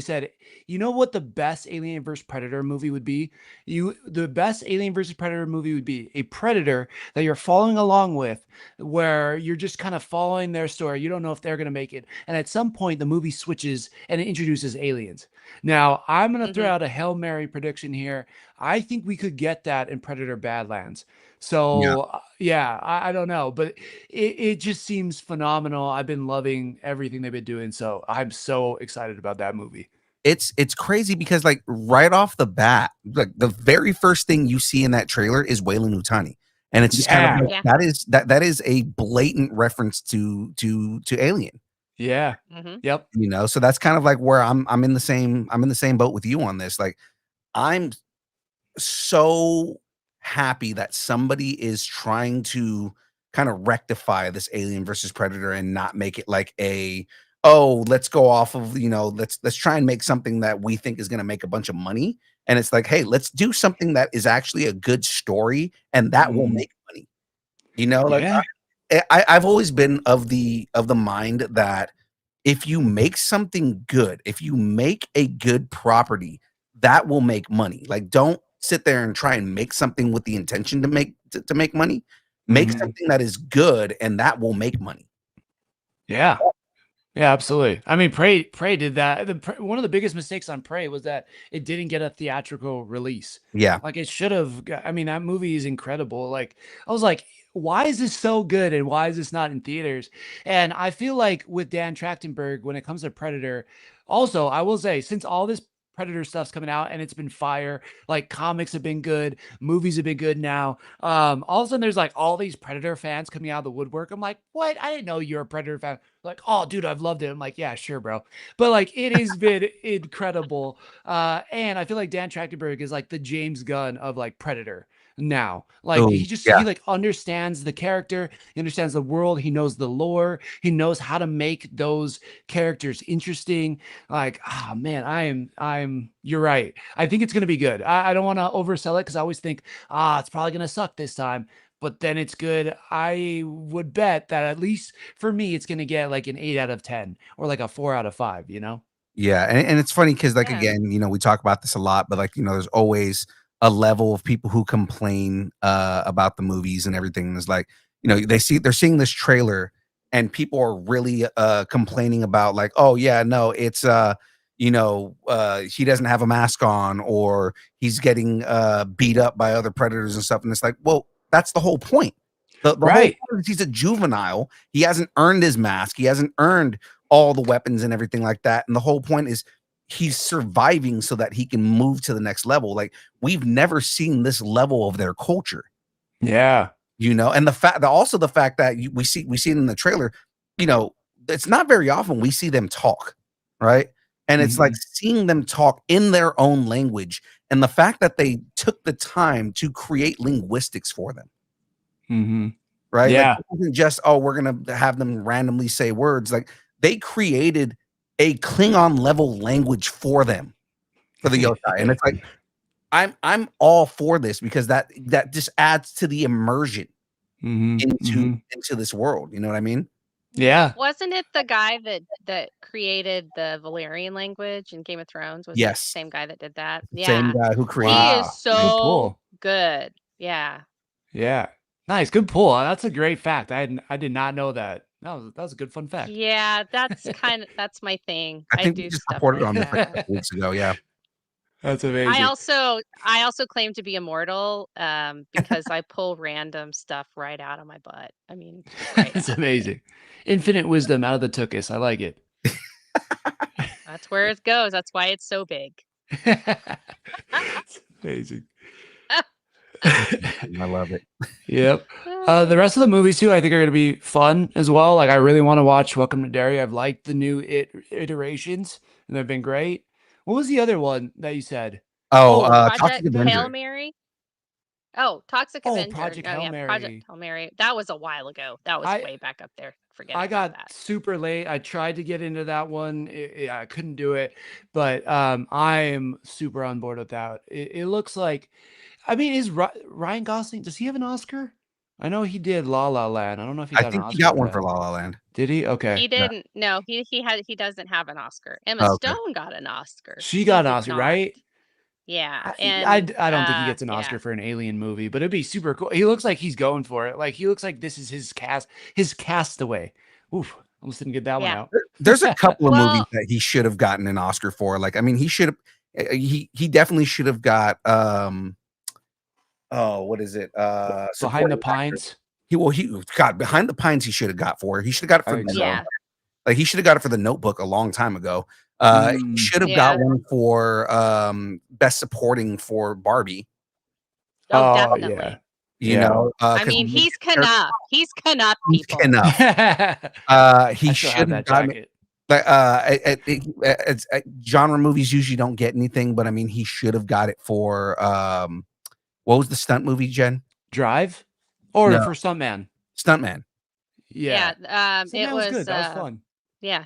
you know what the best Alien vs. Predator movie would be? The best Alien vs. Predator movie would be a Predator that you're following along with, where you're just kind of following their story. You don't know if they're going to make it. And at some point, the movie switches and it introduces aliens. Now, I'm going to throw out a Hail Mary prediction here. I think we could get that in Predator Badlands. So I don't know, but it just seems phenomenal. I've been loving everything they've been doing. So I'm so excited about that movie. It's crazy because like right off the bat, like the very first thing you see in that trailer is Weyland Yutani. And it's just kind of like, that is a blatant reference to Alien. Yeah. Yep. You know, so that's kind of like where I'm in the same boat with you on this. Like, I'm so happy that somebody is trying to kind of rectify this Alien versus Predator and not make it like oh, let's go off of, let's try and make something that we think is going to make a bunch of money. And it's like, hey, let's do something that is actually a good story and that will make money. Like Yeah. I've always been of the mind that if you make something good, if you make a good property, that will make money. Like, don't sit there and try and make something with the intention to make money. Make something that is good, and that will make money. Yeah. Yeah, absolutely. I mean, Prey did that. One of the biggest mistakes on Prey was that it didn't get a theatrical release. Yeah. Like it should have. I mean, that movie is incredible. Like I was like, why is this so good and why is this not in theaters? And I feel like with Dan Trachtenberg, when it comes to Predator, also I will say, since all this Predator stuff's coming out and it's been fire, like comics have been good, movies have been good now. All of a sudden there's like all these Predator fans coming out of the woodwork. I'm like, what? I didn't know you're a Predator fan. Like, oh dude, I've loved it. I'm like, yeah, sure, bro. But like it has been incredible. And I feel like Dan Trachtenberg is like the James Gunn of like Predator now. Like he like understands the character, he understands the world, he knows the lore, he knows how to make those characters interesting. Like, oh man, you're right. I think it's gonna be good. I don't want to oversell it because I always think, it's probably gonna suck this time. But then it's good. I would bet that at least for me, it's gonna get like an 8 out of 10 or like a 4 out of 5, Yeah, and it's funny because, like, again, we talk about this a lot, but like, there's always a level of people who complain about the movies and everything. It's like, they're seeing this trailer and people are really complaining about like, oh yeah, no, it's he doesn't have a mask on, or he's getting beat up by other predators and stuff. And it's like, well, that's the whole point. The whole point is he's a juvenile. He hasn't earned his mask. He hasn't earned all the weapons and everything like that. And the whole point is he's surviving so that he can move to the next level. Like, we've never seen this level of their culture. Yeah. And the fact that we see it in the trailer, it's not very often we see them talk, right? And it's like seeing them talk in their own language, and the fact that they took the time to create linguistics for them. Right? Yeah. Like, it wasn't just, oh, we're gonna have them randomly say words. Like, they created a Klingon level language for them, for the Yokai. And it's like, I'm all for this because that just adds to the immersion into this world. You know what I mean? Yeah. Wasn't it the guy that created the Valerian language in Game of Thrones? Was it the same guy that did that? Yeah. Same guy who created. He is so good. Yeah. Yeah. Nice. Good pull. That's a great fact. I did not know that. That was a good fun fact. Yeah, that's my thing. I think do we just stuff reported like on that. this a couple weeks ago. Yeah. That's amazing. I also claim to be immortal because I pull random stuff right out of my butt. I mean, it's amazing. Infinite wisdom out of the tuchus. I like it. That's where it goes. That's why it's so big. It's amazing. I love it. Yep. The rest of the movies too, I think, are going to be fun as well. Like, I really want to watch Welcome to Derry. I've liked the new iterations, and they've been great. What was the other one that you said? Project Hail Mary. Oh, Toxic Avenger. Project Hail Mary. Project Hail Mary. That was a while ago. That was way back up there. Forget. I got super late. I tried to get into that one. I couldn't do it, but I am super on board with that. It looks like, I mean, is Ryan Gosling? Does he have an Oscar? I know he did La La Land. I don't know if he got an Oscar. He got one for La La Land. Did he? Okay. He didn't. No, he doesn't have an Oscar. Emma Stone got an Oscar. She got an Oscar, right? Yeah, and I don't think he gets an Oscar for an alien movie, but it'd be super cool. He looks like he's going for it. Like, he looks like this is his Castaway. Oof, almost didn't get that one out. There's a couple of movies that he should have gotten an Oscar for. Like, I mean, he should have. He definitely should have got. What is it? Behind the Pines. Behind the Pines. He should have got for. He should have got it for. Like, he should have got it for The Notebook a long time ago. He should have got one for Best Supporting for Barbie. Oh, definitely. You know, I mean, he's Knuff. He's Knuff, people. He's Knuff. He should have gotten genre movies usually don't get anything, but I mean, he should have got it for what was the stunt movie, Jen? Drive, or for Stuntman? Stuntman. Yeah. It was good. That was fun. Yeah.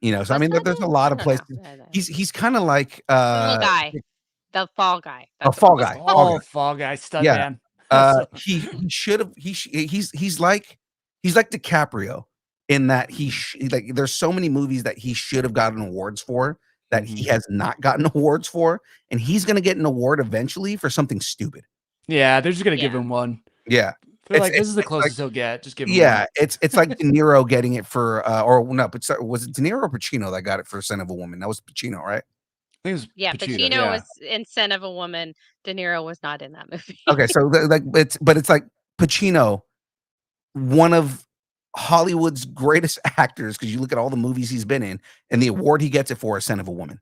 You know, so I mean, there's a lot of places. He's kind of like the guy, the fall guy. Fall guy. Fall guy, Stuntman. He should have. He's like DiCaprio in that like there's so many movies that he should have gotten awards for that he has not gotten awards for, and he's gonna get an award eventually for something stupid. Yeah, they're just gonna give him one. Yeah. They're like, this is the closest he'll get. Just give him one. It's like De Niro getting it for or no, but was it De Niro or Pacino that got it for Son of a Woman? That was Pacino, right? I think it was Pacino was in Son of a Woman. De Niro was not in that movie. Okay, so it's like Pacino, one of Hollywood's greatest actors, because you look at all the movies he's been in, and the award he gets it for is Son of a Woman.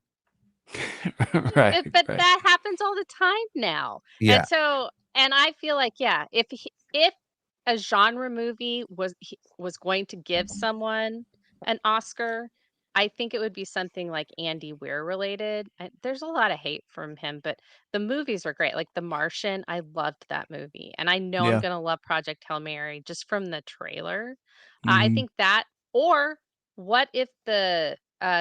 Right. But that happens all the time now. Yeah. And so, and I feel like, if a genre movie was going to give someone an Oscar, I think it would be something like Andy Weir related. There's a lot of hate from him, but the movies are great. Like The Martian, I loved that movie. And I know I'm going to love Project Hail Mary just from the trailer. I think that, or what if the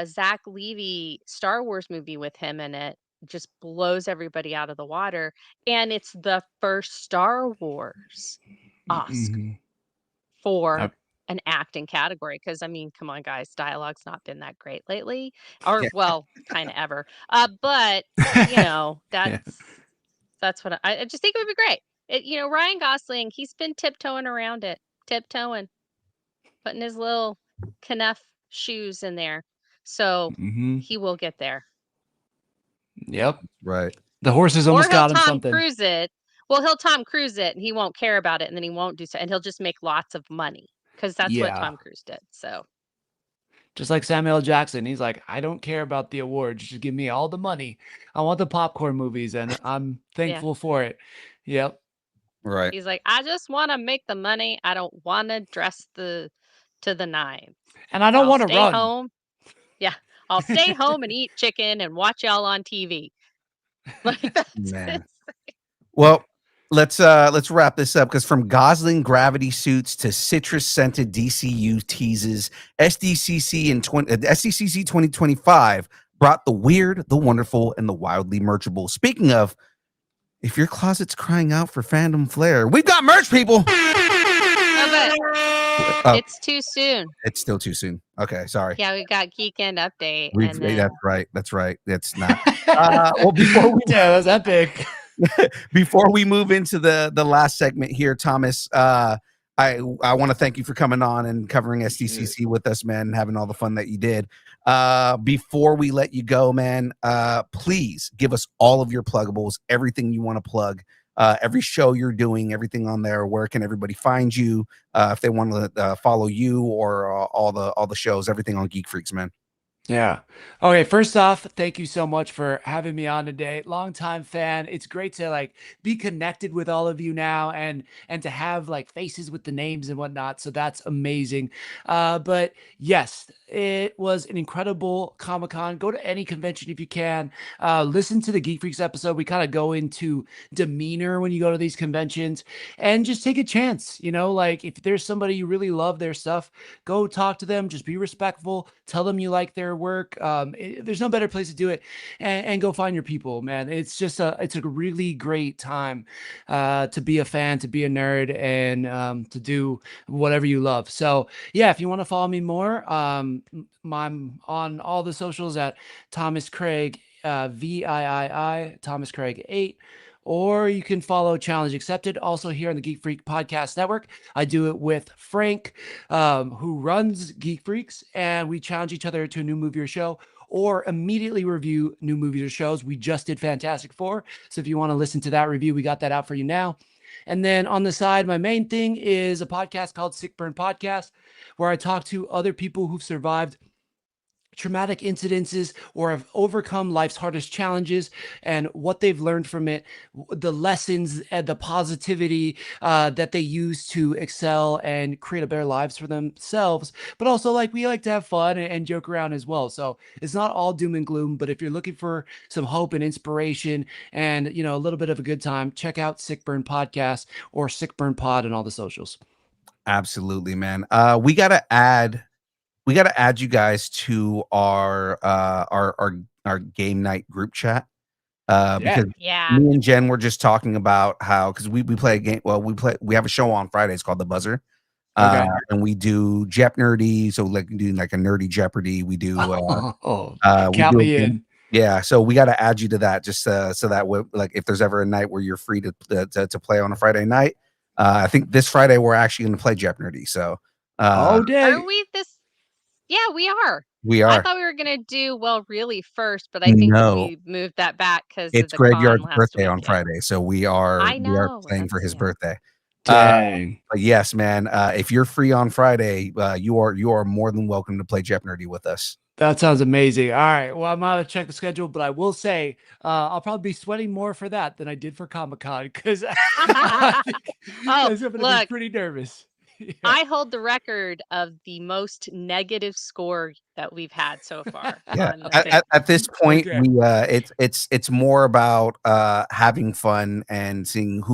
Zach Levy Star Wars movie with him in it just blows everybody out of the water, and it's the first Star Wars Oscar for an acting category, because I mean, come on guys, dialogue's not been that great lately, or well, kind of ever, but you know, that's what I just think it would be great. You know, Ryan Gosling, he's been tiptoeing around it, putting his little Knuff shoes in there, so he will get there. Yep. Right. The horses almost got him something. Cruise it. Well, he'll Tom Cruise it, and he won't care about it, and then he won't do so, and he'll just make lots of money, because that's what Tom Cruise did. So, just like Samuel Jackson, he's like, I don't care about the awards, just give me all the money. I want the popcorn movies, and I'm thankful for it. Yep. Right. He's like, I just want to make the money. I don't want to dress to the nines, and I don't want to run home. Yeah, I'll stay home and eat chicken and watch y'all on TV. Like that's Well, let's wrap this up, because from Gosling gravity suits to citrus scented DCU teases, SDCC 2025 brought the weird, the wonderful, and the wildly merchable. Speaking of, if your closet's crying out for fandom flair, we've got merch, people. It's too soon. It's still too soon. Okay, sorry. Yeah, we've got Geekend Update. That's right. That's not. Well, before that's epic. Before we move into the last segment here, Thomas, I want to thank you for coming on and covering SDCC with us, man, and having all the fun that you did. Before we let you go, man, please give us all of your pluggables, everything you want to plug. Every show you're doing, everything on there. Where can everybody find you if they want to follow you, or all the shows, everything on Geek Freaks, man? Yeah. Okay. First off, thank you so much for having me on today. Longtime fan. It's great to like be connected with all of you now, and to have like faces with the names and whatnot. So that's amazing. But yes, it was an incredible Comic-Con. Go to any convention if you can. Listen to the Geek Freaks episode. We kind of go into demeanor when you go to these conventions, and just take a chance. You know, like if there's somebody you really love their stuff, go talk to them. Just be respectful. Tell them you like their work. There's no better place to do it, and go find your people, man. It's just it's a really great time to be a fan, to be a nerd, and to do whatever you love. So yeah, if you want to follow me more, I'm on all the socials at Thomas Craig, VIII, Thomas Craig 8. Or you can follow Challenge Accepted, also here on the Geek Freak Podcast Network. I do it with Frank, who runs Geek Freaks, and we challenge each other to a new movie or show, or immediately review new movies or shows. We just did Fantastic Four, so if you want to listen to that review, we got that out for you now. And then on the side, my main thing is a podcast called Sick Burn Podcast, where I talk to other people who've survived traumatic incidences or have overcome life's hardest challenges and what they've learned from it, the lessons and the positivity that they use to excel and create a better lives for themselves. But also, like, we like to have fun and joke around as well. So it's not all doom and gloom, but if you're looking for some hope and inspiration and, you know, a little bit of a good time, check out Sick Burn Podcast or Sick Burn Pod and all the socials. Absolutely, man. We gotta add you guys to our game night group chat. Because me and Jen were just talking about how, because we play a game. Well, we have a show on Fridays called The Buzzer. Okay. And we do Jep Nerdy, so like doing like a nerdy Jeopardy. We do count me in. Yeah, so we got to add you to that just so that like if there's ever a night where you're free to play on a Friday night. I think this Friday we're actually going to play Jep Nerdy. So are we this? Yeah, we are. We are. I thought we were gonna do really first, but I think that we moved that back because it's Graveyard's birthday on Friday, so we are playing for his birthday. Dang. But yes, man, if you're free on Friday, you are more than welcome to play Jep Nerdy with us. That sounds amazing. All right. Well, I'm going to check the schedule, but I will say I'll probably be sweating more for that than I did for Comic-Con because I'm going to be pretty nervous. Yeah. I hold the record of the most negative score that we've had so far. Yeah. At this point, we it's more about having fun and seeing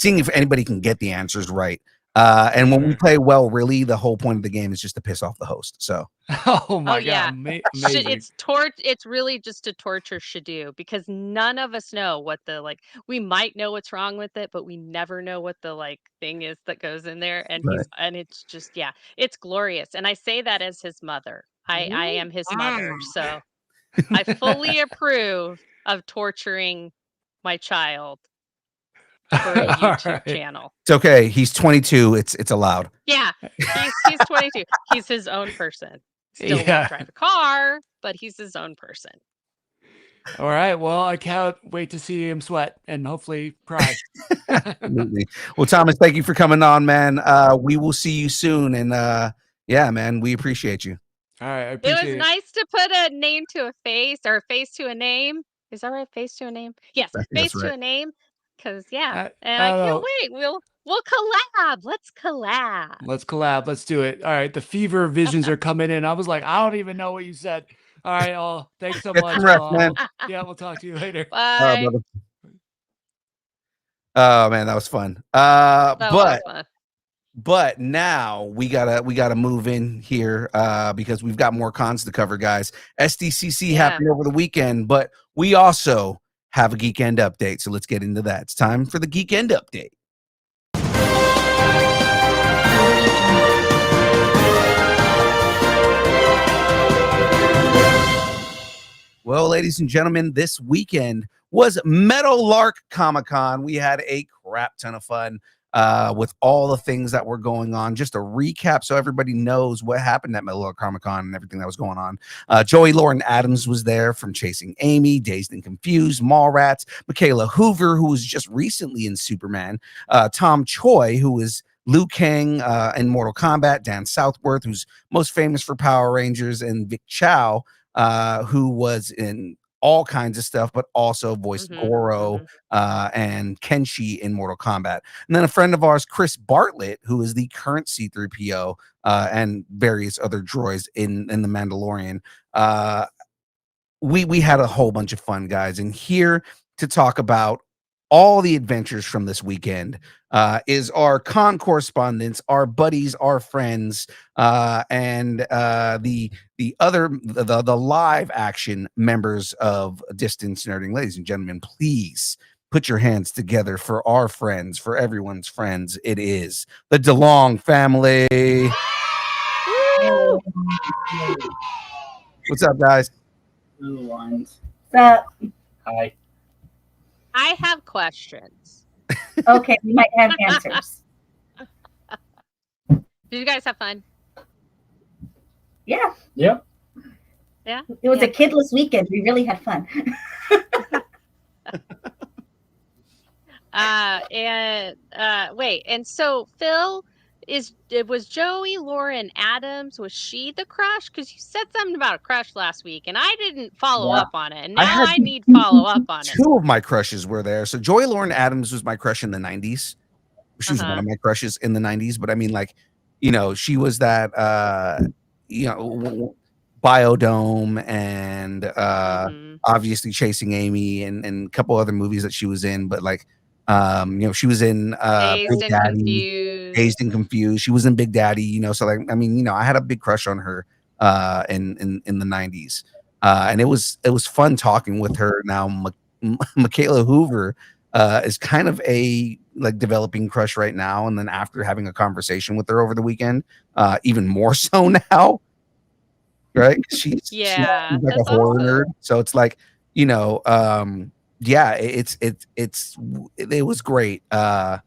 if anybody can get the answers right. And when we play well, really, the whole point of the game is just to piss off the host. So, oh my god, amazing. It's really just a torture Shadoo because none of us know what the we might know what's wrong with it, but we never know what the thing is that goes in there. And it's just it's glorious. And I say that as his mother. I am his mother, so I fully approve of torturing my child for a YouTube channel. It's okay. He's 22. It's allowed. Yeah, he's 22. He's his own person. Still won't drive a car, but he's his own person. All right. Well, I can't wait to see him sweat and hopefully cry. Absolutely. Well, Thomas, thank you for coming on, man. We will see you soon. And yeah, man, we appreciate you. All right. I appreciate it. Was nice to put a name to a face or a face to a name. Is that right? Face to a name? Yes, face to a name. Because and I can't wait. We'll collab. Let's collab. Let's do it. All right. The fever visions are coming in. I was like, I don't even know what you said. All right. Thanks so much. Man. Yeah, we'll talk to you later. Bye. Oh man, that was fun. But now we gotta move in here because we've got more cons to cover, guys. SDCC happened over the weekend, but we also have a Geek End update. So let's get into that. It's time for the Geek End update. Well, ladies and gentlemen, this weekend was Meadowlark Comic-Con. We had a crap ton of fun with all the things that were going on. Just a recap so everybody knows what happened at Meadowlark Comic-Con and everything that was going on. Joey Lauren Adams was there from Chasing Amy, Dazed and Confused, Mallrats, Michaela Hoover, who was just recently in Superman, Tom Choi, who was Liu Kang in Mortal Kombat, Dan Southworth, who's most famous for Power Rangers, and Vic Chow, who was in all kinds of stuff, but also voiced Goro and Kenshi in Mortal Kombat. And then a friend of ours, Chris Bartlett, who is the current C-3PO and various other droids in The Mandalorian. We had a whole bunch of fun, guys. And here to talk about all the adventures from this weekend is our con correspondents, our buddies, our friends, and the live action members of Distance Nerding. Ladies and gentlemen, please put your hands together for our friends, for everyone's friends. It is the DeLong family. What's up, guys? What's up? Hi. I have questions. Okay, we might have answers. Did you guys have fun? Yeah. Yep. Yeah. It was a kidless weekend. We really had fun. Wait, and so Phil, was Joey Lauren Adams, was she the crush? Because you said something about a crush last week and I didn't follow up on it. And now I need follow up on it. Two of my crushes were there. So Joey Lauren Adams was my crush in the 90s. She was one of my crushes in the 90s, but I mean, like, she was that Biodome and obviously Chasing Amy and a couple other movies that she was in, but like she was in Big Daddy, Dazed and Confused. She was in Big Daddy, so like I mean, I had a big crush on her in the 90s. And it was fun talking with her. Now Michaela Hoover is kind of a like developing crush right now, and then after having a conversation with her over the weekend, even more so now, right? She's like a horror nerd, so it's like it was great over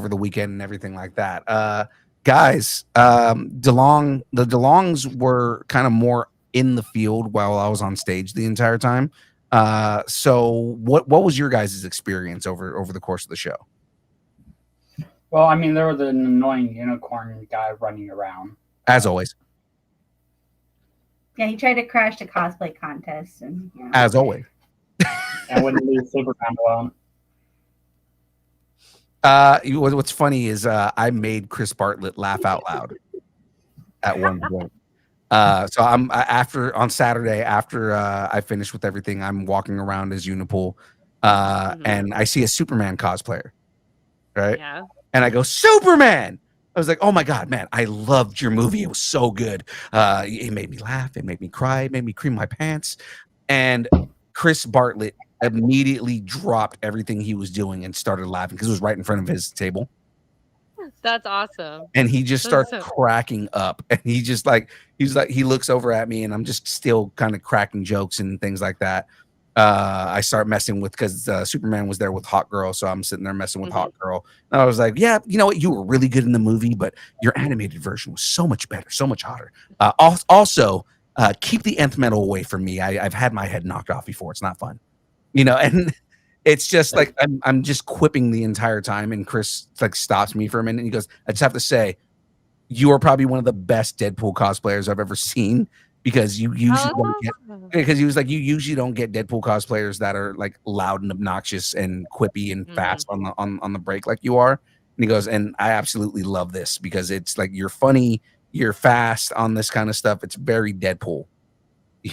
the weekend and everything like that. Guys, the DeLongs were kind of more in the field while I was on stage the entire time. So what was your guys' experience over the course of the show? Well, I mean, there was an annoying unicorn guy running around. As always. Yeah, he tried to crash the cosplay contest. And as always. And wouldn't leave Superman alone. What's funny is I made Chris Bartlett laugh out loud at one point. So I'm on Saturday after I finish with everything, I'm walking around as Unipool, and I see a Superman cosplayer, right? Yeah. And I go, Superman! I was like, oh my God, man, I loved your movie. It was so good. It made me laugh. It made me cry. It made me cream my pants. And Chris Bartlett immediately dropped everything he was doing and started laughing because it was right in front of his table. That's awesome. And he just starts cracking up. And he looks over at me and I'm just still kind of cracking jokes and things like that. I start messing with, because Superman was there with Hot Girl, so I'm sitting there messing with Hot Girl. And I was like, yeah, you know what? You were really good in the movie, but your animated version was so much better, so much hotter. Also, keep the nth metal away from me. I've had my head knocked off before. It's not fun. And it's just like I'm just quipping the entire time, and Chris like stops me for a minute and he goes, I just have to say, you are probably one of the best Deadpool cosplayers I've ever seen, because you usually don't get, because he was like, you usually don't get Deadpool cosplayers that are like loud and obnoxious and quippy and fast on the break like you are. And he goes, and I absolutely love this because it's like, you're funny, you're fast on this kind of stuff. It's very Deadpool,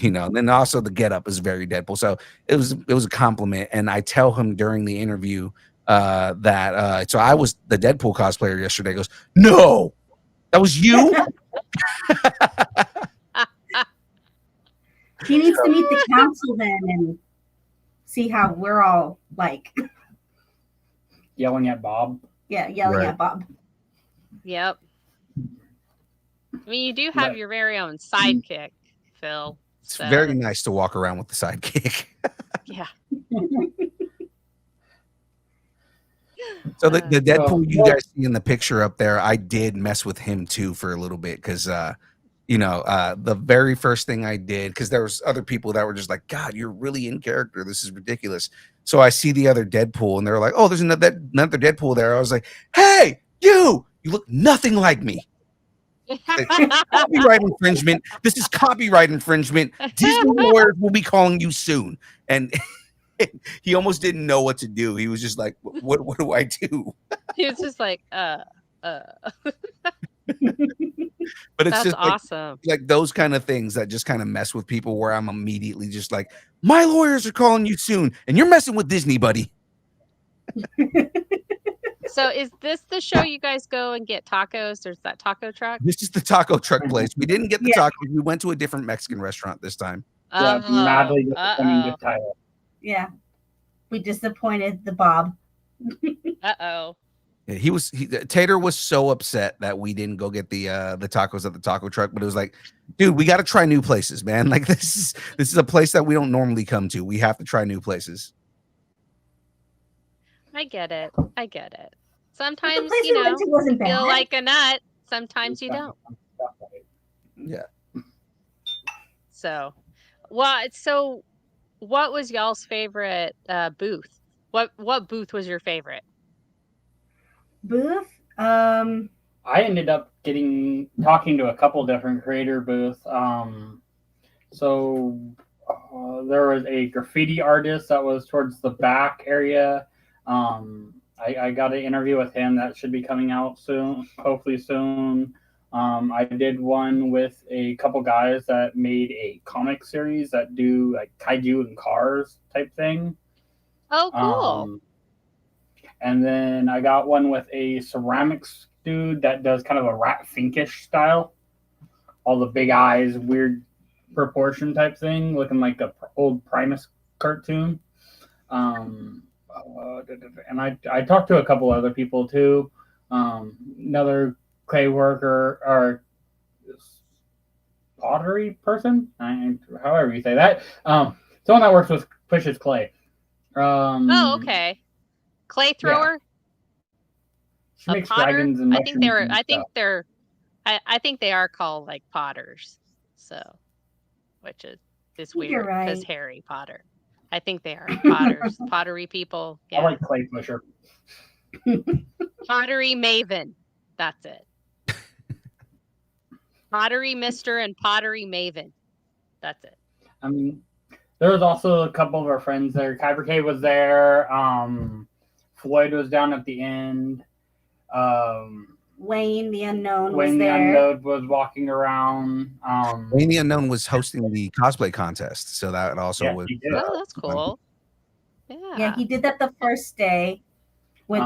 and then also the getup is very Deadpool. So it was a compliment. And I tell him during the interview that so I was the Deadpool cosplayer yesterday. He goes, no, that was you. He needs to meet the council then and see how we're all like yelling at Bob. Yeah, yelling at Bob. Yep. I mean, you do have your very own sidekick, Phil. It's very nice to walk around with the sidekick. Yeah. So the Deadpool you guys see in the picture up there, I did mess with him too for a little bit, because the very first thing I did, because there was other people that were just like, God, you're really in character. This is ridiculous. So I see the other Deadpool and they're like, oh, there's another Deadpool there. I was like, hey, you look nothing like me. Like, copyright infringement. This is copyright infringement. Disney lawyers will be calling you soon. And he almost didn't know what to do. He was just like, what do I do? He was just like, But it's that's just awesome. like those kind of things that just kind of mess with people, where I'm immediately just like, my lawyers are calling you soon and you're messing with Disney, buddy. So is this the show you guys go and get tacos? There's that taco truck. This is the taco truck place. We didn't get the tacos. We went to a different Mexican restaurant this time. Madly disappointing the title. Yeah. We disappointed the Bob. Uh-oh. Tater was so upset that we didn't go get the tacos at the taco truck, but it was like, dude, we got to try new places, man. Like this is a place that we don't normally come to. We have to try new places. I get it. Sometimes wasn't feel like a nut. Sometimes you don't. Yeah. So what was y'all's favorite booth? What booth was your favorite? Booth? I ended up talking to a couple different creator booths. So there was a graffiti artist that was towards the back area. I got an interview with him that should be coming out soon, hopefully soon. I did one with a couple guys that made a comic series that do like kaiju and cars type thing. Oh, cool. And then I got one with a ceramics dude that does kind of a Rat Finkish style. All the big eyes, weird proportion type thing, looking like the old Primus cartoon. And I talked to a couple other people too. Another clay worker or pottery person, however you say that. Someone that works with pushes clay. Okay. Clay thrower. Yeah. She makes dragons and I think they are called like potters. So, which is weird because Harry Potter. I think they are potters, pottery people. Yeah. I like clay pusher. Pottery maven. That's it. Pottery Mister and Pottery Maven. That's it. I mean, there was also a couple of our friends there. Kyber K was there. Floyd was down at the end. Wayne the Unknown Wayne was there. the Unknown was walking around. Wayne the Unknown was hosting the cosplay contest, so that also was. Oh, that's cool. Yeah, he did that the first day, which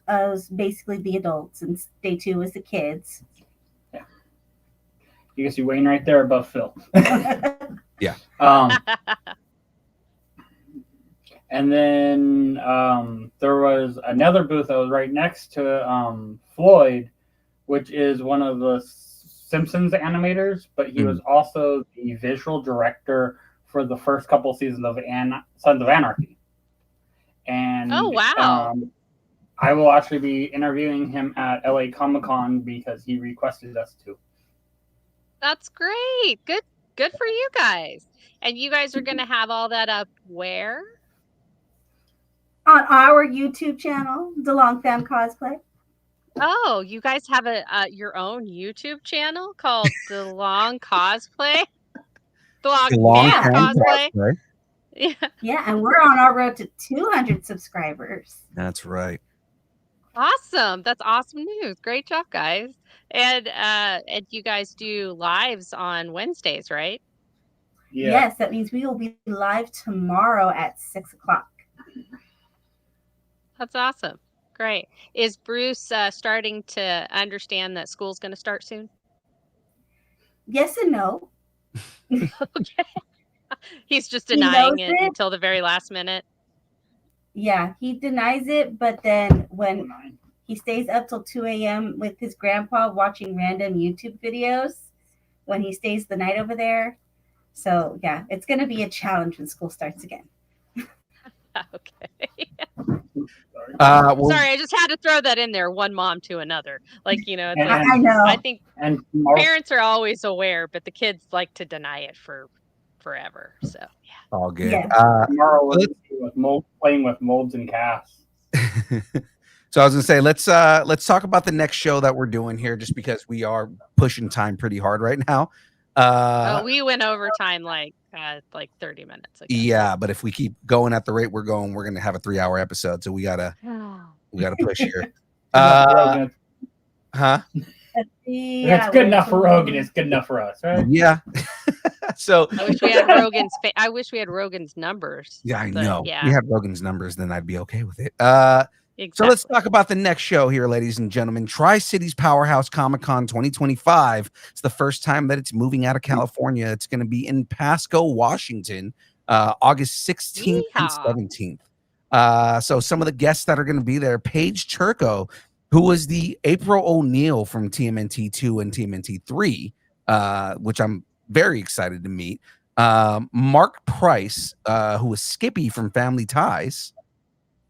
was basically the adults, and day 2 was the kids. Yeah, you can see Wayne right there above Phil. Yeah. And then there was another booth that was right next to Floyd, which is one of the Simpsons animators, but he was also the visual director for the first couple seasons of Sons of Anarchy. And oh, wow. I will actually be interviewing him at LA Comic-Con because he requested us to. That's great. Good for you guys. And you guys are going to have all that up where? On our YouTube channel, DeLong Fan Cosplay. Oh, you guys have your own YouTube channel called DeLong Cosplay? DeLong Fan Cosplay? Yeah, and we're on our road to 200 subscribers. That's right. Awesome. That's awesome news. Great job, guys. And you guys do lives on Wednesdays, right? Yeah. Yes, that means we will be live tomorrow at 6:00. That's awesome. Great. Is Bruce starting to understand that school's going to start soon? Yes and no. Okay. He's just denying it until the very last minute. Yeah, he denies it, but then when he stays up till 2 a.m. with his grandpa watching random YouTube videos when he stays the night over there. So, yeah, it's going to be a challenge when school starts again. Okay. Well, sorry, I just had to throw that in there. One mom to another. Like, you know, I know. I think parents are always aware, but the kids like to deny it for forever. So, yeah. All good. Yeah. Tomorrow we're playing with molds and casts. So I was gonna say, let's talk about the next show that we're doing here, just because we are pushing time pretty hard right now. We went overtime like 30 minutes ago. Yeah, but if we keep going at the rate we're going, we're gonna have a 3-hour episode. So we gotta push here. Huh? That's good enough for Rogan. It's good enough for us, right? Yeah. So I wish we had Rogan's. I wish we had Rogan's numbers. Yeah, I know. Yeah. We have Rogan's numbers, then I'd be okay with it. Exactly. So let's talk about the next show here, ladies and gentlemen. Tri-Cities Powerhouse Comic-Con 2025. It's the first time that it's moving out of California. It's going to be in Pasco, Washington, August 16th and 17th. So some of the guests that are going to be there, Paige Turco, who was the April O'Neil from TMNT 2 and TMNT 3, which I'm very excited to meet. Mark Price, who was Skippy from Family Ties.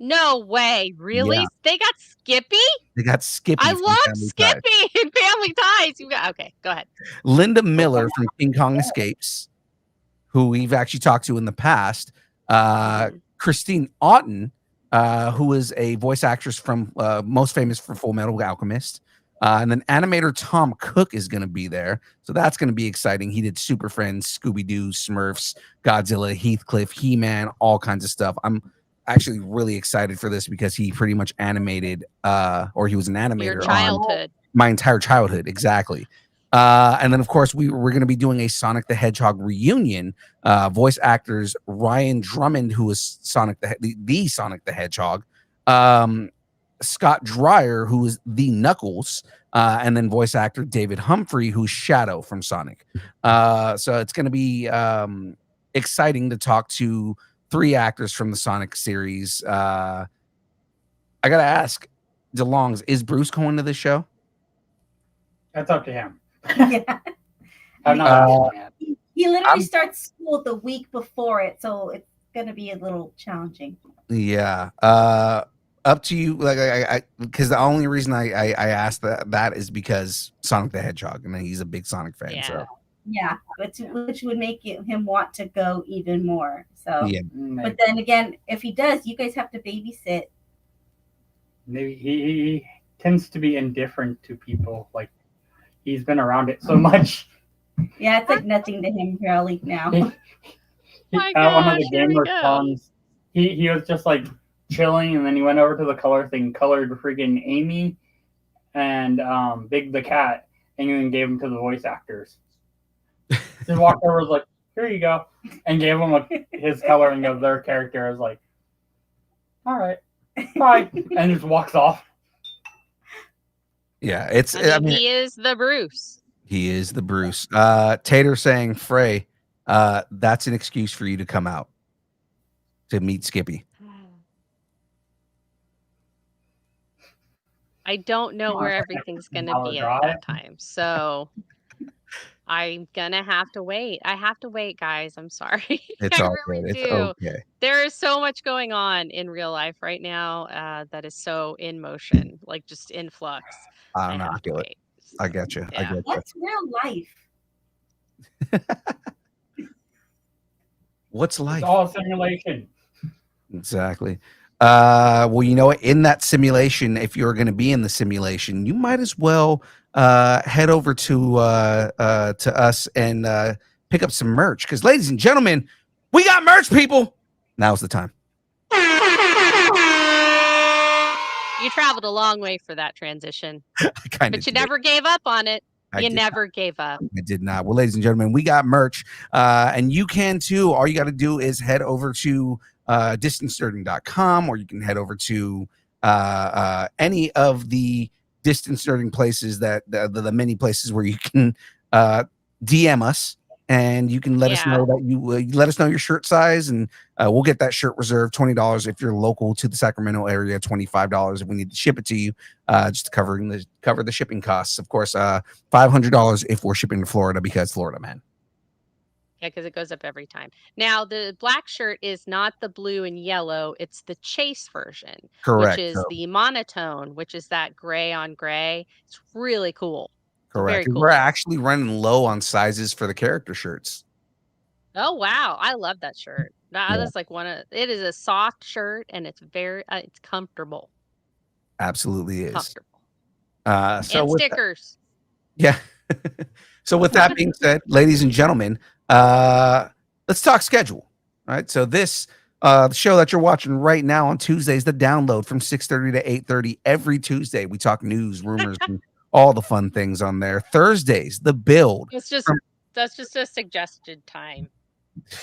No way. Really? Yeah. They got Skippy? They got Skippy. I love Skippy in Family Ties. Okay, go ahead. Linda Miller from King Kong Escapes, who we've actually talked to in the past. Christine Otten, who is a voice actress from most famous for Full Metal Alchemist. And then animator Tom Cook is going to be there. So that's going to be exciting. He did Super Friends, Scooby-Doo, Smurfs, Godzilla, Heathcliff, He-Man, all kinds of stuff. I'm actually really excited for this because he pretty much animated, or he was an animator Your childhood. on my entire childhood. Exactly. And then, of course, we're going to be doing a Sonic the Hedgehog reunion. Voice actors Ryan Drummond, who is Sonic the Sonic the Hedgehog, Scott Dreyer, who is the Knuckles, and then voice actor David Humphrey, who's Shadow from Sonic. So it's going to be exciting to talk to 3 actors from the Sonic series. I got to ask, DeLongs, is Bruce going to this show? That's up to him. Yeah. I'm not He literally starts school the week before it, so it's going to be a little challenging. Yeah. Up to you. Like, because the only reason I asked that is because Sonic the Hedgehog, and he's a big Sonic fan. Yeah. So yeah, which would make him want to go even more. So yeah. But then again, if he does, you guys have to babysit. Maybe he tends to be indifferent to people. Like, he's been around it so much. Yeah, it's like nothing to him really now. My At one of gosh, the here we gamer go. cons, he was just like chilling, and then he went over to the color thing, colored freaking Amy and Big the cat, and then gave them to the voice actors. Just walked over, was like, "Here you go," and gave them his coloring of their character. I was like, "All right, bye," and just walks off. Yeah, it's. I mean, he is the Bruce. He is the Bruce. Tater saying, Frey, that's an excuse for you to come out to meet Skippy. I don't know where everything's going to be at that time. So I'm going to have to wait. I have to wait, guys. I'm sorry. It's I all really good. do. It's okay. There is so much going on in real life right now that is so in motion, like just in flux. I have to wait. I get you. Yeah. I get What's real life? What's life? It's all simulation. Exactly. Well, you know what? In that simulation, if you're going to be in the simulation, you might as well head over to us and pick up some merch. Because, ladies and gentlemen, we got merch, people. Now's the time. You traveled a long way for that transition, but you never gave up on it. You never gave up. I did not. Well, ladies and gentlemen, we got merch, and you can too. All you got to do is head over to distancenerding.com, or you can head over to any of the distance nerding places that the many places where you can DM us, and you can let us know that you let us know your shirt size, and we'll get that shirt reserved $20 if you're local to the Sacramento area, $25 if we need to ship it to you, just to cover the shipping costs. Of course, $500 if we're shipping to Florida, because Florida, man. Yeah, because it goes up every time. Now, the black shirt is not the blue and yellow. It's the chase version. Correct. Which is the monotone, which is that gray on gray. It's really cool. Correct. Very cool. We're actually running low on sizes for the character shirts. Oh, wow. I love that shirt. That is like it is a soft shirt, and it's very, it's comfortable. Absolutely is. Comfortable. So and stickers. Yeah. So with that being said, ladies and gentlemen, let's talk schedule. All right. So this the show that you're watching right now on Tuesdays, the download from 6:30 to 8:30 every Tuesday. We talk news, rumors, and all the fun things on there. Thursdays, the build. That's just a suggested time.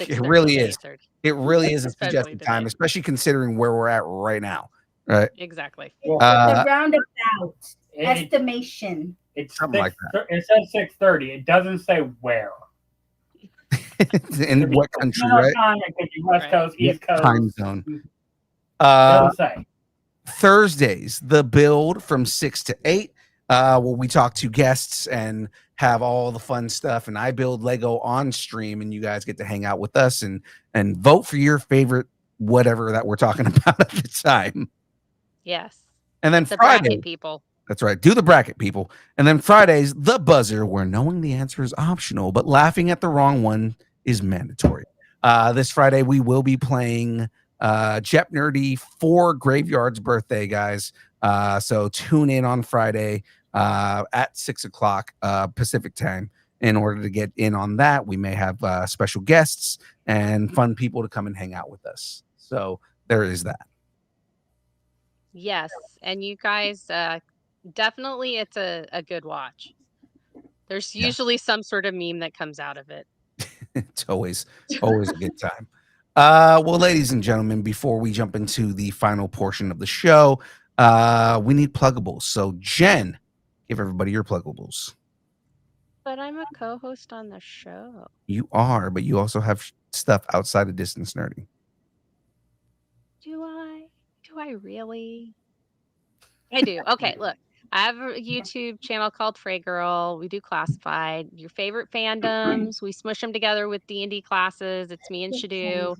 It really is. It really is a suggested time, especially considering where we're at right now. Right. Exactly. The roundabout estimation. It's something like that. It says 6:30. It doesn't say where. In what country, right? Time, it could be West Coast, East Coast. Time zone. Doesn't say. Thursdays, the build from 6 to 8. Where we talk to guests and have all the fun stuff, and I build Lego on stream, and you guys get to hang out with us and vote for your favorite whatever that we're talking about at the time. Yes. And then the Friday, bracket people. That's right. Do the bracket, people. And then Fridays, the buzzer, where knowing the answer is optional, but laughing at the wrong one is mandatory. This Friday, we will be playing Jep Nerdy for Graveyard's birthday, guys. So tune in on Friday at 6 o'clock Pacific time. In order to get in on that, we may have special guests and fun people to come and hang out with us. So there is that. Yes, and you guys, definitely it's a good watch. There's usually some sort of meme that comes out of it. It's always a good time. Well, ladies and gentlemen, before we jump into the final portion of the show, we need pluggables. So Jen, give everybody your pluggables. But I'm a co-host on the show. You are, but you also have stuff outside of distance nerding. Do I really? I do. Okay, look. I have a YouTube channel called Frey Girl. We do classified. Your favorite fandoms. We smush them together with D&D classes. It's me and Shadu.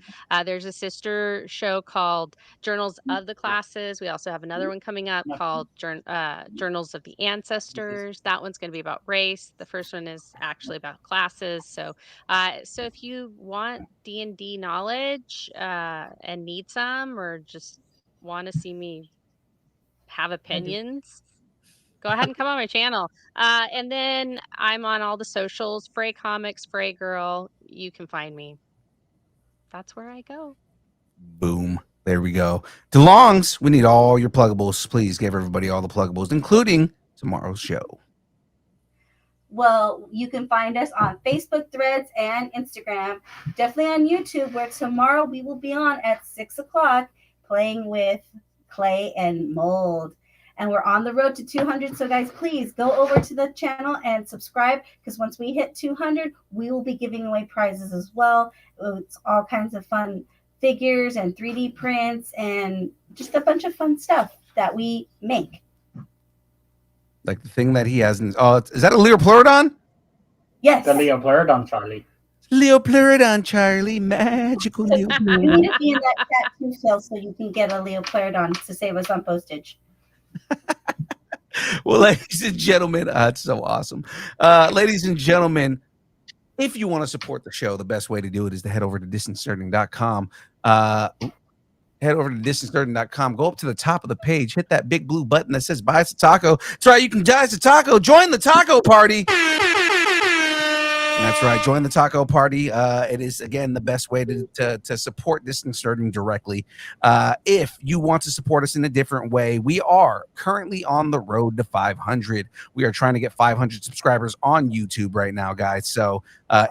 There's a sister show called Journals of the Classes. We also have another one coming up called Journals of the Ancestors. That one's going to be about race. The first one is actually about classes. So if you want D&D knowledge and need some, or just want to see me have opinions, go ahead and come on my channel. And then I'm on all the socials, Frey Comics, Frey Girl. You can find me. That's where I go. Boom. There we go. DeLongs, we need all your pluggables. Please give everybody all the pluggables, including tomorrow's show. Well, you can find us on Facebook, Threads, and Instagram. Definitely on YouTube, where tomorrow we will be on at 6 o'clock playing with clay and mold. And we're on the road to 200. So guys, please go over to the channel and subscribe, because once we hit 200, we will be giving away prizes as well. It's all kinds of fun figures and 3D prints and just a bunch of fun stuff that we make. Like the thing that he has. Is that a Leopleurodon? Yes. The Leopleurodon, Charlie. Leopleurodon, Charlie. Magical Leopleurodon. You need to be in that tattoo sale so you can get a Leopleurodon to save us on postage. Well, ladies and gentlemen, it's so awesome. Ladies and gentlemen, if you want to support the show, the best way to do it is to head over to distancenerding.com. Head over to distancenerding.com. Go up to the top of the page, hit that big blue button that says buy us a taco. That's right, you can buy us a taco. Join the taco party. That's right. Join the taco party. It is, again, the best way to support Distance Nerding directly. If you want to support us in a different way, we are currently on the road to 500. We are trying to get 500 subscribers on YouTube right now, guys. So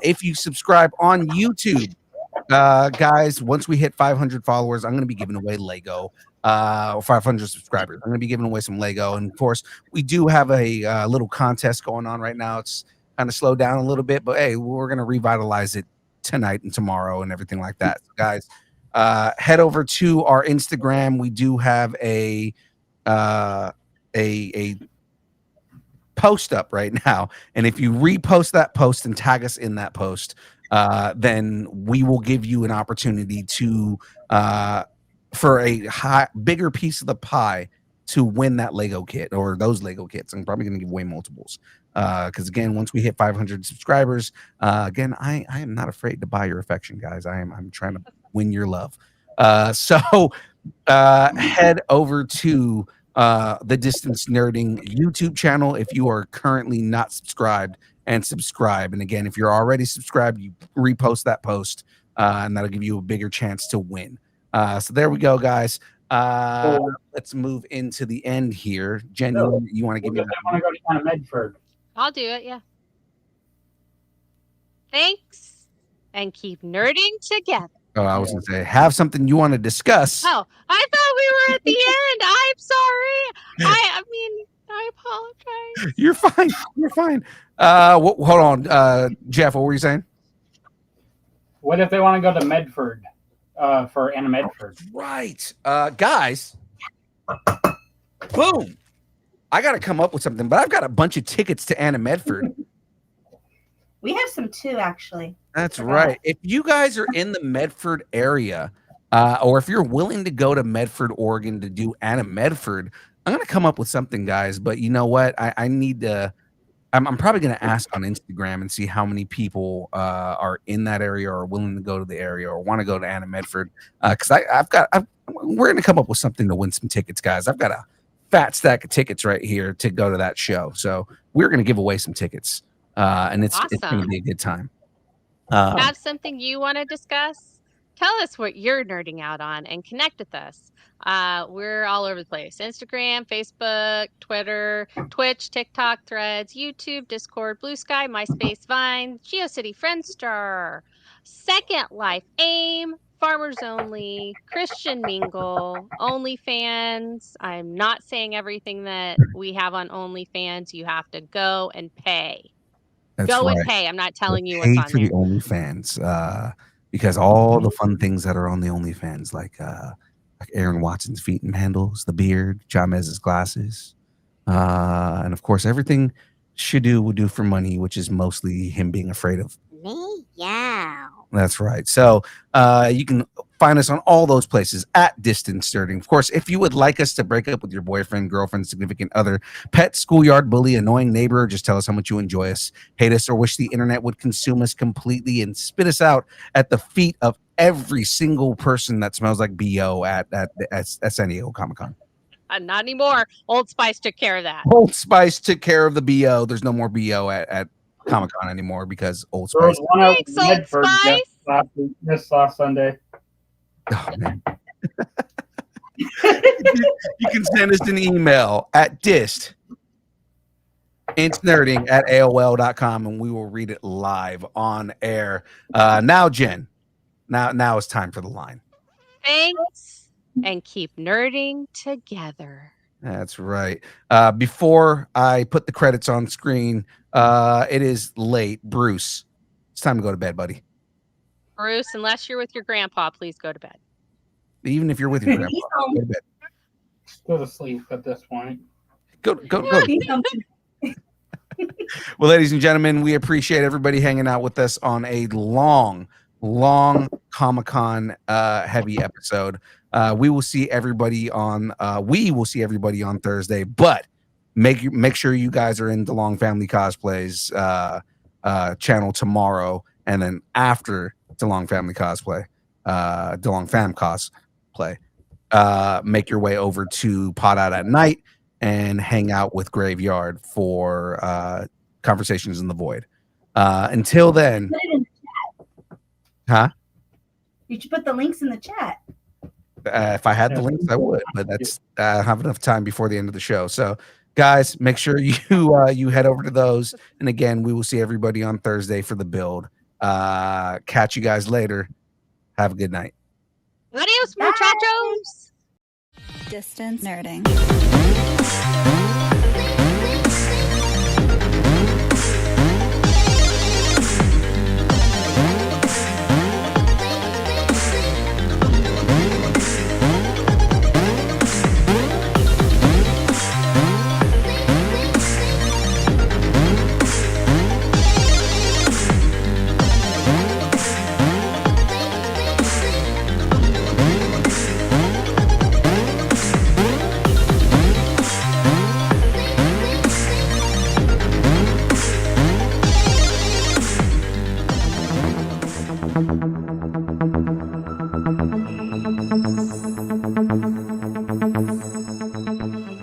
if you subscribe on YouTube, guys, once we hit 500 followers, I'm going to be giving away Lego. 500 subscribers. I'm going to be giving away some Lego. And, of course, we do have a little contest going on right now. It's kind of slowed down a little bit, but hey, we're going to revitalize it tonight and tomorrow and everything like that. So guys, head over to our Instagram. We do have a post up right now, and if you repost that post and tag us in that post, then we will give you an opportunity to for a bigger piece of the pie to win that Lego kit or those Lego kits. I'm probably going to give away multiples. Because again, once we hit 500 subscribers, again, I am not afraid to buy your affection, guys. I'm trying to win your love. So head over to the Distance Nerding YouTube channel if you are currently not subscribed, and subscribe. And again, if you're already subscribed, you repost that post, and that'll give you a bigger chance to win. So there we go, guys. Let's move into the end here. Jen, you want to give me that? I want to go to Medford. I'll do it, yeah. Thanks, and keep nerding together. Oh, I was going to say, have something you want to discuss. Oh, I thought we were at the end. I'm sorry. I mean, I apologize. You're fine. You're fine. Hold on. Jeff, what were you saying? What if they want to go to Medford for Anna Medford? Right. Guys, boom. I got to come up with something, but I've got a bunch of tickets to Anna Medford. We have some too, actually. That's right. If you guys are in the Medford area, or if you're willing to go to Medford, Oregon to do Anna Medford, I'm going to come up with something, guys. But you know what? I I'm probably going to ask on Instagram and see how many people are in that area or are willing to go to the area or want to go to Anna Medford. Because we're going to come up with something to win some tickets, guys. I've got a fat stack of tickets right here to go to that show. So we're going to give away some tickets. And it's going to be a good time. Have something you want to discuss? Tell us what you're nerding out on and connect with us. We're all over the place. Instagram, Facebook, Twitter, Twitch, TikTok, Threads, YouTube, Discord, Blue Sky, MySpace, Vine, GeoCity, Friendster, Second Life, AIM, Farmers Only, Christian Mingle, OnlyFans. I'm not saying everything that we have on OnlyFans. You have to go and pay. That's go right. and pay. I'm not telling you what's on for there. the OnlyFans, because all the fun things that are on the OnlyFans, like Aaron Watson's feet and handles, the beard, John Mez's glasses, and of course everything Shadu will do for money, which is mostly him being afraid of me. Yeah, that's right. So you can find us on all those places at Distance Nerding. Of course, if you would like us to break up with your boyfriend, girlfriend, significant other, pet, schoolyard bully, annoying neighbor, just tell us how much you enjoy us, hate us, or wish the internet would consume us completely and spit us out at the feet of every single person that smells like BO at San Diego Comic-Con. Not anymore. Old Spice took care of that. Old Spice took care of the BO. There's no more BO at Comic-Con anymore because Old Spice. There was one out Thanks, Old Spice. This last Sunday. Oh, man. You can send us an email at distnerding@aol.com and we will read it live on air. Now, Jen, now it's time for the line. Thanks, and keep nerding together. That's right. Before I put the credits on screen, it is late. Bruce, it's time to go to bed, buddy. Bruce, unless you're with your grandpa, please go to bed. Even if you're with your grandpa, go to bed. Go to sleep at this point. Go. Well, ladies and gentlemen, we appreciate everybody hanging out with us on a long Comic-Con heavy episode. We will see everybody on Thursday, but make sure you guys are in DeLong Family Cosplays channel tomorrow, and then after DeLong Family Cosplay, DeLong Fam Cosplay, make your way over to Pot Out at Night and hang out with Graveyard for Conversations in the Void. Until then, huh? You should put the links in the chat. If I had the links, I would, but that's I have enough time before the end of the show. So, guys, make sure you head over to those. And again, we will see everybody on Thursday for the build. Catch you guys later. Have a good night. Adios, muchachos. Distance Nerding. Thank you.